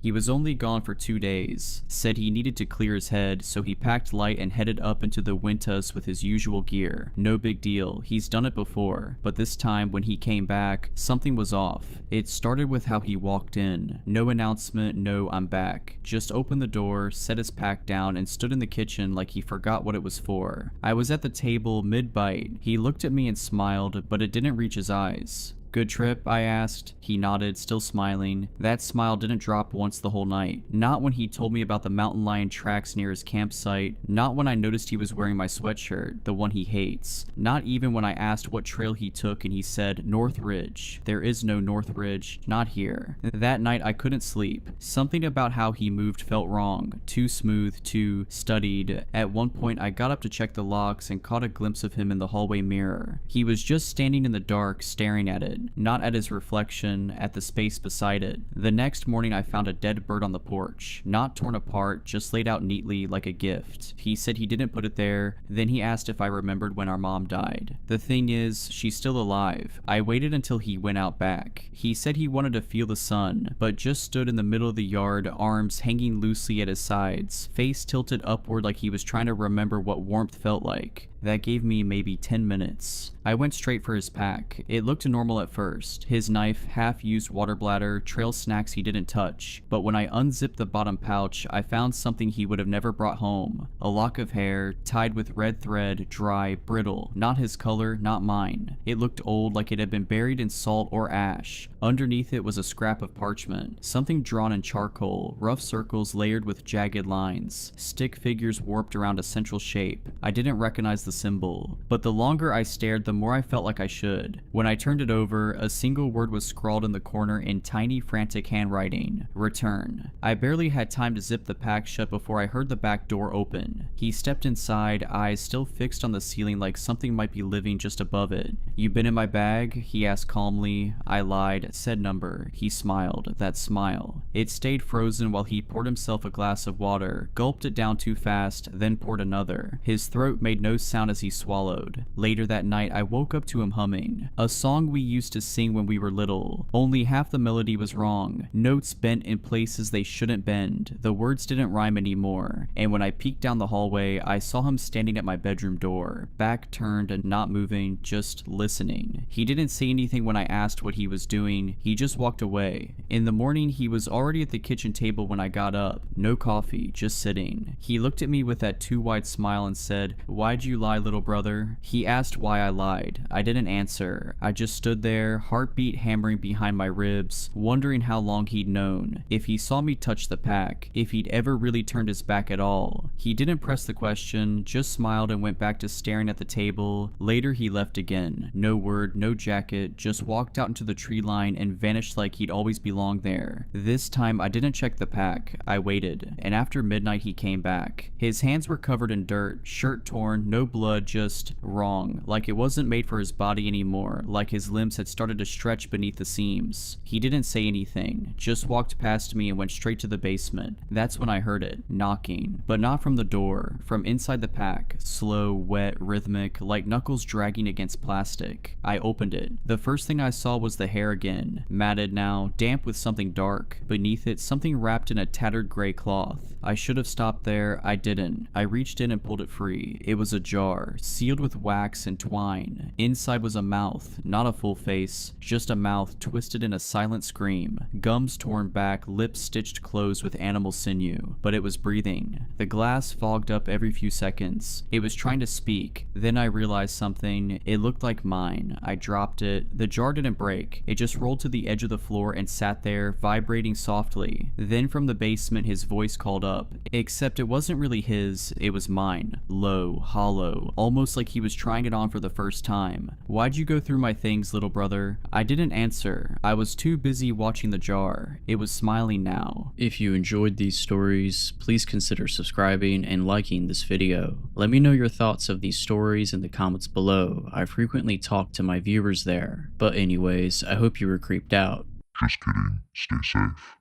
Speaker 3: He was only gone for 2 days, said he needed to clear his head, so he packed light and headed up into the Wintas with his usual gear. No big deal, he's done it before, but this time when he came back, something was off. It started with how he walked in. No announcement, no "I'm back." Just opened the door, set his pack down, and stood in the kitchen like he forgot what it was for. I was at the table, mid-bite. He looked at me and smiled, but it didn't reach his eyes. Good trip? I asked. He nodded, still smiling. That smile didn't drop once the whole night. Not when he told me about the mountain lion tracks near his campsite. Not when I noticed he was wearing my sweatshirt, the one he hates. Not even when I asked what trail he took and he said, North Ridge. There is no North Ridge, not here. That night I couldn't sleep. Something about how he moved felt wrong. Too smooth, too studied. At one point I got up to check the locks and caught a glimpse of him in the hallway mirror. He was just standing in the dark, staring at it. Not at his reflection, at the space beside it. The next morning I found a dead bird on the porch. Not torn apart, just laid out neatly like a gift. He said he didn't put it there. Then he asked if I remembered when our mom died. The thing is, she's still alive. I waited until he went out back. He said he wanted to feel the sun, but just stood in the middle of the yard, arms hanging loosely at his sides, face tilted upward like he was trying to remember what warmth felt like. That gave me maybe 10 minutes. I went straight for his pack. It looked normal at first. His knife, half-used water bladder, trail snacks he didn't touch. But when I unzipped the bottom pouch, I found something he would have never brought home. A lock of hair, tied with red thread, dry, brittle. Not his color, not mine. It looked old, like it had been buried in salt or ash. Underneath it was a scrap of parchment. Something drawn in charcoal, rough circles layered with jagged lines. Stick figures warped around a central shape. I didn't recognize the symbol, but the longer I stared, the more I felt like I should. When I turned it over, a single word was scrawled in the corner in tiny, frantic handwriting: return. I barely had time to zip the pack shut before I heard the back door open. He stepped inside, eyes still fixed on the ceiling like something might be living just above it. You been in my bag? He asked calmly. I lied, said number. He smiled, that smile. It stayed frozen while he poured himself a glass of water, gulped it down too fast, then poured another. His throat made no sound as he swallowed. Later that night, I woke up to him humming a song we used to sing when we were little. Only half the melody was wrong. Notes bent in places they shouldn't bend. The words didn't rhyme anymore. And when I peeked down the hallway, I saw him standing at my bedroom door, back turned and not moving, just listening. He didn't say anything when I asked what he was doing. He just walked away. In the morning, he was already at the kitchen table when I got up. No coffee, just sitting. He looked at me with that too wide smile and said, "Why'd you lie, little brother?" He asked why I lied. I didn't answer. I just stood there, heartbeat hammering behind my ribs, wondering how long he'd known, if he saw me touch the pack, if he'd ever really turned his back at all. He didn't press the question, just smiled and went back to staring at the table. Later he left again. No word, no jacket, just walked out into the tree line and vanished like he'd always belonged there. This time I didn't check the pack. I waited, and after midnight he came back. His hands were covered in dirt, shirt torn, no blood, just wrong, like it wasn't made for his body anymore, like his limbs had started to stretch beneath the seams. He didn't say anything, just walked past me and went straight to the basement. That's when I heard it, knocking, but not from the door, from inside the pack, slow, wet, rhythmic, like knuckles dragging against plastic. I opened it. The first thing I saw was the hair again, matted now, damp with something dark. Beneath it, something wrapped in a tattered gray cloth. I should have stopped there. I didn't. I reached in and pulled it free. It was a jar, sealed with wax and twine. Inside was a mouth, not a full face, just a mouth twisted in a silent scream, gums torn back, lips stitched closed with animal sinew, but it was breathing. The glass fogged up every few seconds. It was trying to speak. Then I realized something. It looked like mine. I dropped it. The jar didn't break. It just rolled to the edge of the floor and sat there, vibrating softly. Then from the basement his voice called up, except it wasn't really his, it was mine. Low, hollow, almost like he was trying it on for the first time. "Why'd you go through my things, little brother?" I didn't answer. I was too busy watching the jar. It was smiling now.
Speaker 1: If you enjoyed these stories, please consider subscribing and liking this video. Let me know your thoughts of these stories in the comments below. I frequently talk to my viewers there. But anyways, I hope you were creeped out.
Speaker 2: Just kidding. Stay safe.